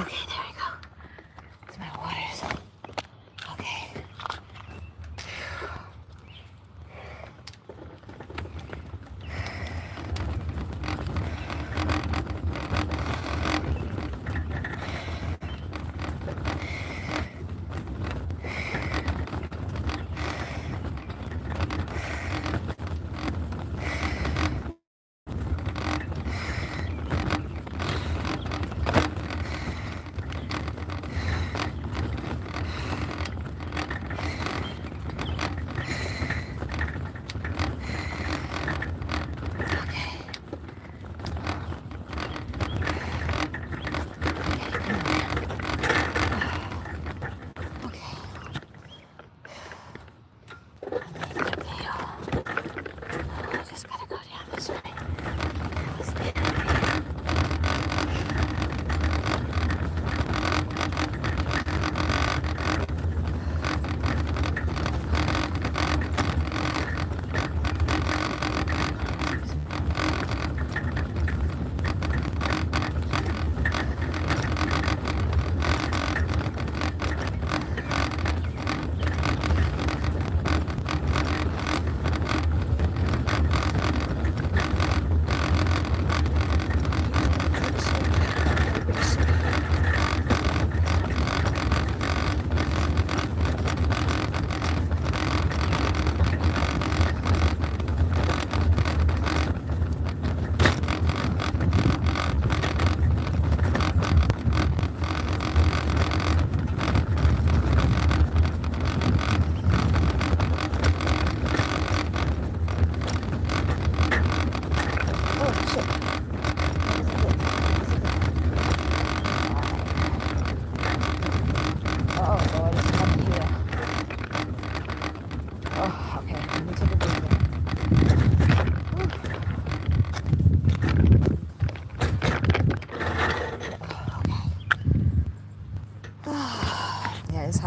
Okay, there we go. It's my waters. Okay.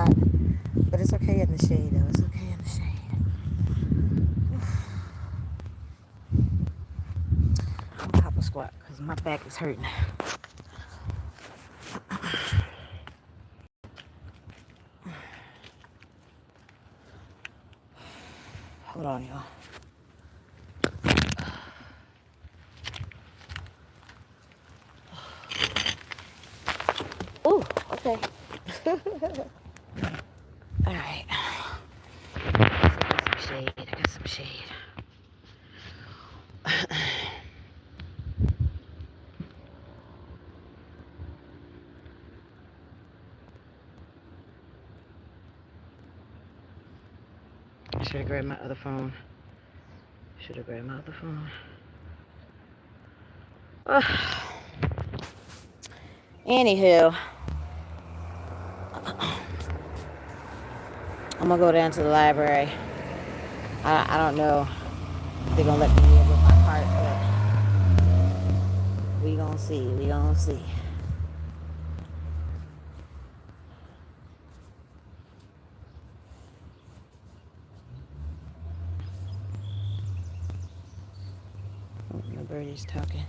hot. But it's okay in the shade, though. It's okay in the shade. I'm gonna hop a squat because my back is hurting. Hold on, y'all. Ooh, okay. All right. I got some shade. I got some shade. I should have grabbed my other phone. Anywho, I'm gonna go down to the library. I don't know if they're gonna let me in with my cart, but we gonna see. Oh, my birdie's talking.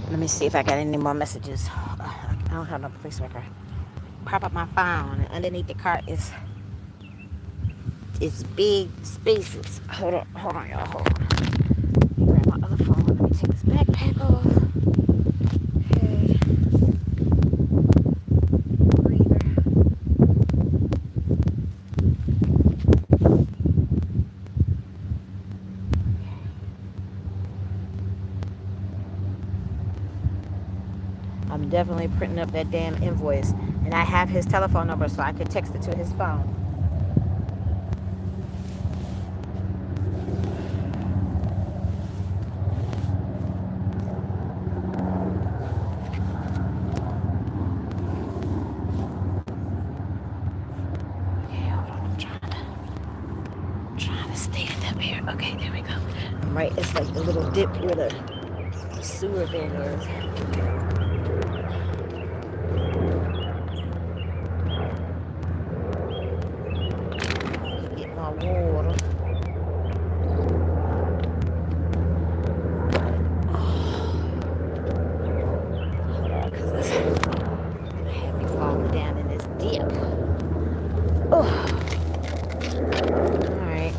Let me see if I got any more messages. I don't have no pacemaker. Prop up my phone, and underneath the cart is big spaces. Hold on, y'all. Hold on. Grab my other phone. Let me take this backpack off. Okay. Breather. I'm definitely printing up that damn invoice, and I have his telephone number, so I could text it to his phone. Okay, there we go. I'm right, it's like the little dip where the sewer thing is. Get my water. Hold on, because it's gonna have me falling down in this dip. Oh. Alright.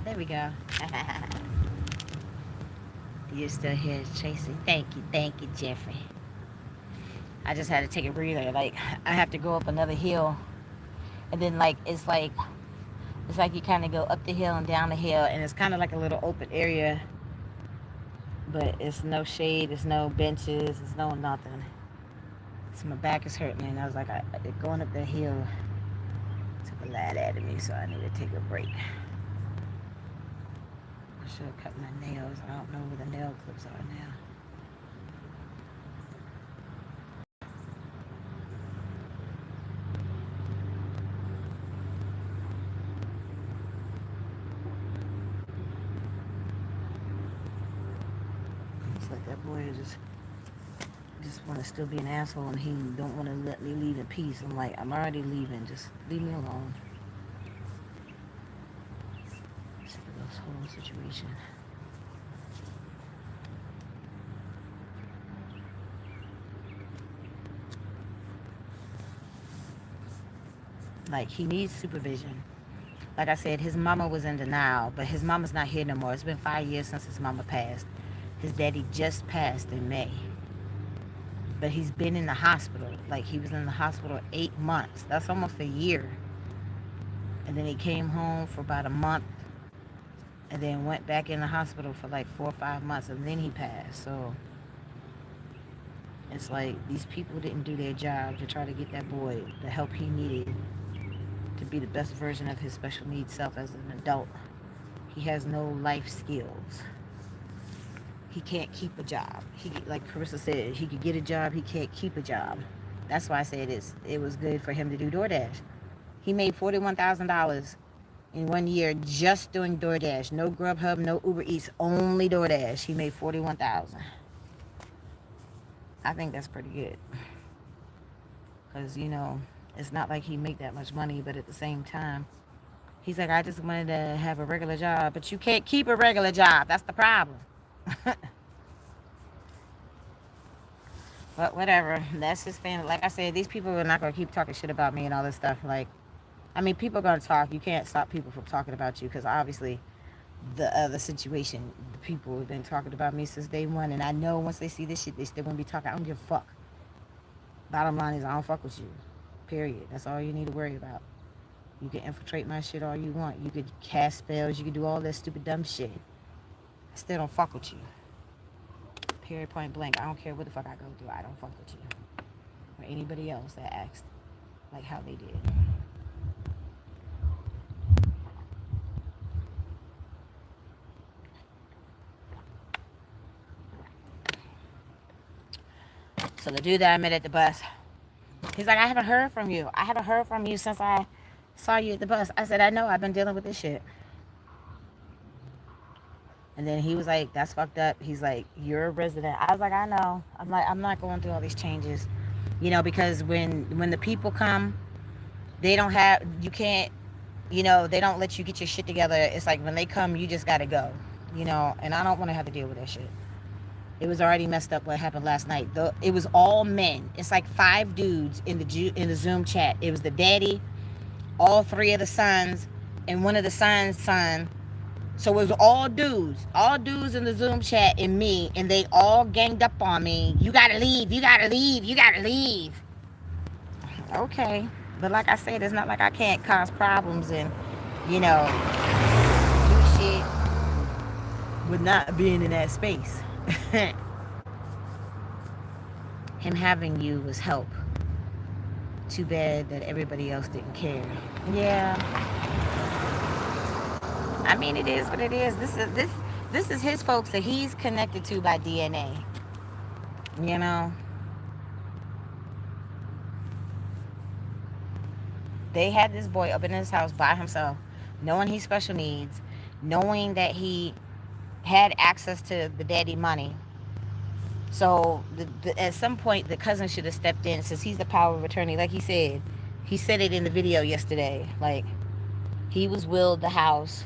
There we go. You're still here, Tracy. Thank you, Jeffrey. I just had to take a breather. Like, I have to go up another hill, and then it's like you kind of go up the hill and down the hill, and it's kind of like a little open area, but it's no shade, it's no benches, it's no nothing. So my back is hurting, and I was like, going up the hill took glad at me, so I need to take a break. I should have cut my nails. I don't know where the nail clips are now. It's like that boy just want to still be an asshole, and he don't want to let me leave in peace. I'm like, I'm already leaving. Just leave me alone. Sick of this whole situation. Like, he needs supervision. Like I said, his mama was in denial, but his mama's not here no more. It's been 5 years since his mama passed. His daddy just passed in May. But he's been in the hospital. Like, he was in the hospital 8 months. That's almost a year. And then he came home for about a month, and then went back in the hospital for like 4 or 5 months, and then he passed. So it's like these people didn't do their job to try to get that boy the help he needed to be the best version of his special needs self as an adult. He has no life skills. He can't keep a job. He, like Carissa said, he could get a job, he can't keep a job. That's why I said it was good for him to do DoorDash. He made $41,000 in 1 year just doing DoorDash. No Grubhub, no Uber Eats, only DoorDash. He made $41,000. I think that's pretty good. Because, you know, it's not like he make that much money, but at the same time, he's like, I just wanted to have a regular job. But you can't keep a regular job. That's the problem. But whatever. That's his family. Like I said, these people are not going to keep talking shit about me and all this stuff. Like, I mean, people are going to talk. You can't stop people from talking about you, because obviously the other situation, the people have been talking about me since day one. And I know once they see this shit, they still going to be talking. I don't give a fuck. Bottom line is, I don't fuck with you. Period. That's all you need to worry about. You can infiltrate my shit all you want. You could cast spells. You could do all that stupid dumb shit. I still don't fuck with you. Period, point blank. I don't care what the fuck I go through. I don't fuck with you. Or anybody else that acts like how they did. So the dude that I met at the bus, he's like, I haven't heard from you. I haven't heard from you since I saw you at the bus. I said, I know. I've been dealing with this shit. And then he was like, that's fucked up. He's like, you're a resident. I was like, I know. I'm like, I'm not going through all these changes. You know, because when the people come, they don't have, you can't, you know, they don't let you get your shit together. It's like when they come, you just got to go. You know, and I don't want to have to deal with that shit. It was already messed up what happened last night. It was all men. It's like 5 dudes in the Zoom chat. It was the daddy, all 3 of the sons, and one of the sons' son. So it was all dudes in the Zoom chat and me, and they all ganged up on me. You gotta leave, you gotta leave, you gotta leave. Okay, but like I said, it's not like I can't cause problems and, you know, do shit with not being in that space. Him having you was help. Too bad that everybody else didn't care. Yeah. I mean, it is what it is. This is his folks that he's connected to by DNA. You know? They had this boy up in his house by himself, knowing he's special needs, knowing that he had access to the daddy money. So at some point, the cousin should have stepped in, since he's the power of attorney. Like he said it in the video yesterday. Like, he was willed the house,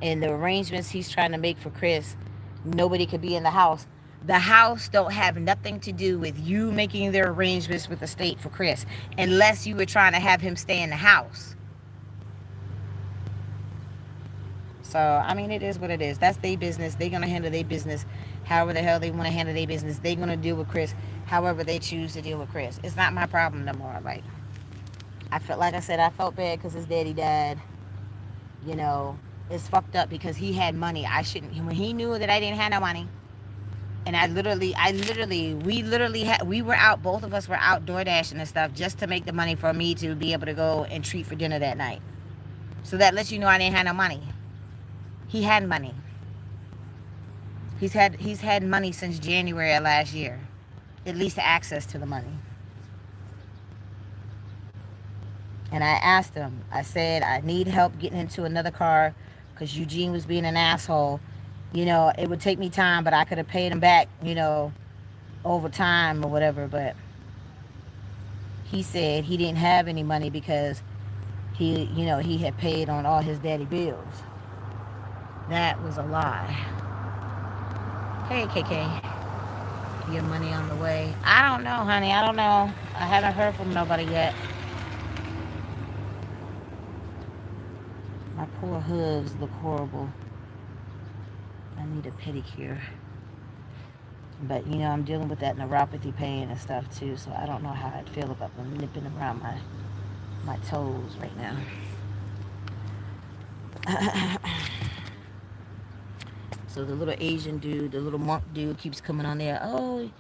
and the arrangements he's trying to make for Chris, nobody could be in the house. The house don't have nothing to do with you making their arrangements with the state for Chris, unless you were trying to have him stay in the house. So, I mean, it is what it is. That's their business. They're going to handle their business however the hell they want to handle their business. They're going to deal with Chris however they choose to deal with Chris. It's not my problem no more. Like, I felt, like I said, I felt bad because his daddy died. You know, it's fucked up because he had money. I shouldn't. When he knew that I didn't have no money, And we were out, both of us were out door dashing and stuff just to make the money for me to be able to go and treat for dinner that night. So that lets you know I didn't have no money. He had money. He's had money since January of last year. At least access to the money. And I asked him, I said, I need help getting into another car because Eugene was being an asshole. It would take me time, but I could have paid him back, over time or whatever. But he said he didn't have any money because he had paid on all his daddy bills. That was a lie. Hey, KK. Your money on the way. I don't know, honey. I don't know. I haven't heard from nobody yet. My poor hooves look horrible. I need a pedicure. But, I'm dealing with that neuropathy pain and stuff, too. So I don't know how I'd feel about them nipping around my toes right now. So the little Asian dude, the little monk dude keeps coming on there. Oh,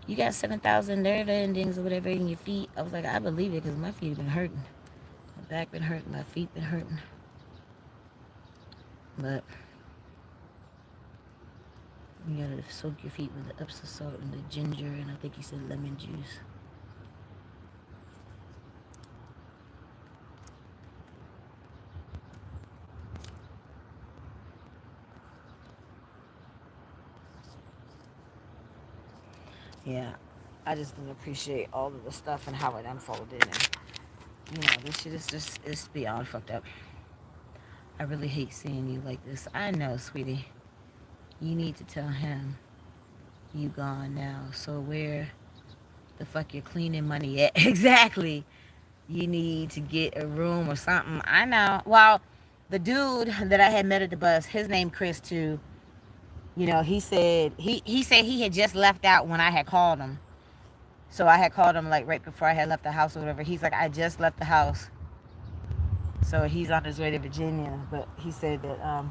you got 7,000 nerve endings or whatever in your feet. I was like, I believe it because my feet have been hurting. My back been hurting. My feet been hurting. But you gotta soak your feet with the Epsom salt and the ginger and I think he said lemon juice. Yeah, I just didn't appreciate all of the stuff and how it unfolded. And, this shit is just, it's beyond fucked up. I really hate seeing you like this. I know, sweetie. You need to tell him you gone now. So where the fuck you're cleaning money at? Exactly. You need to get a room or something. I know. Well, the dude that I had met at the bus, his name Chris too. He said he had just left out when I had called him. So I had called him like right before I had left the house or whatever. He's like, I just left the house. So he's on his way to Virginia. But he said that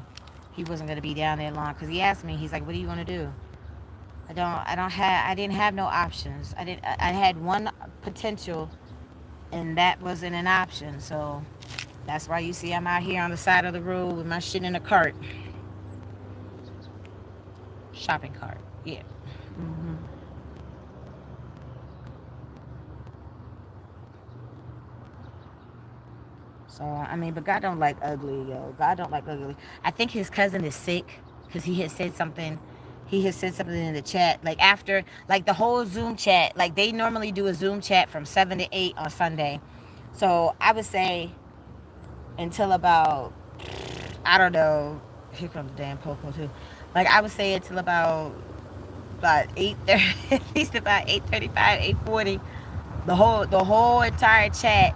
he wasn't going to be down there long. Because he asked me, he's like, what do you want to do? I didn't have no options. I had one potential and that wasn't an option. So that's why you see I'm out here on the side of the road with my shit in a cart. Shopping cart. Yeah. Mm-hmm. So, but God don't like ugly, yo. God don't like ugly. I think his cousin is sick because he had said something. He had said something in the chat. Like after, like the whole Zoom chat, like they normally do a Zoom chat from 7 to 8 on Sunday. So I would say until about, I don't know, here comes the damn Poco too. Like I would say until about 8:30, at least about 8:35, 8:40. The whole entire chat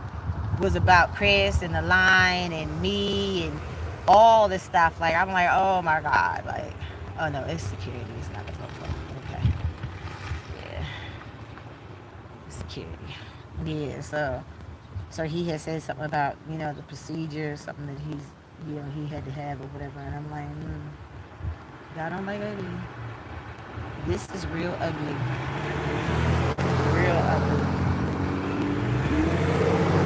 was about Chris and the line and me and all this stuff. Like I'm like, oh my God, like, oh no, it's security. It's not the Poco. Okay, yeah, security. Yeah, so he had said something about the procedure, something that he had to have or whatever, and I'm like, God don't like ugly. This is real ugly. Real ugly.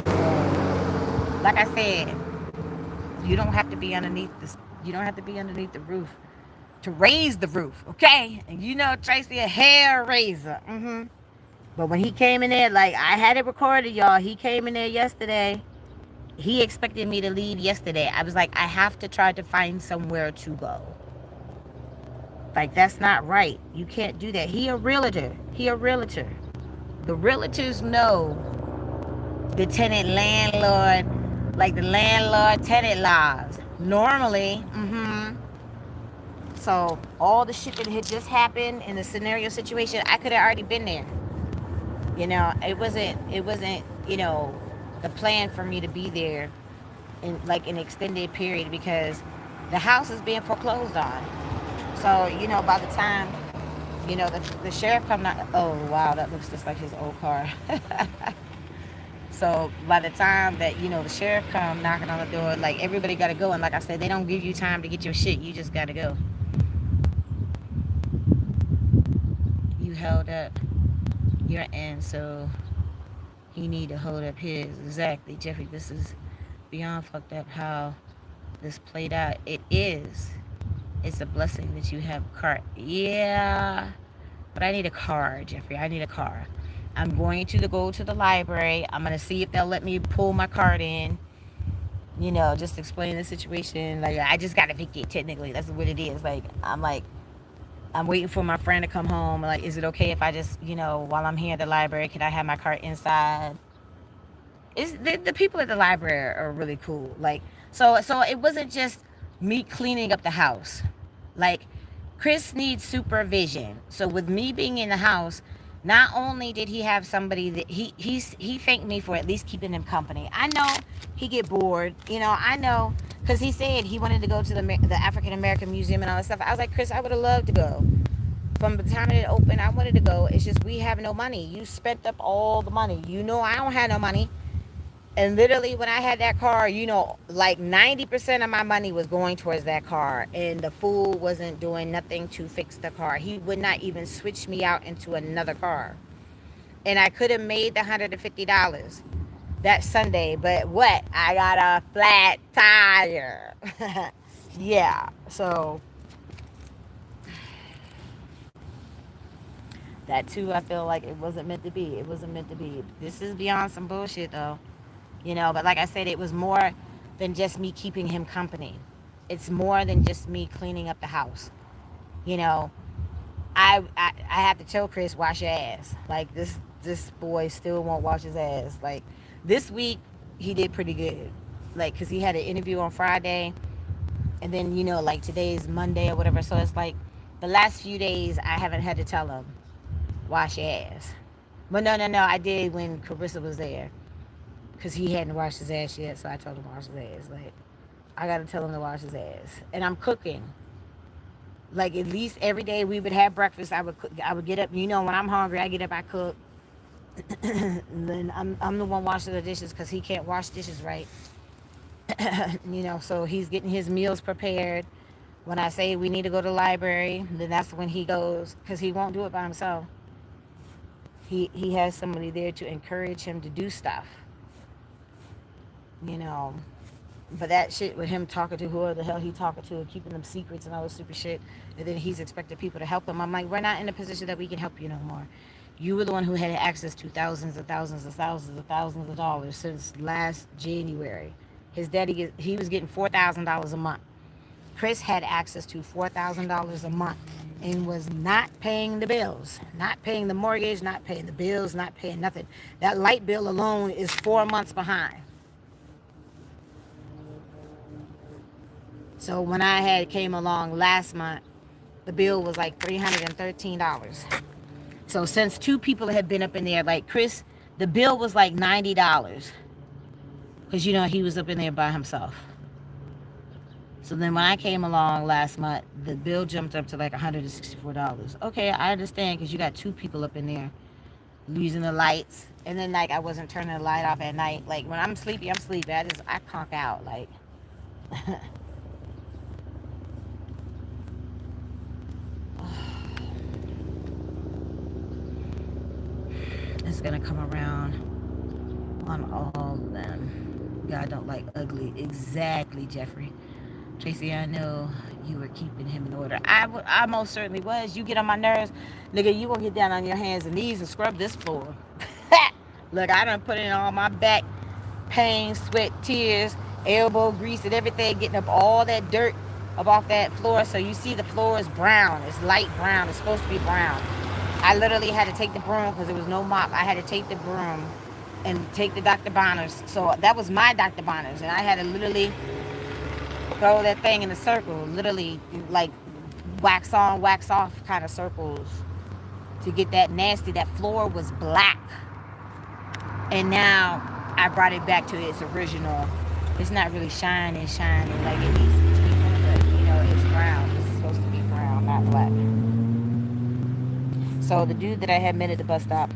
So, like I said, you don't have to be underneath this. You don't have to be underneath the roof to raise the roof, okay? And Traci a hair raiser. But when he came in there, like I had it recorded, y'all. He came in there yesterday. He expected me to leave yesterday. I was like, I have to try to find somewhere to go. Like, that's not right. You can't do that. He a realtor. The realtors know the tenant landlord, like the landlord tenant laws. Normally, So all the shit that had just happened in the scenario situation, I could have already been there. It wasn't, the plan for me to be there in like an extended period because the house is being foreclosed on. So, by the time, the sheriff come out, oh, wow, that looks just like his old car. So, by the time that, the sheriff come knocking on the door, like, everybody got to go. And like I said, they don't give you time to get your shit. You just got to go. held up your end, so he need to hold up his. Exactly, Jeffrey. This is beyond fucked up how this played out. It is. It's a blessing that you have a car. Yeah, but I need a car, Jeffrey. I need a car. I'm going to go to the library. I'm gonna see if they'll let me pull my card in. Just explain the situation. Like, I just got evicted. Technically, that's what it is. I'm waiting for my friend to come home. Like, is it okay if I just, while I'm here at the library, can I have my cart inside? The people at the library are really cool. Like, so it wasn't just me cleaning up the house. Like, Chris needs supervision. So with me being in the house, not only did he have somebody that he thanked me for at least keeping him company. I know he get bored. I know, because he said he wanted to go to the African American Museum and all that stuff. I was like, Chris, I would have loved to go. From the time it opened, I wanted to go. It's just we have no money. You spent up all the money. I don't have no money. And literally, when I had that car, like 90% of my money was going towards that car. And the fool wasn't doing nothing to fix the car. He would not even switch me out into another car. And I could have made the $150 that Sunday. But what? I got a flat tire. Yeah. So that too, I feel like it wasn't meant to be. It wasn't meant to be. This is beyond some bullshit, though. But like I said, it was more than just me keeping him company. It's more than just me cleaning up the house. I have to tell Chris, wash your ass. Like, this boy still won't wash his ass. Like, this week he did pretty good. Like, because he had an interview on Friday, and then like today's Monday or whatever. So it's like the last few days I haven't had to tell him, wash your ass. But no, I did when Carissa was there. Because he hadn't washed his ass yet, so I told him to wash his ass. Like, I got to tell him to wash his ass. And I'm cooking. Like, at least every day we would have breakfast. I would cook, I would get up. When I'm hungry, I get up, I cook. And then I'm the one washing the dishes because he can't wash dishes right. So he's getting his meals prepared. When I say we need to go to the library, then that's when he goes, because he won't do it by himself. He has somebody there to encourage him to do stuff. But that shit with him talking to whoever the hell he talking to and keeping them secrets and all this stupid shit, and then he's expecting people to help him. I'm like, we're not in a position that we can help you no more. You were the one who had access to thousands and thousands and thousands and thousands of dollars since last January. His daddy, he was getting $4,000 a month. Chris had access to $4,000 a month and was not paying the bills, not paying the mortgage, not paying the bills, not paying nothing. That light bill alone is 4 months behind. So when I had came along last month, the bill was like $313. So since two people had been up in there, like Chris, the bill was like $90. Because, he was up in there by himself. So then when I came along last month, the bill jumped up to like $164. Okay, I understand, because you got two people up in there using the lights. And then, like, I wasn't turning the light off at night. Like, when I'm sleepy, I'm sleepy. I conk out, like... It's gonna come around on all of them. God don't like ugly. Exactly, Jeffrey. Tracy, I know you were keeping him in order. I most certainly was. You get on my nerves, nigga, you gonna get down on your hands and knees and scrub this floor. Look, I done put in all my back pain, sweat, tears, elbow grease and everything, getting up all that dirt up off that floor. So you see the floor is brown. It's light brown. It's supposed to be brown. I literally had to take the broom because there was no mop. I had to take the broom and take the Dr. Bonners. So that was my Dr. Bonners. And I had to literally throw that thing in a circle. Literally like wax on, wax off kind of circles to get that nasty. That floor was black. And now I brought it back to its original. It's not really shining like it needs to be. But, it's brown. It's supposed to be brown, not black. So the dude that I had met at the bus stop,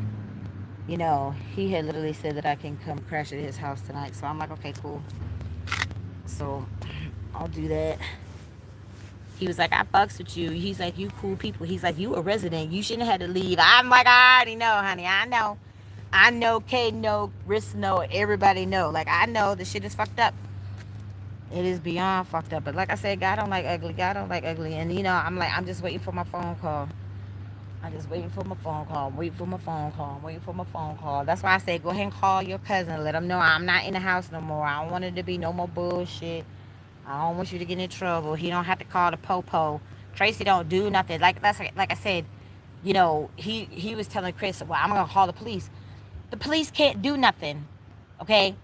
he had literally said that I can come crash at his house tonight. So I'm like, okay, cool. So I'll do that. He was like, I fucks with you. He's like, you cool people. He's like, you a resident. You shouldn't have had to leave. I'm like, I already know, honey. I know. I know. Kay know. Riss know. Everybody know. Like, I know the shit is fucked up. It is beyond fucked up. But like I said, God don't like ugly. God don't like ugly. And you know, I'm like, I'm just waiting for my phone call. I'm just waiting for my phone call. I'm waiting for my phone call. I'm waiting for my phone call. That's why I say, go ahead and call your cousin. Let him know I'm not in the house no more. I don't want it to be no more bullshit. I don't want you to get in trouble. He don't have to call the popo. Traci don't do nothing. Like I said, you know, he was telling Chris, well, I'm gonna call the police. The police can't do nothing. Okay?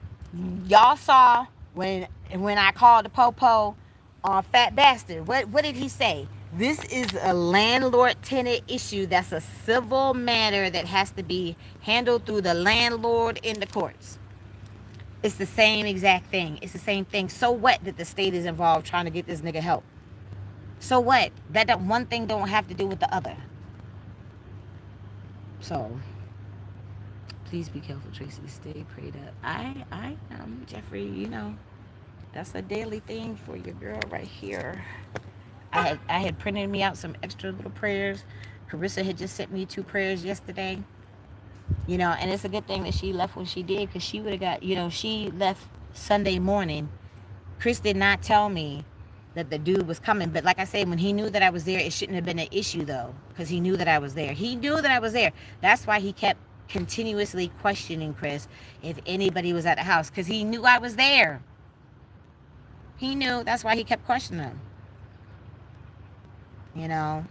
Y'all saw when I called the popo on Fat Bastard. What did he say? This is a landlord-tenant issue. That's a civil matter that has to be handled through the landlord in the courts. It's the same exact thing. It's the same thing. So what that the state is involved trying to get this nigga help? So what? That one thing don't have to do with the other. So please be careful, Traci. Stay prayed up. I am Jeffrey. You know, that's a daily thing for your girl right here. I had printed me out some extra little prayers. Carissa had just sent me 2 prayers yesterday. You know, and it's a good thing that she left when she did, because she would have got, you know, she left Sunday morning. Chris did not tell me that the dude was coming. But like I said, when he knew that I was there, it shouldn't have been an issue, though, because he knew that I was there. He knew that I was there. That's why he kept continuously questioning Chris if anybody was at the house, because he knew I was there. He knew. That's why he kept questioning him. You know.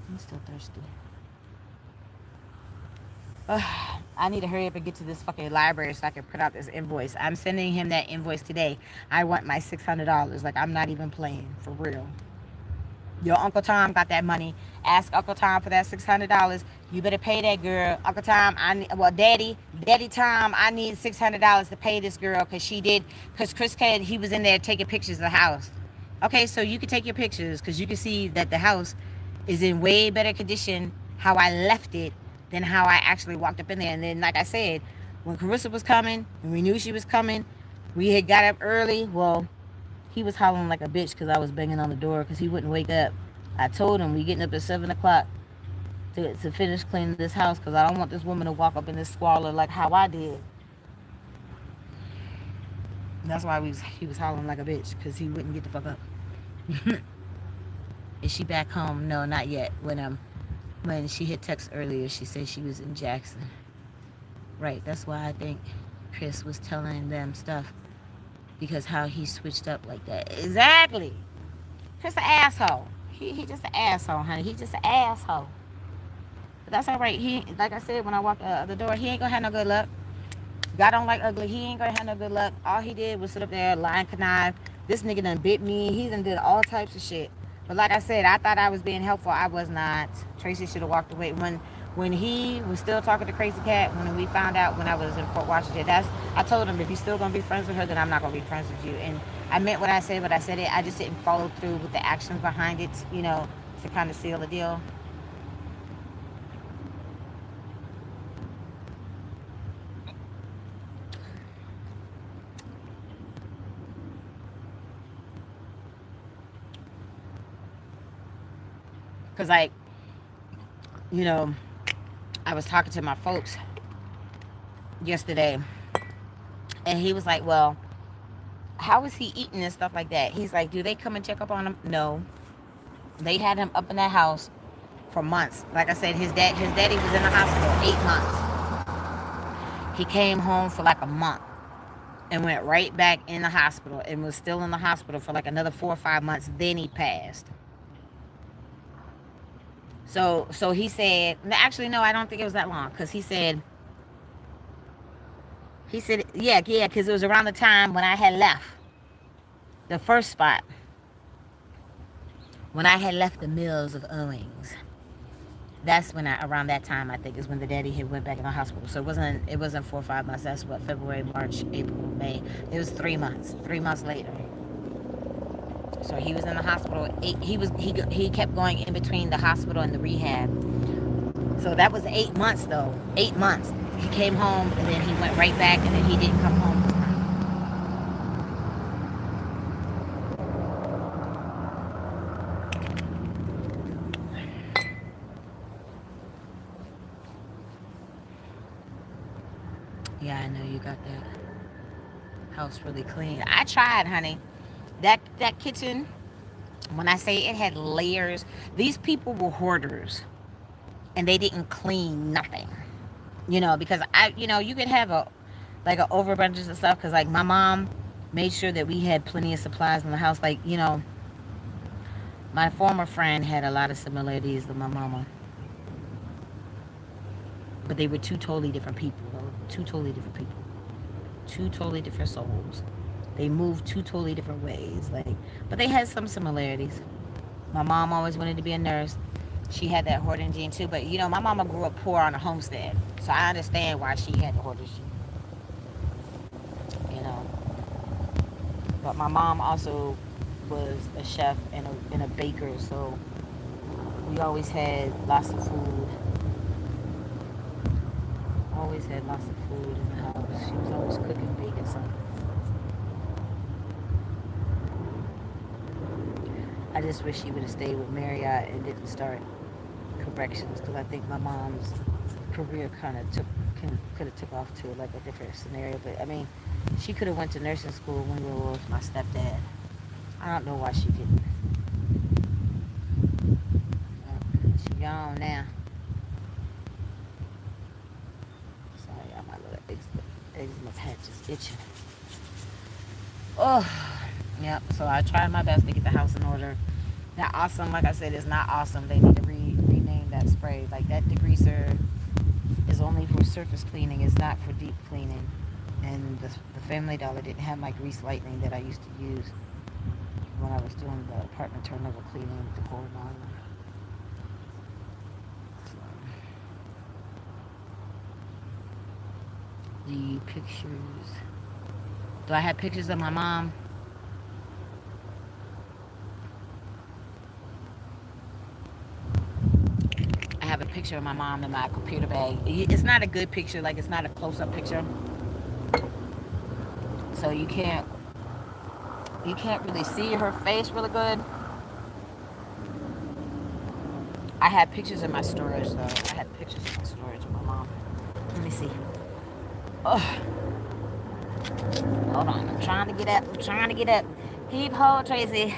I'm still thirsty. I need to hurry up and get to this fucking library so I can print out this invoice. I'm sending him that invoice today. I want my $600. Like, I'm not even playing. For real. Your Uncle Tom got that money. Ask Uncle Tom for that $600. You better pay that girl. Uncle Tom, Daddy Tom, I need $600 to pay this girl, because Chris Ked, he was in there taking pictures of the house. Okay, so you can take your pictures, because you can see that the house is in way better condition how I left it than how I actually walked up in there. And then, like I said, when Carissa was coming, and we knew she was coming, we had got up early. Well, he was hollering like a bitch because I was banging on the door because he wouldn't wake up. I told him we getting up at 7 o'clock to finish cleaning this house, because I don't want this woman to walk up in this squalor like how I did. That's why he was hollering like a bitch, because he wouldn't get the fuck up. Is she back home? No, not yet. When she had text earlier, she said she was in Jackson. Right, that's why I think Chris was telling them stuff, because how he switched up like that. Exactly. Chris an asshole. He just an asshole, honey. He just an asshole. But that's all right. He, like I said when I walked out the door, he ain't gonna have no good luck. God don't like ugly. He ain't gonna have no good luck. All he did was sit up there, lie and connive. This nigga done bit me. He done did all types of shit. But like I said, I thought I was being helpful. I was not. Traci should have walked away. When he was still talking to Crazy Cat, when we found out when I was in Fort Washington, I told him, if you're still going to be friends with her, then I'm not going to be friends with you. And I meant what I said, but I said it. I just didn't follow through with the actions behind it, you know, to kind of seal the deal. Because, like, you know, I was talking to my folks yesterday, and he was like, well, how is he eating and stuff like that? He's like, do they come and check up on him? No. They had him up in that house for months. Like I said, his daddy was in the hospital 8 months. He came home for like a month and went right back in the hospital and was still in the hospital for like another 4 or 5 months. Then he passed. So he said, actually, no, I don't think it was that long, because he said, yeah, because it was around the time when I had left the first spot, when I had left the Mills of Owings. That's when around that time, I think, is when the daddy had went back in the hospital. So it wasn't 4 or 5 months. That's what, February, March, April, May. It was 3 months. 3 months later. So he was in the hospital. He kept going in between the hospital and the rehab. So that was 8 months, though. 8 months. He came home, and then he went right back, and then he didn't come home this time. Yeah, I know you got that house really clean. I tried, honey. That kitchen, when I say it had layers, these people were hoarders and they didn't clean nothing. Because you could have a like an overabundance of stuff because like my mom made sure that we had plenty of supplies in the house. Like, my former friend had a lot of similarities to my mama, but they were two totally different people, though. Two totally different people. Two totally different souls. They moved two totally different ways. But they had some similarities. My mom always wanted to be a nurse. She had that hoarding gene too. But my mama grew up poor on a homestead, so I understand why she had the hoarding gene. You know, but my mom also was a chef and a baker, so we always had lots of food. Always had lots of food in the house. She was always cooking, baking something. I just wish she would have stayed with Marriott and didn't start corrections, because I think my mom's career kind of could have took off to like a different scenario. But I mean, she could have went to nursing school when we were with my stepdad. I don't know why she didn't. She gone now. Sorry, y'all, my little eczema patch is itching. Oh, yep. So I tried my best to get the house in order. That awesome, like I said, is not awesome. They need to rename that spray. Like, that degreaser is only for surface cleaning. It's not for deep cleaning. And the Family Dollar didn't have my grease lightning that I used to use when I was doing the apartment turnover cleaning with the cord on. So, the pictures. Do I have pictures of my mom? I have a picture of my mom in my computer bag. It's not a good picture, like it's not a close-up picture. So you can't really see her face really good. I had pictures in my storage though. I had pictures in my storage of my mom. Let me see. Oh, hold on. I'm trying to get up. Heave ho, Tracy.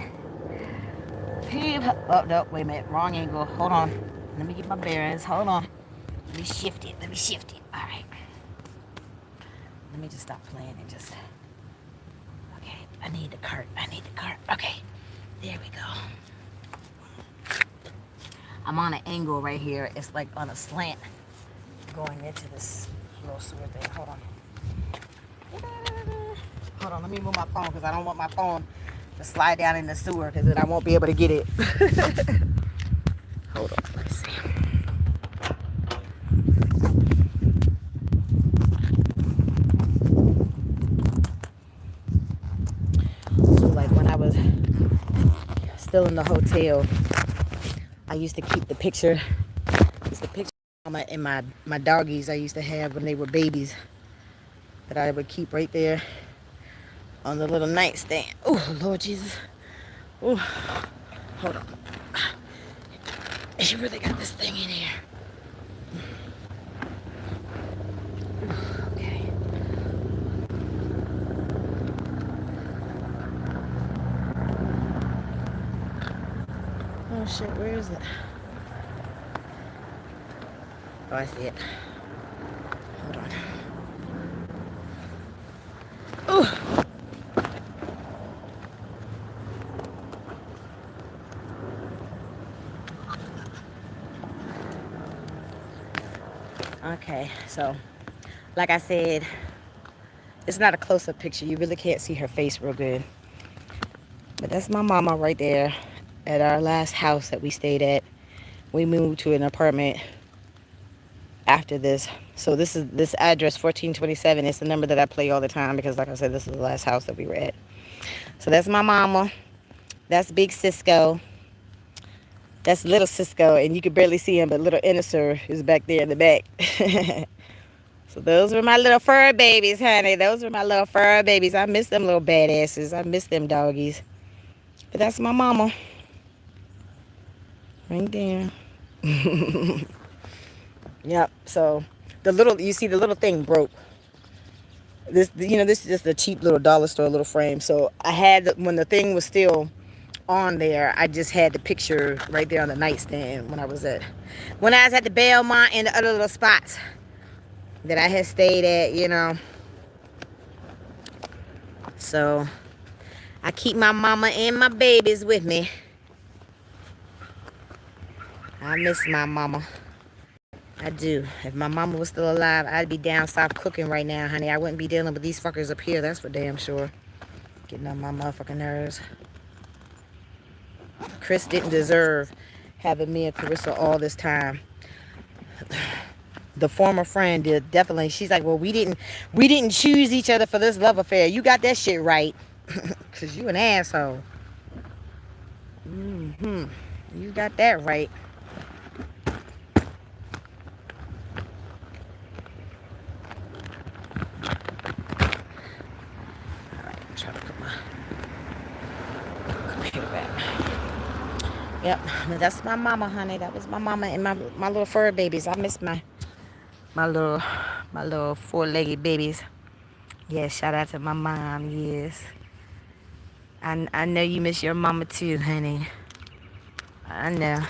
Heave. Oh no, wait a minute. Wrong angle. Hold on. Let me get my bearings. Hold on. Let me shift it. All right. Let me just stop playing and just. Okay. I need the cart. Okay. There we go. I'm on an angle right here. It's like on a slant going into this little sewer thing. Hold on. Let me move my phone because I don't want my phone to slide down in the sewer because then I won't be able to get it. Hold on. Let's see. So like when I was still in the hotel, I used to keep the picture. It's the picture of my doggies I used to have when they were babies that I would keep right there on the little nightstand. Oh, Lord Jesus. Oh, hold on. She really got this thing in here. Okay. Oh, shit. Where is it? Oh, I see it. Hold on. Oh. Okay, so like I said, it's not a close-up picture. You really can't see her face real good. But that's my mama right there at our last house that we stayed at. We moved to an apartment after this. So this address 1427. It's the number that I play all the time because like I said, this is the last house that we were at. So that's my mama. That's Big Cisco. That's little Cisco, and you can barely see him, but little Inniser is back there in the back. So those were my little fur babies, honey. Those were my little fur babies. I miss them little badasses. I miss them doggies. But that's my mama. Right there. Yep. So you see the little thing broke. This is just a cheap little dollar store little frame. So I had, when the thing was still on there, I just had the picture right there on the nightstand when I was at the Belmont and the other little spots that I had stayed at. So I keep my mama and my babies with me. I miss my mama. I do. If my mama was still alive, I'd be down south cooking right now, honey. I wouldn't be dealing with these fuckers up here. That's for damn sure. Getting on my motherfucking nerves. Chris didn't deserve having me and Carissa all this time. The former friend did, definitely. She's like, well, we didn't choose each other for this love affair. You got that shit right. Because you an asshole. You got that right. Try to put my computer back. Yep, that's my mama, honey. That was my mama and my little fur babies. I miss my little four-legged babies. Yeah, shout out to my mom. Yes, I know you miss your mama too, honey. I know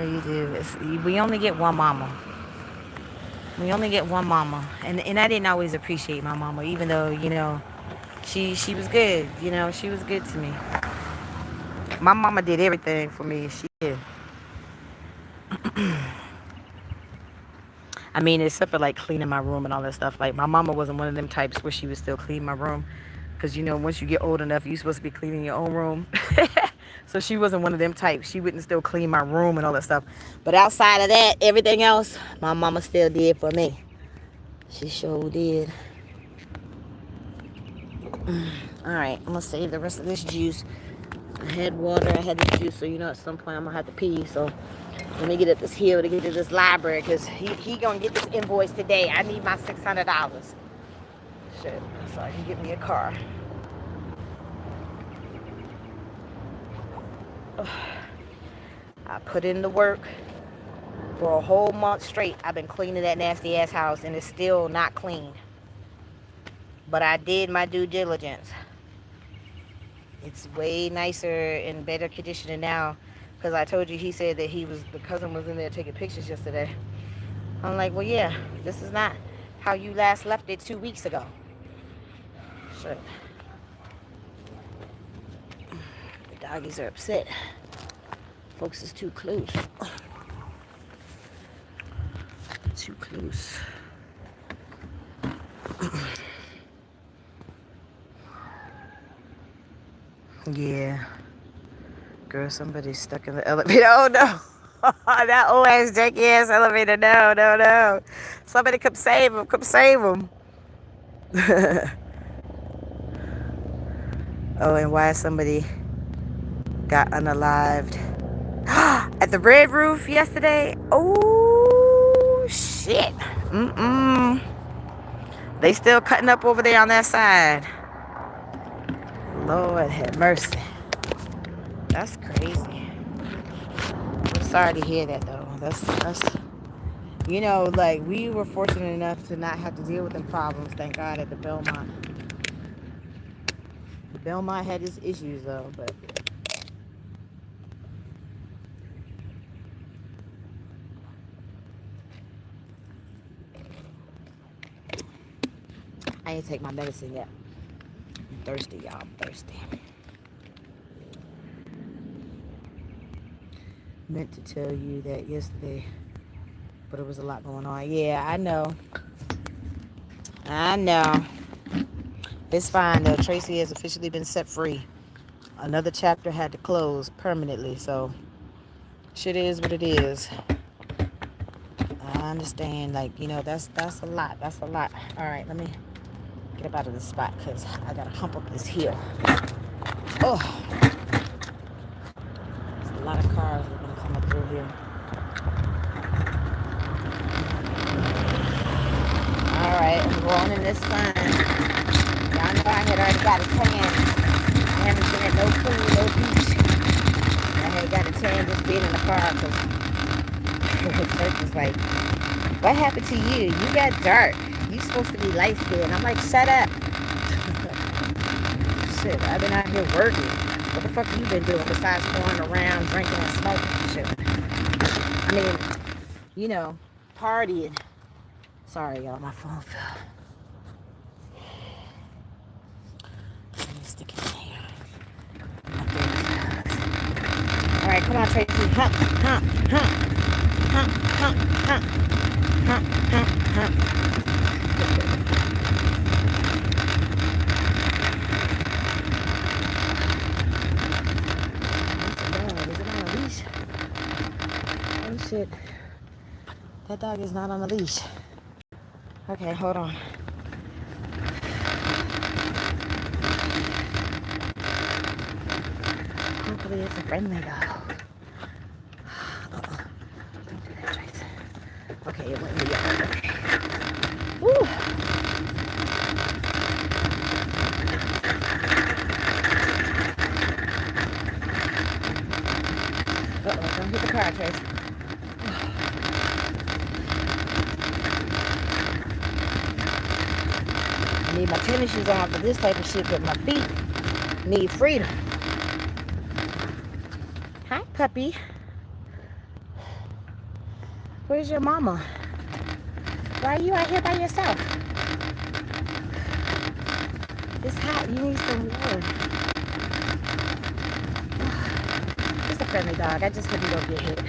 you do. We only get one mama. We only get one mama, and I didn't always appreciate my mama, even though she was good. She was good to me. My mama did everything for me. She did. I mean, except for like cleaning my room and all that stuff. Like, my mama wasn't one of them types where she would still clean my room, because once you get old enough, you're supposed to be cleaning your own room. So she wasn't one of them types. She wouldn't still clean my room and all that stuff. But outside of that, everything else, my mama still did for me. She sure did. All right, I'm gonna save the rest of this juice. I had water, I had the juice, so at some point I'm gonna have to pee. So let me get up this hill to get to this library, because he gonna get this invoice today. I need my $600. Shit, so I can get me a car. I put in the work for a whole month straight. I've been cleaning that nasty ass house, and it's still not clean. But I did my due diligence. It's way nicer and better conditioning now, because I told you, he said that the cousin was in there taking pictures yesterday. I'm like, well, yeah, this is not how you last left it 2 weeks ago. Shit. The doggies are upset. Folks is too close. Too close. Yeah. Girl, somebody's stuck in the elevator. Oh, no. That old ass janky ass elevator. No. Somebody come save him. Oh, and why somebody got unalived at the Red Roof yesterday? Oh, shit. They still cutting up over there on that side. Lord have mercy. That's crazy. I'm sorry to hear that, though. That's like, we were fortunate enough to not have to deal with them problems, thank God, at the Belmont. The Belmont had its issues, though, but I ain't take my medicine yet. I'm thirsty, y'all. I'm thirsty. Meant to tell you that yesterday, but it was a lot going on. Yeah, I know. It's fine, though. Traci has officially been set free. Another chapter had to close permanently, so shit is what it is. I understand, like, that's a lot. That's a lot. All right, let me get up out of this spot, because I gotta hump up this hill. Oh, there's a lot of cars that are gonna come up through here. All right, I'm going in this sun. Y'all know I had already got a tan. I haven't been at no pool, no beach. I had got a tan just being in the car, because it's just like What happened to you? You got dark. You supposed to be light skinned. I'm like, shut up. Shit, I've been out here working. What the fuck have you been doing besides going around drinking and smoking and shit? I mean, you know, partying. Sorry, y'all, my phone fell. Let me stick it in here. All right, come on, Tracy. Hump, hump, hump, hump, hump, hump, hump, hump, hump. Is it on a leash? Oh shit. That dog is not on a leash. Okay, hold on. Hopefully it's a friendly dog. Uh-oh. Don't do that, Trace. Okay, it went in the yard. Okay. Woo! Uh-oh, don't hit the car, Trace. I need my tennis shoes on for this type of shit, but my feet need freedom. Hi, puppy. Where's your mama? Why are you out here by yourself? It's hot. You need some water. It's a friendly dog. I just hope you don't get hit.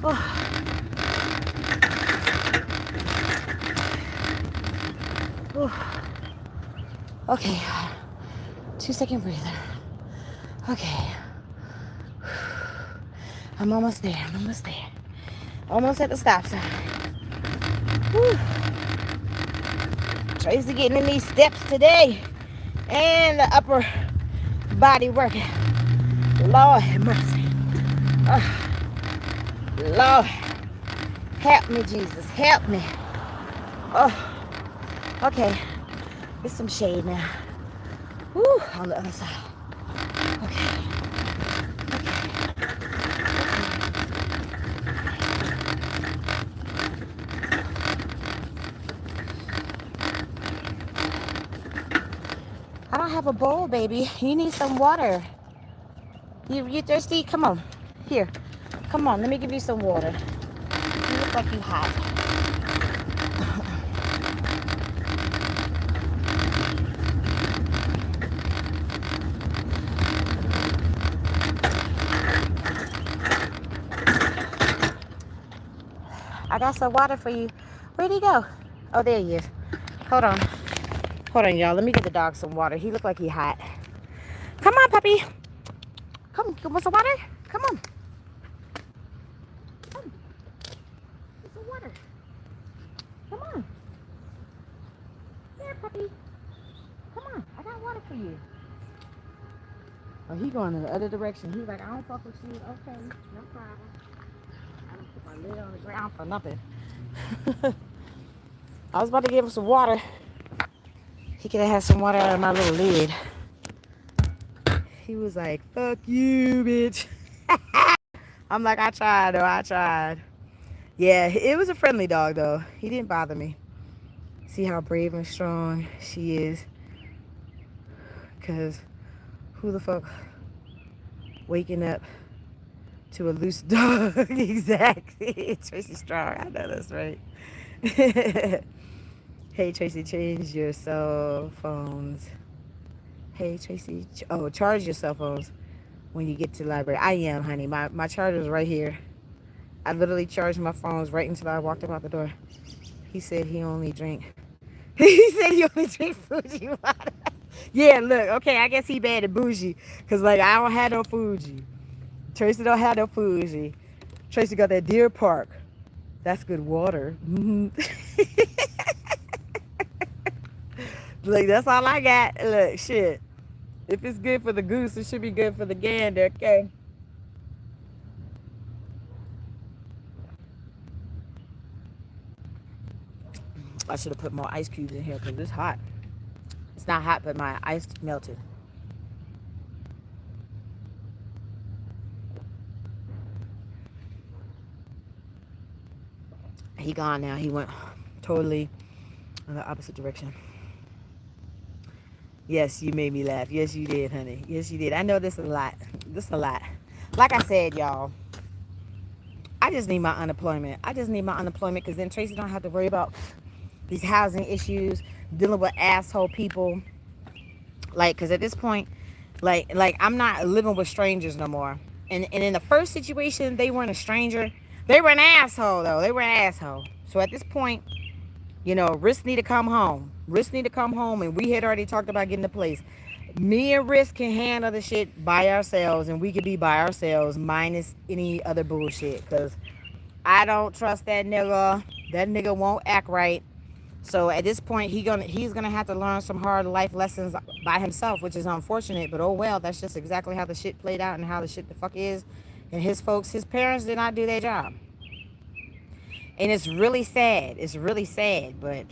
Oh. Okay. 2-second breather. Okay. I'm almost there. I'm almost there. Almost at the stop sign. Whew. Tracy getting in these steps today. And the upper body working. Lord have mercy. Oh. Lord. Help me, Jesus. Help me. Oh. Okay. Get some shade now. Woo. On the other side. Okay. I don't have a bowl, baby. You need some water. You thirsty? Come on. Here. Come on. Let me give you some water. You look like you hot. I got some water for you. Where'd he go? Oh, there he is. Hold on. Hold on, y'all. Let me get the dog some water. He look like he hot. Come on, puppy. Come. You want some water? Come on. Come. Get some water. Come on. Here, puppy. Come on. I got water for you. Oh, he going in the other direction. He's like, I don't fuck with you. Okay, no problem. I don't put my lid on the ground for nothing. I was about to give him some water. He could have had some water out of my little lid. He was like, fuck you, bitch. I'm like, I tried, though. I tried. Yeah, it was a friendly dog, though. He didn't bother me. See how brave and strong she is. Because who the fuck waking up to a loose dog? Exactly. Tracy Strong. I know that's right. Hey, Tracy, change your cell phones. Hey, Tracy. Oh, charge your cell phones when you get to the library. I am, honey. My charger's right here. I literally charged my phones right until I walked out the door. He said he only drink. He said he only drink Fuji water. Yeah, look. Okay, I guess he bad and bougie. Because, like, I don't have no Fuji. Tracy don't have no Fuji. Tracy got that Deer Park. That's good water. Mm-hmm. Look, that's all I got. Look, shit. If it's good for the goose, it should be good for the gander, okay? I should have put more ice cubes in here because it's hot. It's not hot, but my ice melted. He gone now. He went totally in the opposite direction. Yes, you made me laugh. Yes, you did, honey. Yes, you did. I know this is a lot. This is a lot. Like I said, y'all, I just need my unemployment. I just need my unemployment because then Tracy don't have to worry about these housing issues, dealing with asshole people. Like, because at this point, like I'm not living with strangers no more. And in the first situation, they weren't a stranger. They were an asshole, though. They were an asshole. So at this point, you know, Risk need to come home. Risk need to come home, and we had already talked about getting a place. Me and Risk can handle the shit by ourselves, and we could be by ourselves, minus any other bullshit. Cause I don't trust that nigga. That nigga won't act right. So at this point, he's gonna have to learn some hard life lessons by himself, which is unfortunate. But oh well, that's just exactly how the shit played out and how the shit the fuck is. And his folks, his parents did not do their job. And it's really sad. It's really sad. But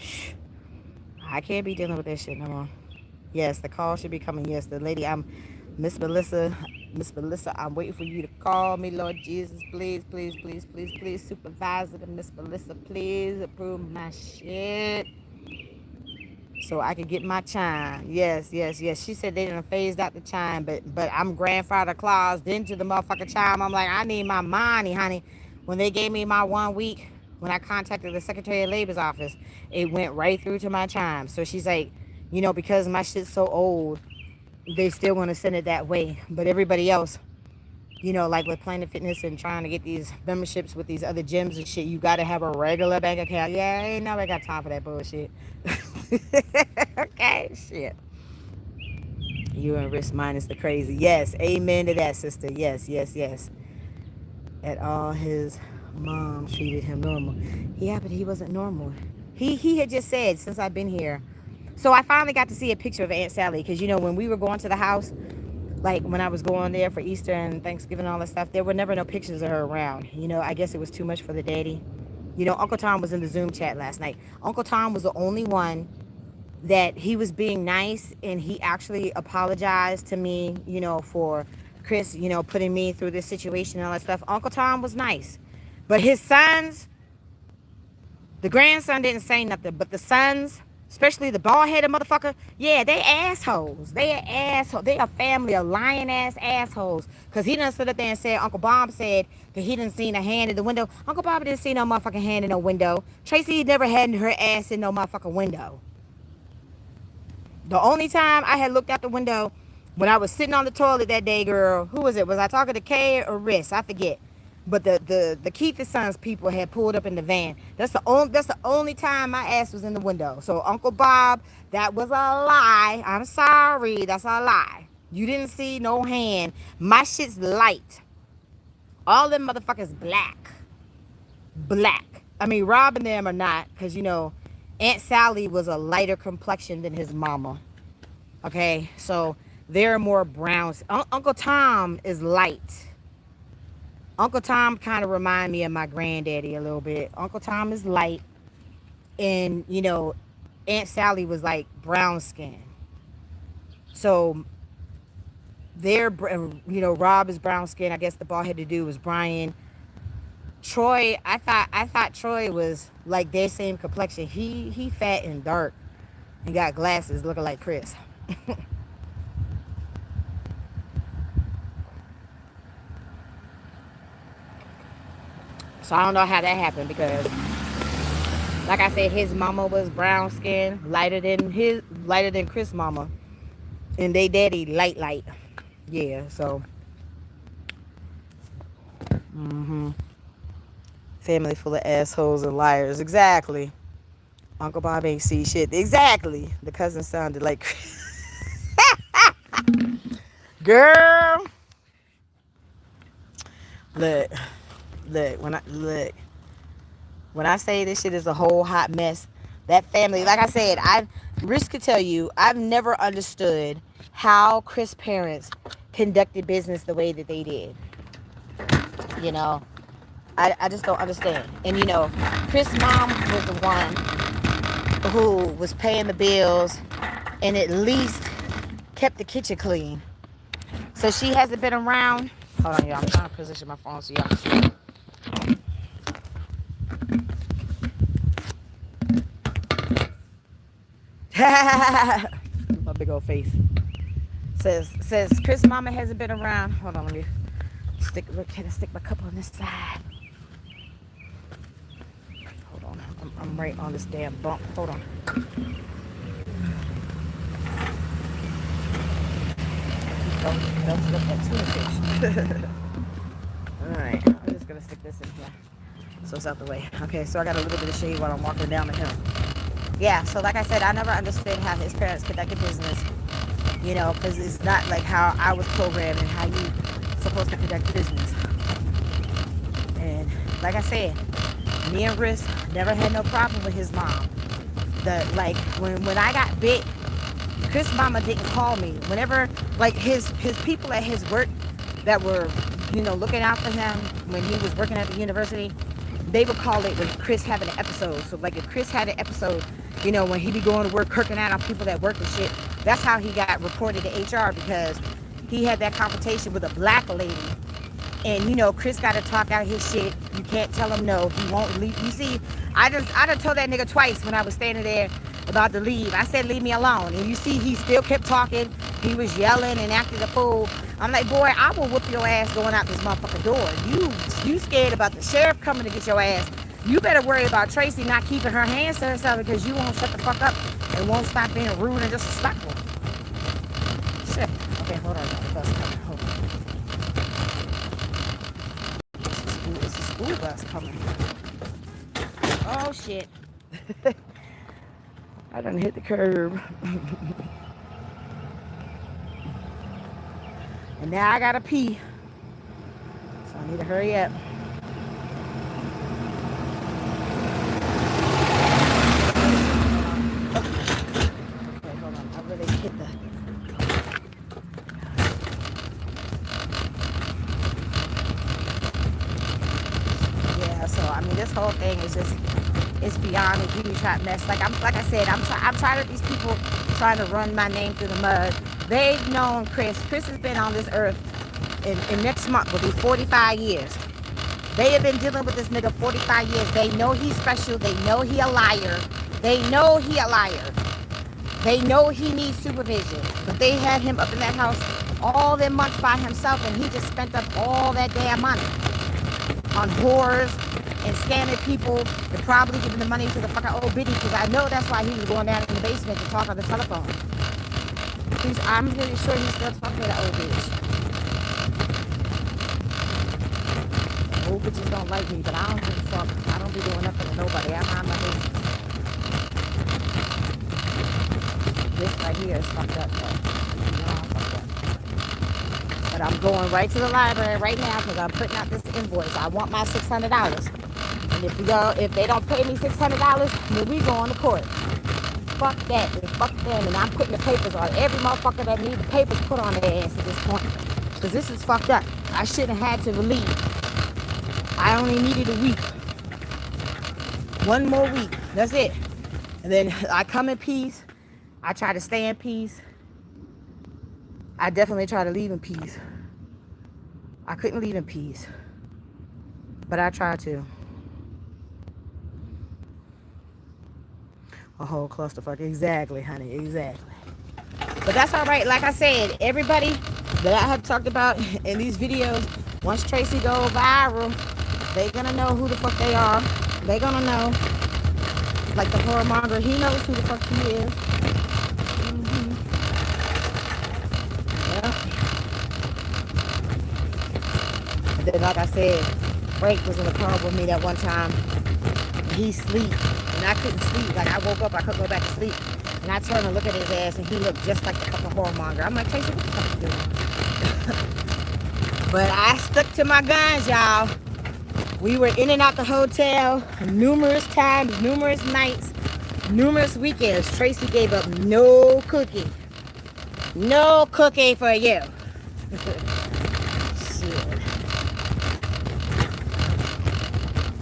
I can't be dealing with that shit no more. Yes, the call should be coming. Yes, the lady, Miss Melissa. Miss Melissa, I'm waiting for you to call me, Lord Jesus. Please, please, please, please, please. Supervisor to Miss Melissa, please approve my shit so I can get my chime. Yes, yes, yes. She said they done phased out the chime, but I'm grandfather claused into the motherfucking chime. I'm like, I need my money, honey. When they gave me my 1 week, when I contacted the Secretary of Labor's office, it went right through to my chime. So she's like, you know, because my shit's so old, they still want to send it that way. But everybody else, you know, like with Planet Fitness and trying to get these memberships with these other gyms and shit, you got to have a regular bank account. Yeah, ain't nobody got time for that bullshit. Okay, shit. You and Risk minus the crazy. Yes, amen to that, sister. Yes, yes, yes. At all, his mom treated him normal. Yeah, but he wasn't normal. He had just said, since I've been here. So I finally got to see a picture of Aunt Sally, because, you know, when we were going to the house, like when I was going there for Easter and Thanksgiving and all that stuff, there were never no pictures of her around. You know, I guess it was too much for the daddy. You know, Uncle Tom was in the Zoom chat last night. Uncle Tom was the only one that he was being nice, and he actually apologized to me, you know, for Chris, you know, putting me through this situation and all that stuff. Uncle Tom was nice. But his sons, the grandson didn't say nothing, but the sons, especially the bald-headed motherfucker, yeah, they assholes. They are assholes. They are family of lying-ass assholes. Because he done stood up there and said, Uncle Bob said that he didn't see a hand in the window. Uncle Bob didn't see no motherfucking hand in no window. Tracy never had her ass in no motherfucking window. The only time I had looked out the window when I was sitting on the toilet that day, girl, who was it? Was I talking to Kay or Riss? I forget. But the Keith Sons people had pulled up in the van. That's the only time my ass was in the window. So Uncle Bob, that was a lie. I'm sorry, that's a lie. You didn't see no hand. My shit's light. All them motherfuckers black. I mean, Rob and them are not, because, you know, Aunt Sally was a lighter complexion than his mama. Okay, so they're more browns. Uncle Tom is light. Uncle Tom kind of remind me of my granddaddy a little bit. Uncle Tom is light. And, you know, Aunt Sally was like brown skin. So they're, you know, Rob is brown skin. I guess the bald-headed dude was Brian. Troy, I thought Troy was like their same complexion. He fat and dark and got glasses looking like Chris. So I don't know how that happened, because like I said, his mama was brown skin, lighter than Chris' mama. And they daddy light. Yeah, so family full of assholes and liars. Exactly. Uncle Bob ain't see shit. Exactly. The cousin sounded like girl. Look, when I say this shit is a whole hot mess, that family, like I said, Risk could tell you, I've never understood how Chris' parents conducted business the way that they did. You know, I just don't understand. And, you know, Chris' mom was the one who was paying the bills and at least kept the kitchen clean. So she hasn't been around. Hold on, y'all. I'm trying to position my phone so y'all can see. My big old face. Says Chris mama hasn't been around. Hold on, let me stick. Can I stick my cup on this side? Hold on. I'm right on this damn bump. Hold on. Don't look at tuna fish. Alright, I'm just gonna stick this in here so it's out the way. Okay, so I got a little bit of shade while I'm walking down the hill. Yeah, so like I said, I never understood how his parents conducted business, you know, because it's not like how I was programmed and how you supposed to conduct business. And like I said, me and Riz never had no problem with his mom. Like when I got bit, Chris mama didn't call me. Whenever like his people at his work that were, you know, looking out for him when he was working at the university, they would call it when Chris having an episode. So like if Chris had an episode, you know, when he be going to work, kirking out on people that work and shit, that's how he got reported to HR, because he had that confrontation with a black lady. And you know, Chris got to talk out his shit. You can't tell him no. He won't leave. You see, I done told that nigga twice when I was standing there about to leave. I said, leave me alone. And you see, he still kept talking. He was yelling and acting a fool. I'm like, boy, I will whoop your ass going out this motherfucking door. You scared about the sheriff coming to get your ass. You better worry about Traci not keeping her hands to herself, because you won't shut the fuck up and won't stop being rude and disrespectful. Shit. Okay, hold on. The bus coming. Hold on. It's a school bus coming. Oh, shit. I done hit the curb. And now I gotta pee. So I need to hurry up. Okay, hold on. I really hit the... Yeah, so I mean, this whole thing is just... It's beyond a beauty trap mess. Like I said, I'm tired of these people trying to run my name through the mud. They've known Chris. Chris has been on this earth, and next month will be 45 years. They have been dealing with this nigga 45 years. They know he's special. They know he a liar. They know he a liar. They know he needs supervision. But they had him up in that house all them months by himself, and he just spent up all that damn money on whores and scamming people and probably giving the money to the fucking old biddy, because I know that's why he was going down in the basement to talk on the telephone. I'm really sure he's still talking to that old bitch. Old bitches don't like me, but I don't give a fuck. I don't be doing nothing to nobody. I mind my business. This right here is fucked up, though. You know, I'm fucked up. But I'm going right to the library right now because I'm putting out this invoice. I want my $600. And if they don't pay me $600, then we go on to court. Fuck that, and fuck them, and I'm putting the papers on every motherfucker that need the papers put on their ass at this point. Because this is fucked up. I shouldn't have had to leave. I only needed a week. One more week. That's it. And then I come in peace. I try to stay in peace. I definitely try to leave in peace. I couldn't leave in peace. But I tried to. A whole clusterfuck. Exactly, honey. Exactly. But that's all right. Like I said, everybody that I have talked about in these videos, once Traci go viral, they gonna know who the fuck they are. They gonna know. Like the whoremonger, he knows who the fuck he is. Mm-hmm. Yeah. And then, like I said, Frank was in the car with me that one time. He sleep, and I couldn't sleep. Like I woke up, I couldn't go back to sleep. And I turned and looked at his ass, and he looked just like the fucking whoremonger. I'm like, Traci, what the fuck are you doing? But I stuck to my guns, y'all. We were in and out the hotel numerous times, numerous nights, numerous weekends. Traci gave up no cookie. No cookie for you. Shit.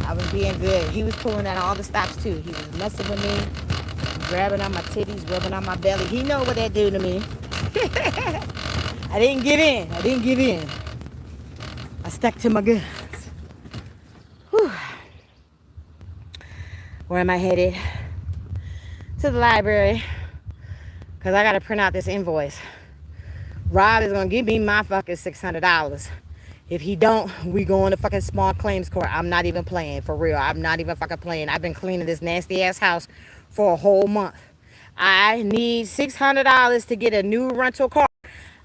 I was being good. He was pulling out all the stops too. He was messing with me, grabbing on my titties, rubbing on my belly. He know what that do to me. I didn't give in. I stuck to my guns. Whew. Where am I headed? To the library. because I got to print out this invoice. Rob is going to give me my fucking $600. If he don't, we going to fucking small claims court. I'm not even playing, for real. I'm not even fucking playing. I've been cleaning this nasty ass house for a whole month. I need $600 to get a new rental car.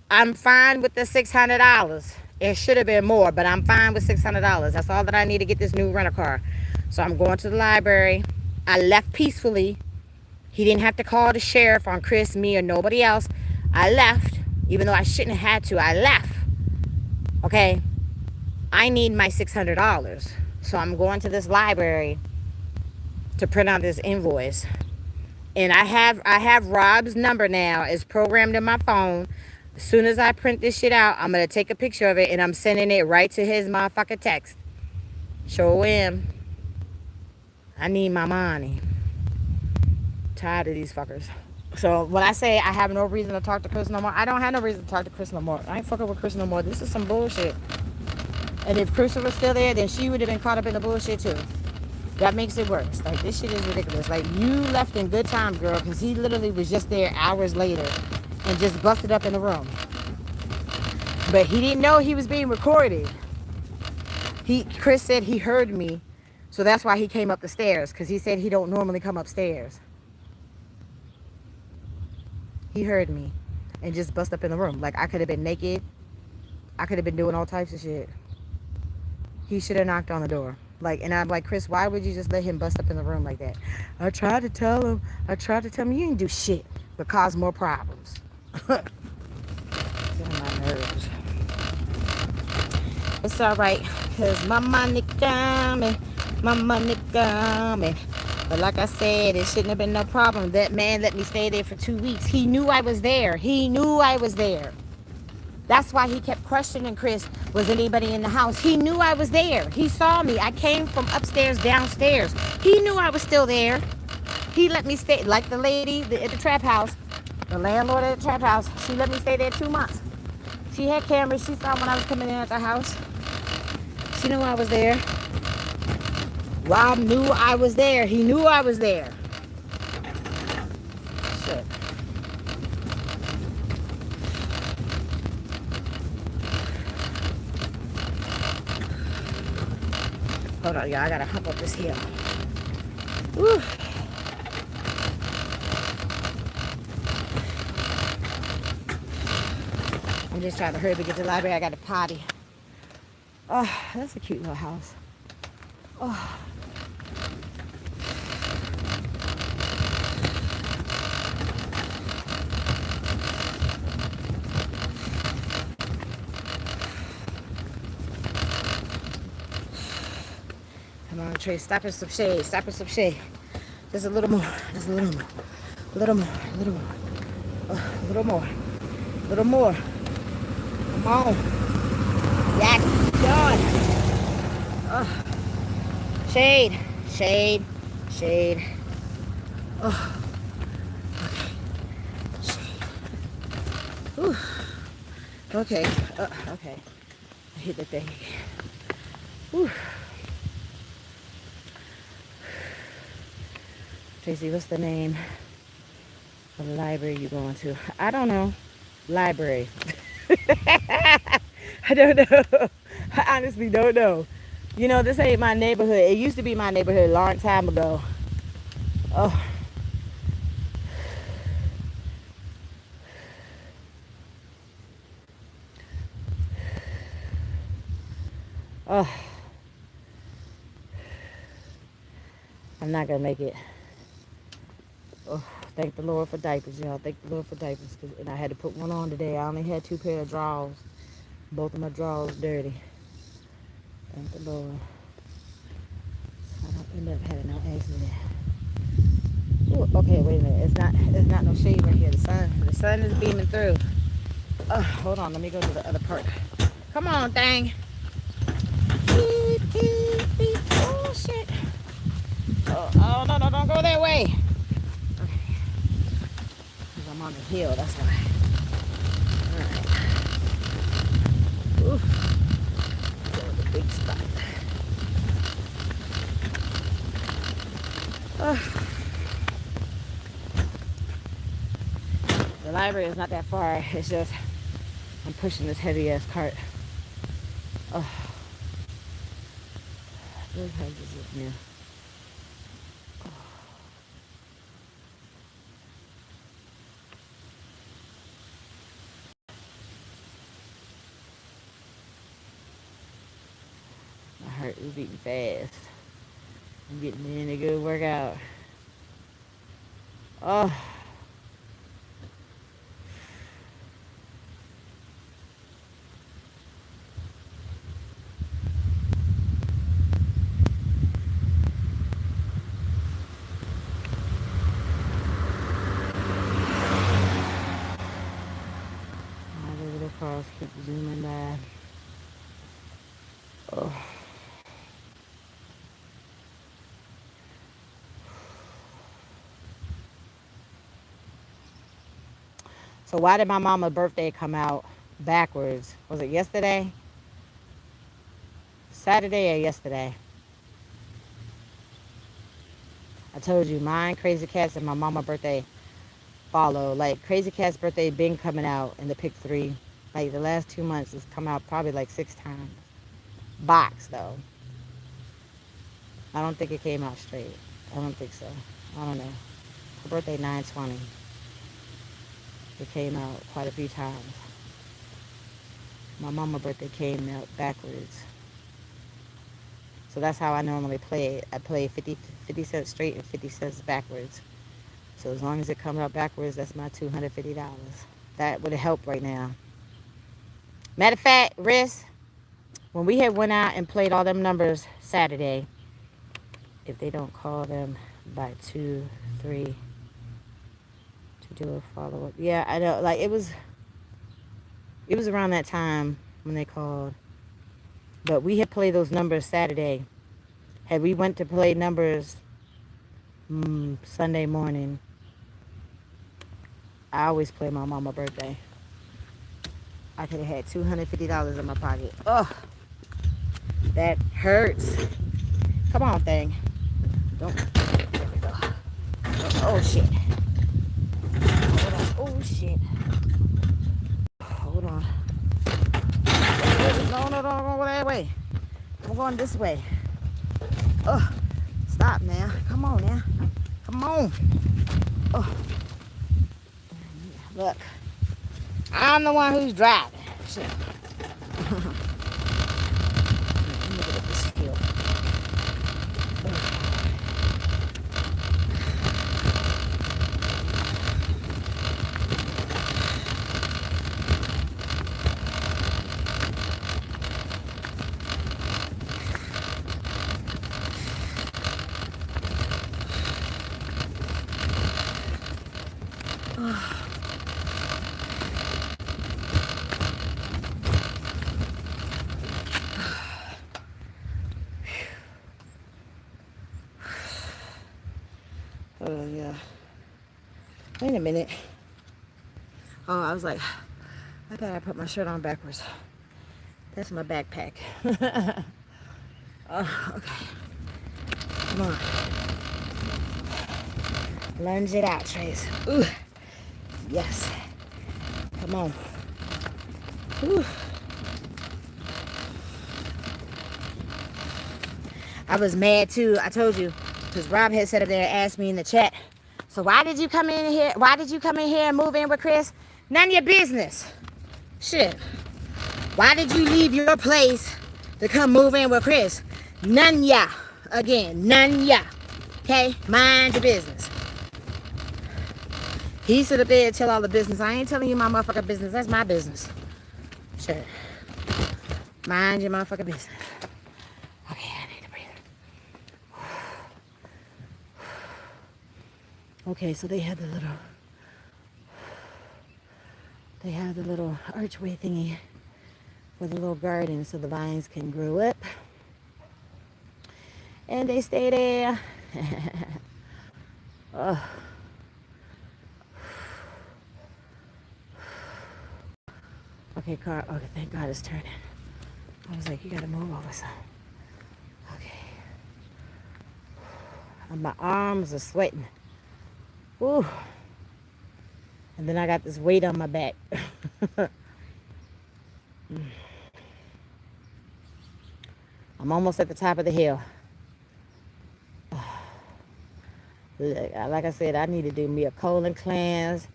I'm fine with the $600. It should have been more, but I'm fine with $600. That's all that I need to get this new rental car. So I'm going to the library. I left peacefully. He didn't have to call the sheriff on Chris, me, or nobody else. I left, even though I shouldn't have had to. I left. Okay? I need my $600. So I'm going to this library to print out this invoice. And I have Rob's number now. It's programmed in my phone. As soon as I print this shit out, I'm going to take a picture of it and I'm sending it right to his motherfucking text. Show him. I need my money. Tired of these fuckers. So when I say I have no reason to talk to Chris no more, I don't have no reason to talk to Chris no more. I ain't fucking with Chris no more. This is some bullshit. And if Chris was still there, then she would have been caught up in the bullshit too. That makes it worse. Like, this shit is ridiculous. Like, you left in good time, girl, because he literally was just there hours later and just busted up in the room. But he didn't know he was being recorded. Chris said he heard me, so that's why he came up the stairs, because he said he don't normally come upstairs. He heard me and just bust up in the room. Like, I could have been naked. I could have been doing all types of shit. He should have knocked on the door. Like, and I'm like, Chris, why would you just let him bust up in the room like that? I tried to tell him. You didn't do shit but cause more problems. Get on my nerves. It's all right, because my money coming. But like I said, it shouldn't have been no problem. That man let me stay there for 2 weeks. He knew I was there. That's why he kept questioning Chris. Was anybody in the house? He knew I was there. He saw me. I came from upstairs, downstairs. He knew I was still there. He let me stay, like the lady at the trap house, the landlord at the trap house. She let me stay there 2 months. She had cameras. She saw when I was coming in at the house. She knew I was there. Rob knew I was there. He knew I was there. Shit. Hold on, y'all. I gotta hump up this hill. Woo. I'm just trying to hurry to get to the library. I got to potty. Oh, that's a cute little house. Oh. Come on, Trace. Stop in some shade. Just a little more. Just a little more. A little more. A little more. A little more. A little more. Come on. Yes. Done. Oh. Shade. Oh. Okay. Shade. Whew. Okay. Okay. I hit the thing again. Whew. Tracy, what's the name of the library you're going to? I don't know. Library. I don't know. I honestly don't know. You know, this ain't my neighborhood. It used to be my neighborhood a long time ago. Oh. Oh. I'm not going to make it. Oh, thank the Lord for diapers, y'all. Thank the Lord for diapers. And I had to put one on today. I only had 2 pair of drawers. Both of my drawers dirty. Thank the Lord. I don't end up having no accident. Ooh, okay, wait a minute. It's not no shade right here. The sun is beaming through. Oh, hold on. Let me go to the other part. Come on, thing. Beep, beep, beep. Oh, shit. Oh, no, don't go that way. Okay. Because I'm on the hill, that's why. All right. Ooh. Go to the big spot. library is not that far. It's just I'm pushing this heavy ass cart. Oh, those houses up there. My heart is beating fast. I'm getting in a good workout. Oh. My little cars keep zooming by. Oh. So why did my mama's birthday come out backwards? Was it yesterday? Saturday or yesterday? I told you, mine, Crazy Cat's, and my mama's birthday follow. Like, Crazy Cat's birthday been coming out in the pick 3. Like, the last 2 months, it's come out probably like 6 times. Box, though. I don't think it came out straight. I don't think so. I don't know. Her birthday, 9/20. It came out quite a few times. My mama's birthday came out backwards. So that's how I normally play it. I play 50 cents straight and 50 cents backwards. So as long as it comes out backwards, that's my $250. That would have helped right now. Matter of fact, Riz, when we had went out and played all them numbers Saturday, if they don't call them by 2, 3 to do a follow-up. Yeah, I know. Like, it was around that time when they called. But we had played those numbers Saturday. Had we went to play numbers Sunday morning, I always play my mama's birthday. I could have had $250 in my pocket. Oh, that hurts. Come on, thing. Don't. There we go. Oh, shit. Hold on. Oh, shit. Hold on. No, don't go that way. I'm going this way. Oh, stop now. Come on now. Come on. Oh. Look. I'm the one who's driving. Shit. Let me get up this hill. Oh, yeah. Wait a minute. Oh, I was like, I thought I put my shirt on backwards. That's my backpack. Oh, okay. Come on. Lunge it out, Trace. Ooh. Yes. Come on. Ooh. I was mad too. I told you. Because Rob had sat up there and asked me in the chat, so why did you come in here? Why did you come in here and move in with Chris? None of your business. Shit. Why did you leave your place to come move in with Chris? None ya. Again, none ya. Okay? Mind your business. He sit up there and tell all the business. I ain't telling you my motherfucking business. That's my business. Shit. Mind your motherfucking business. Okay, I need to breathe. Okay, so they have the little archway thingy with a little garden so the vines can grow up. And they stay there. Oh. Okay, car. Okay, thank God it's turning. I was like, you gotta move over some. Okay. And my arms are sweating. Ooh. And then I got this weight on my back. I'm almost at the top of the hill. Like I said, I need to do me a colon cleanse.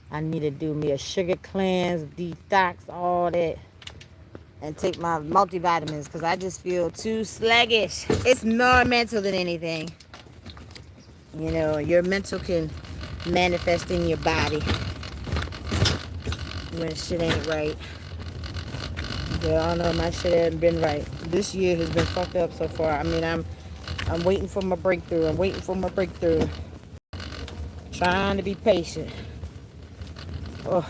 I need to do me a sugar cleanse, detox, all that. And take my multivitamins because I just feel too sluggish. It's more mental than anything. You know, your mental can manifest in your body when shit ain't right. But I don't know, my shit hasn't been right. This year has been fucked up so far. I mean, I'm waiting for my breakthrough. I'm waiting for my breakthrough. Trying to be patient. Oh.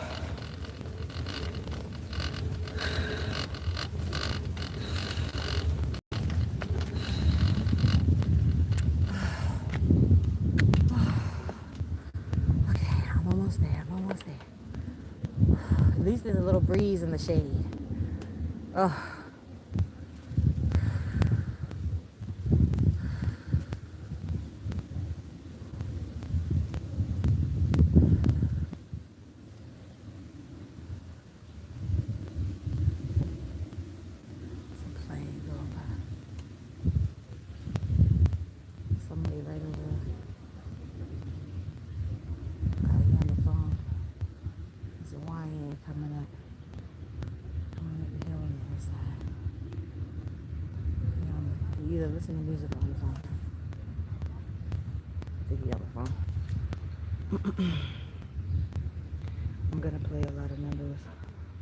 Okay, I'm almost there. I'm almost there. At least there's a little breeze in the shade. Oh. Some plane going by. Somebody right over on the phone. There's a YN coming up. Coming up the hill on the other side. You either listen to music or on the phone. I think he on the phone. I'm gonna play a lot of numbers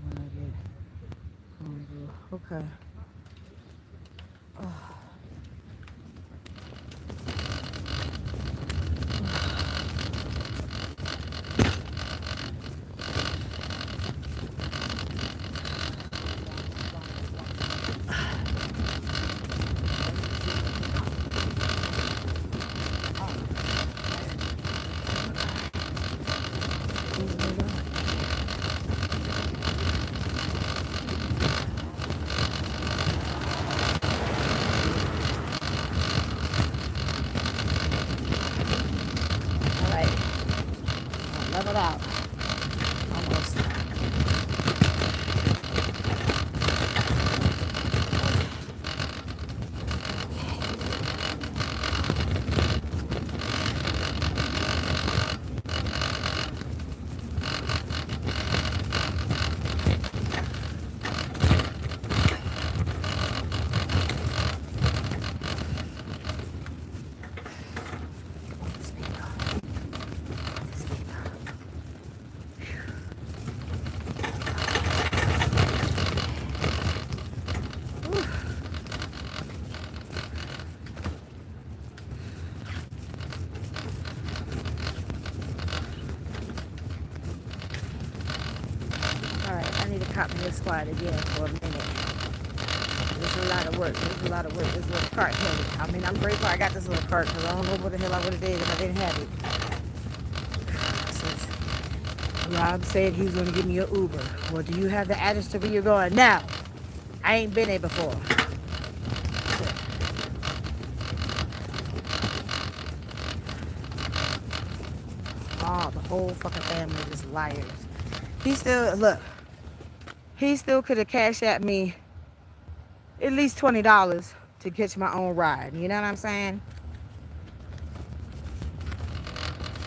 when I get home. Okay. Oh. All right. Level out. Almost. All right, I need to copy this squad again for a minute. This is a lot of work. This is a lot of work. This little cart heavy. I mean, I'm grateful I got this little cart because I don't know what the hell I would have did if I didn't have it. Since Rob said he was going to give me an Uber. Well, do you have the address to where you're going? No. I ain't been there before. Oh, the whole fucking family is liars. He still could have cashed at me at least $20 to catch my own ride. You know what I'm saying?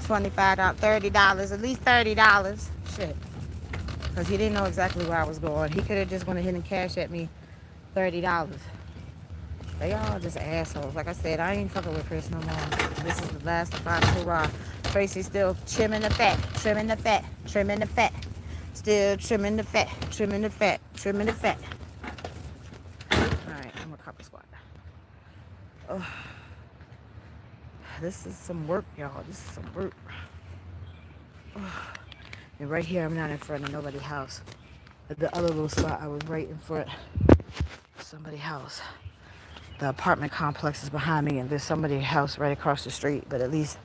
$25, $30, at least $30. Shit. Because he didn't know exactly where I was going. He could have just went ahead and cashed at me $30. They all just assholes. Like I said, I ain't fucking with Chris no more. This is the last final hurrah. Tracy's still trimming the fat, trimming the fat, trimming the fat. Still trimming the fat, trimming the fat, trimming the fat. Alright, I'm a copper squat. Oh, this is some work, y'all. This is some work. Oh. And right here, I'm not in front of nobody's house. At the other little spot, I was right in front of somebody's house. The apartment complex is behind me, and there's somebody's house right across the street. But at least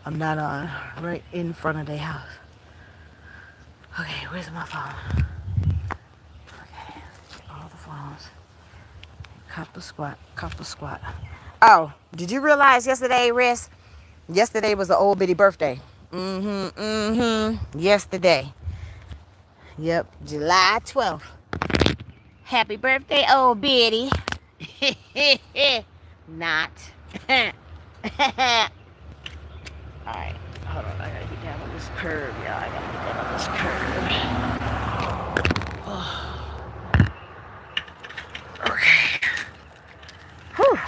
I'm not right in front of their house. Okay, where's my phone? Okay, all the phones. Copper squat, copper squat. Oh, did you realize yesterday, Riz? Yesterday was the old bitty birthday. Yesterday. Yep, July 12th. Happy birthday, old Betty. Not. Alright, hold on. I gotta get down on this curb, y'all. I gotta get down on this curb. Oh, okay. Whew.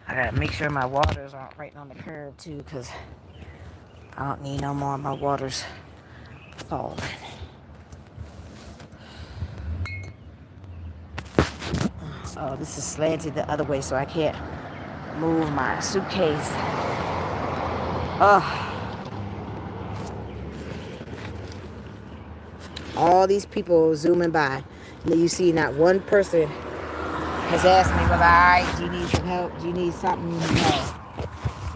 I gotta make sure my waters aren't right on the curb, too, because I don't need no more of my waters falling. Oh, this is slanted the other way, so I can't move my suitcase. Oh, all these people zooming by. And you see not one person has asked me, well, all right, do you need some help? Do you need something? No.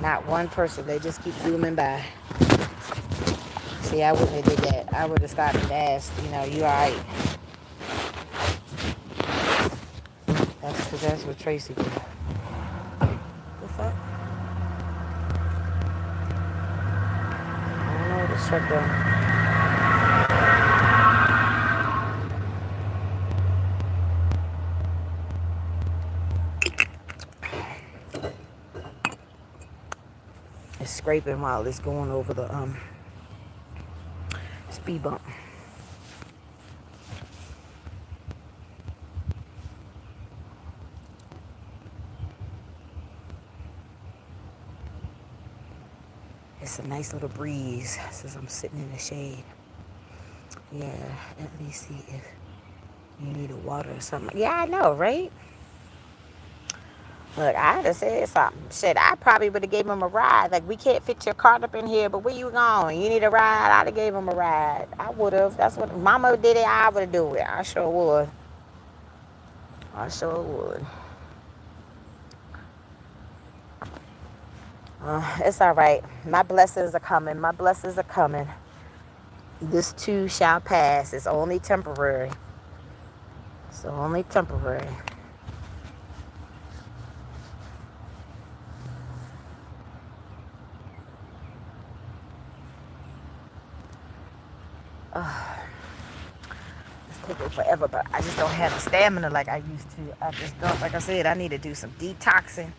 Not one person. They just keep zooming by. See, I wouldn't have did that. I would have stopped and asked, you all right? That's because that's what Traci did. The fuck? I don't know what this truck doing. It's scraping while it's going over the speed bump. It's a nice little breeze since I'm sitting in the shade. Yeah, let me see if you need a water or something. Yeah, I know, right? Look, I would have said something. Shit, I probably would have gave him a ride. Like, we can't fit your cart up in here, but where you going? You need a ride? I'd have gave him a ride. I would have. That's what Mama did it. I would have do it. I sure would. I sure would. It's all right. My blessings are coming. My blessings are coming. This too shall pass. It's only temporary. It's only temporary. It's taking forever, but I just don't have the stamina like I used to. I just don't. Like I said, I need to do some detoxing.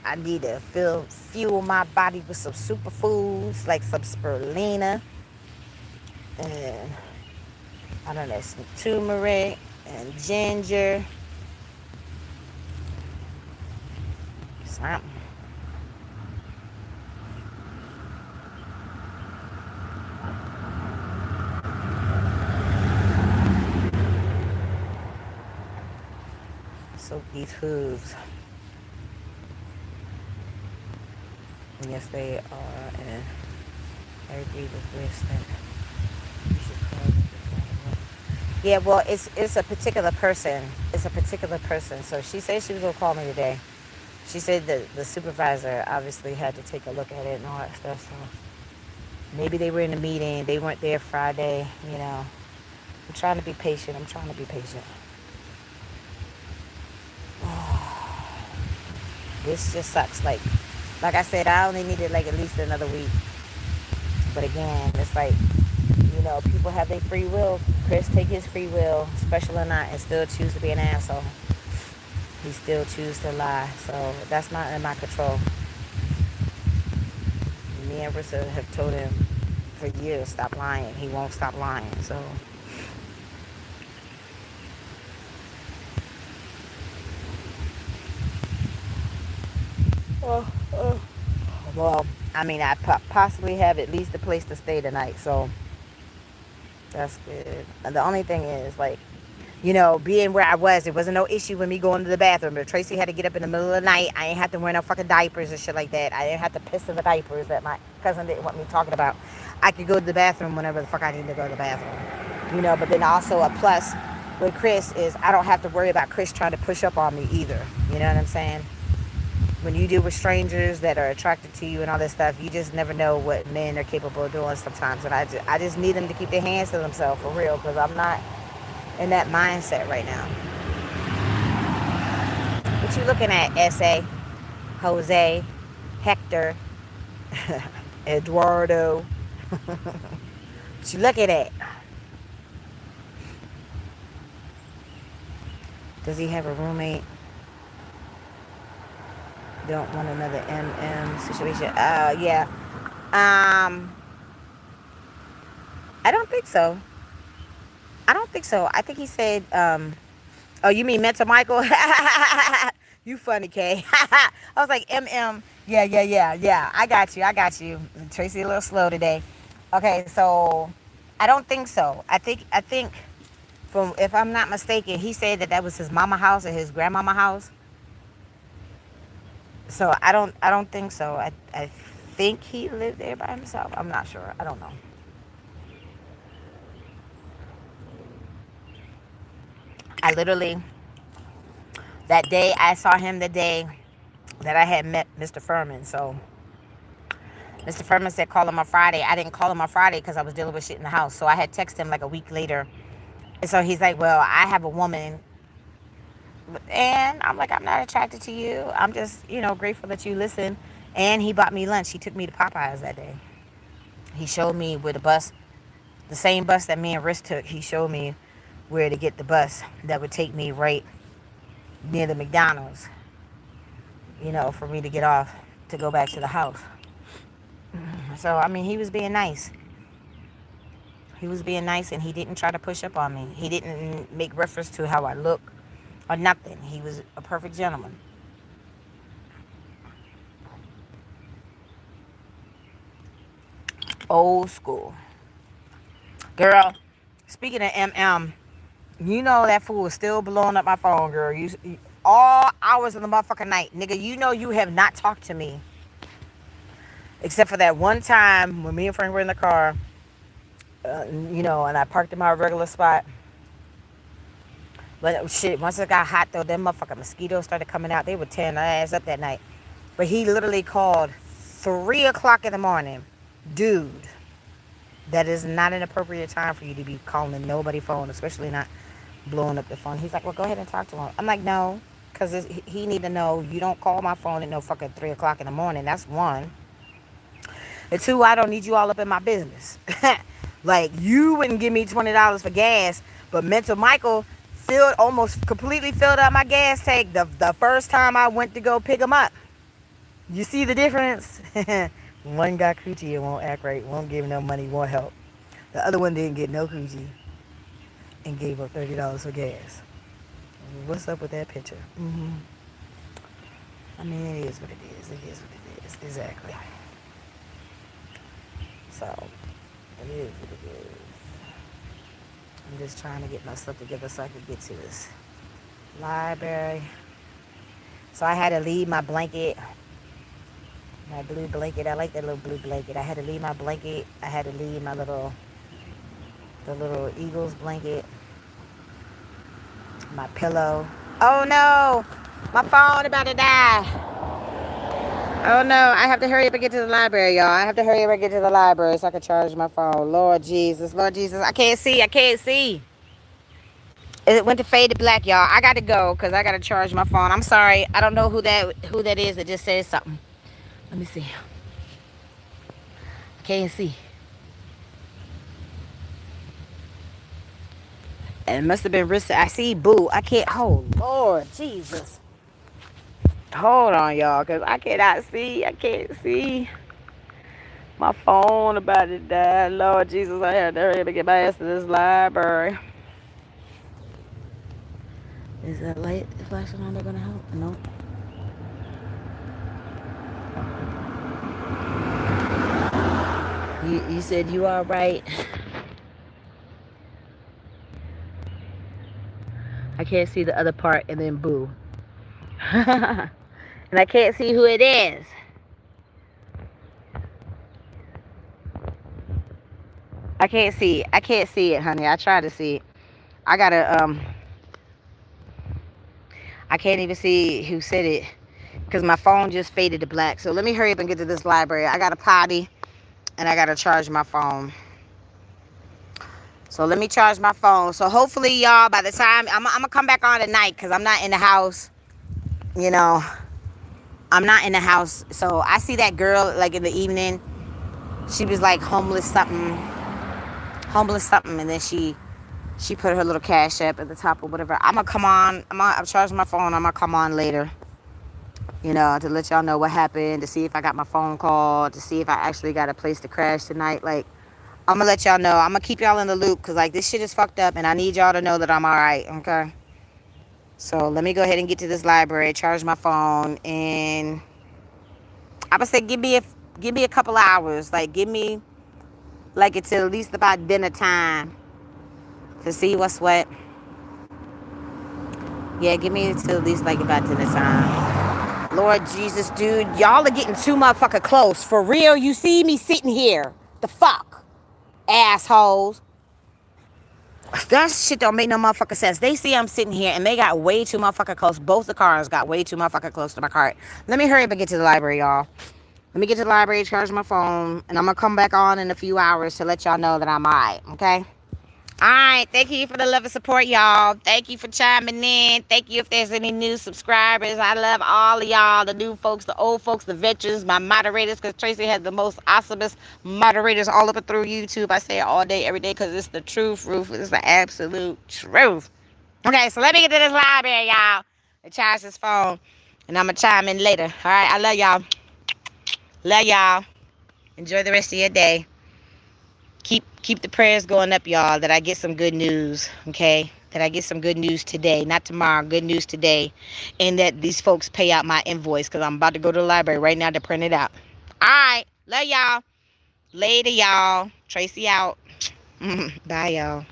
I need to fuel my body with some superfoods like some spirulina and I don't know, some turmeric and ginger. Something. Soak these hooves. Yes, they are, and I agree with this that you should call them. Yeah, well, it's a particular person. It's a particular person. So she said she was gonna call me today. She said that the supervisor obviously had to take a look at it and all that stuff. So maybe they were in a meeting. They weren't there Friday. I'm trying to be patient. I'm trying to be patient. This just sucks. Like I said, I only needed like at least another week. But again, it's like, people have their free will. Chris take his free will, special or not, and still choose to be an asshole. He still choose to lie. So that's not in my control. Me and Rissa have told him for years, stop lying. He won't stop lying. So well, I mean, I possibly have at least a place to stay tonight. So that's good. And the only thing is, like, being where I was, it wasn't no issue with me going to the bathroom. If Traci had to get up in the middle of the night, I ain't have to wear no fucking diapers and shit like that. I didn't have to piss in the diapers that my cousin didn't want me talking about. I could go to the bathroom whenever the fuck I need to go to the bathroom. But then also a plus with Chris is I don't have to worry about Chris trying to push up on me either. You know what I'm saying? When you deal with strangers that are attracted to you and all this stuff, you just never know what men are capable of doing sometimes. And I just need them to keep their hands to themselves for real, because I'm not in that mindset right now. What you looking at, S.A., Jose, Hector, Eduardo. So look at that. Does he have a roommate? Don't want another MM situation. Yeah. I don't think so. I don't think so. I think he said, oh, you mean Mental Michael? You funny, Kay. I was like, MM. Yeah. I got you. Tracy a little slow today. Okay, so I don't think so. I think from, if I'm not mistaken, he said that was his mama house or his grandmama house. So I don't think so. I think he lived there by himself. I'm not sure. I don't know. I literally, that day I saw him, the day that I had met Mr. Furman. So Mr. Furman said call him on Friday. I didn't call him on Friday because I was dealing with shit in the house. So I had texted him like a week later. And so he's like, well, I have a woman. And I'm like, I'm not attracted to you. I'm just, grateful that you listen. And he bought me lunch. He took me to Popeyes that day. He showed me where the same bus that me and Riss took. He showed me where to get the bus that would take me right near the McDonald's, for me to get off to go back to the house. So, I mean, he was being nice. He was being nice, and he didn't try to push up on me. He didn't make reference to how I look or nothing. He was a perfect gentleman. Old school. Girl, speaking of MM, that fool is still blowing up my phone, girl. You all hours of the motherfucking night. Nigga, you have not talked to me. Except for that one time when me and Frank were in the car, and I parked in my regular spot. But shit, once it got hot though, them motherfucking mosquitoes started coming out. They were tearing our ass up that night. But he literally called 3 o'clock in the morning. Dude, that is not an appropriate time for you to be calling nobody's phone, especially not blowing up the phone. He's like, well, go ahead and talk to him. I'm like, no, because he need to know you don't call my phone at no fucking 3 o'clock in the morning. That's one. And two, I don't need you all up in my business. Like, you wouldn't give me $20 for gas, but Mental Michael almost completely filled up my gas tank the first time I went to go pick him up. You see the difference? One got coochie and won't act right, won't give no money, won't help. The other one didn't get no coochie and gave up $30 for gas. What's up with that picture? I mean, it is what it is. It is what it is. Exactly. So, it is what it is. I'm just trying to get my stuff together so I can get to this library. So I had to leave my blanket, my blue blanket. I like that little blue blanket. I had to leave my blanket. I had to leave the little Eagles blanket, my pillow. Oh no, my phone about to die. Oh no, I have to hurry up and get to the library, y'all. I have to hurry up and get to the library so I can charge my phone. Lord Jesus. I can't see. It went to fade to black, y'all. I got to go because I got to charge my phone. I'm sorry. I don't know who that is that just said something. Let me see. I can't see. And it must have been risky. I see Boo. I can't. Oh, Lord Jesus. Hold on, y'all, because I cannot see. I can't see. My phone about to die. Lord Jesus, I had to hurry up and get my ass to this library. Is that light flashing on? They're going to help? No. You said you all right? I can't see the other part, and then Boo. And I can't see who it is. I can't see it, honey. I tried to see it. I gotta, I can't even see who said it because my phone just faded to black. So let me hurry up and get to this library. I got to potty and I got to charge my phone. So let me charge my phone. So hopefully, y'all, by the time, I'm going to come back on tonight because I'm not in the house, I'm not in the house. So I see that girl like in the evening. She was like homeless something, and then she put her little cash app at the top or whatever. I'm gonna come on. I'm charging my phone. I'm gonna come on later, to let y'all know what happened, to see if I got my phone call, to see if I actually got a place to crash tonight. Like, I'm gonna let y'all know. I'm gonna keep y'all in the loop because like this shit is fucked up, and I need y'all to know that I'm all right. Okay. So let me go ahead and get to this library, charge my phone, and I'm gonna say give me a couple hours. Like give me like until at least about dinner time to see what's what. Yeah, give me till at least like about dinner time. Lord Jesus, dude, y'all are getting too motherfucking close. For real, you see me sitting here. The fuck? Assholes. That shit don't make no motherfucking sense. They see I'm sitting here and they got way too motherfucking close. Both the cars got way too motherfucking close to my car. Let me hurry up and get to the library, y'all. Let me get to the library, charge my phone, and I'm gonna come back on in a few hours to let y'all know that I'm alright, okay? All right, thank you for the love and support, y'all. Thank you for chiming in. Thank you if there's any new subscribers. I love all of y'all, the new folks, the old folks, the veterans, my moderators, because Traci has the most awesomest moderators all up and through YouTube. I say it all day, every day, because it's the truth, Roof. It's the absolute truth. Okay, so let me get to this library, y'all, and charge this phone, and I'm going to chime in later. All right, I love y'all. Love y'all. Enjoy the rest of your day. Keep the prayers going up, y'all, that I get some good news, okay? That I get some good news today, not tomorrow, good news today. And that these folks pay out my invoice because I'm about to go to the library right now to print it out. All right. Love y'all. Later, y'all. Traci out. Bye, y'all.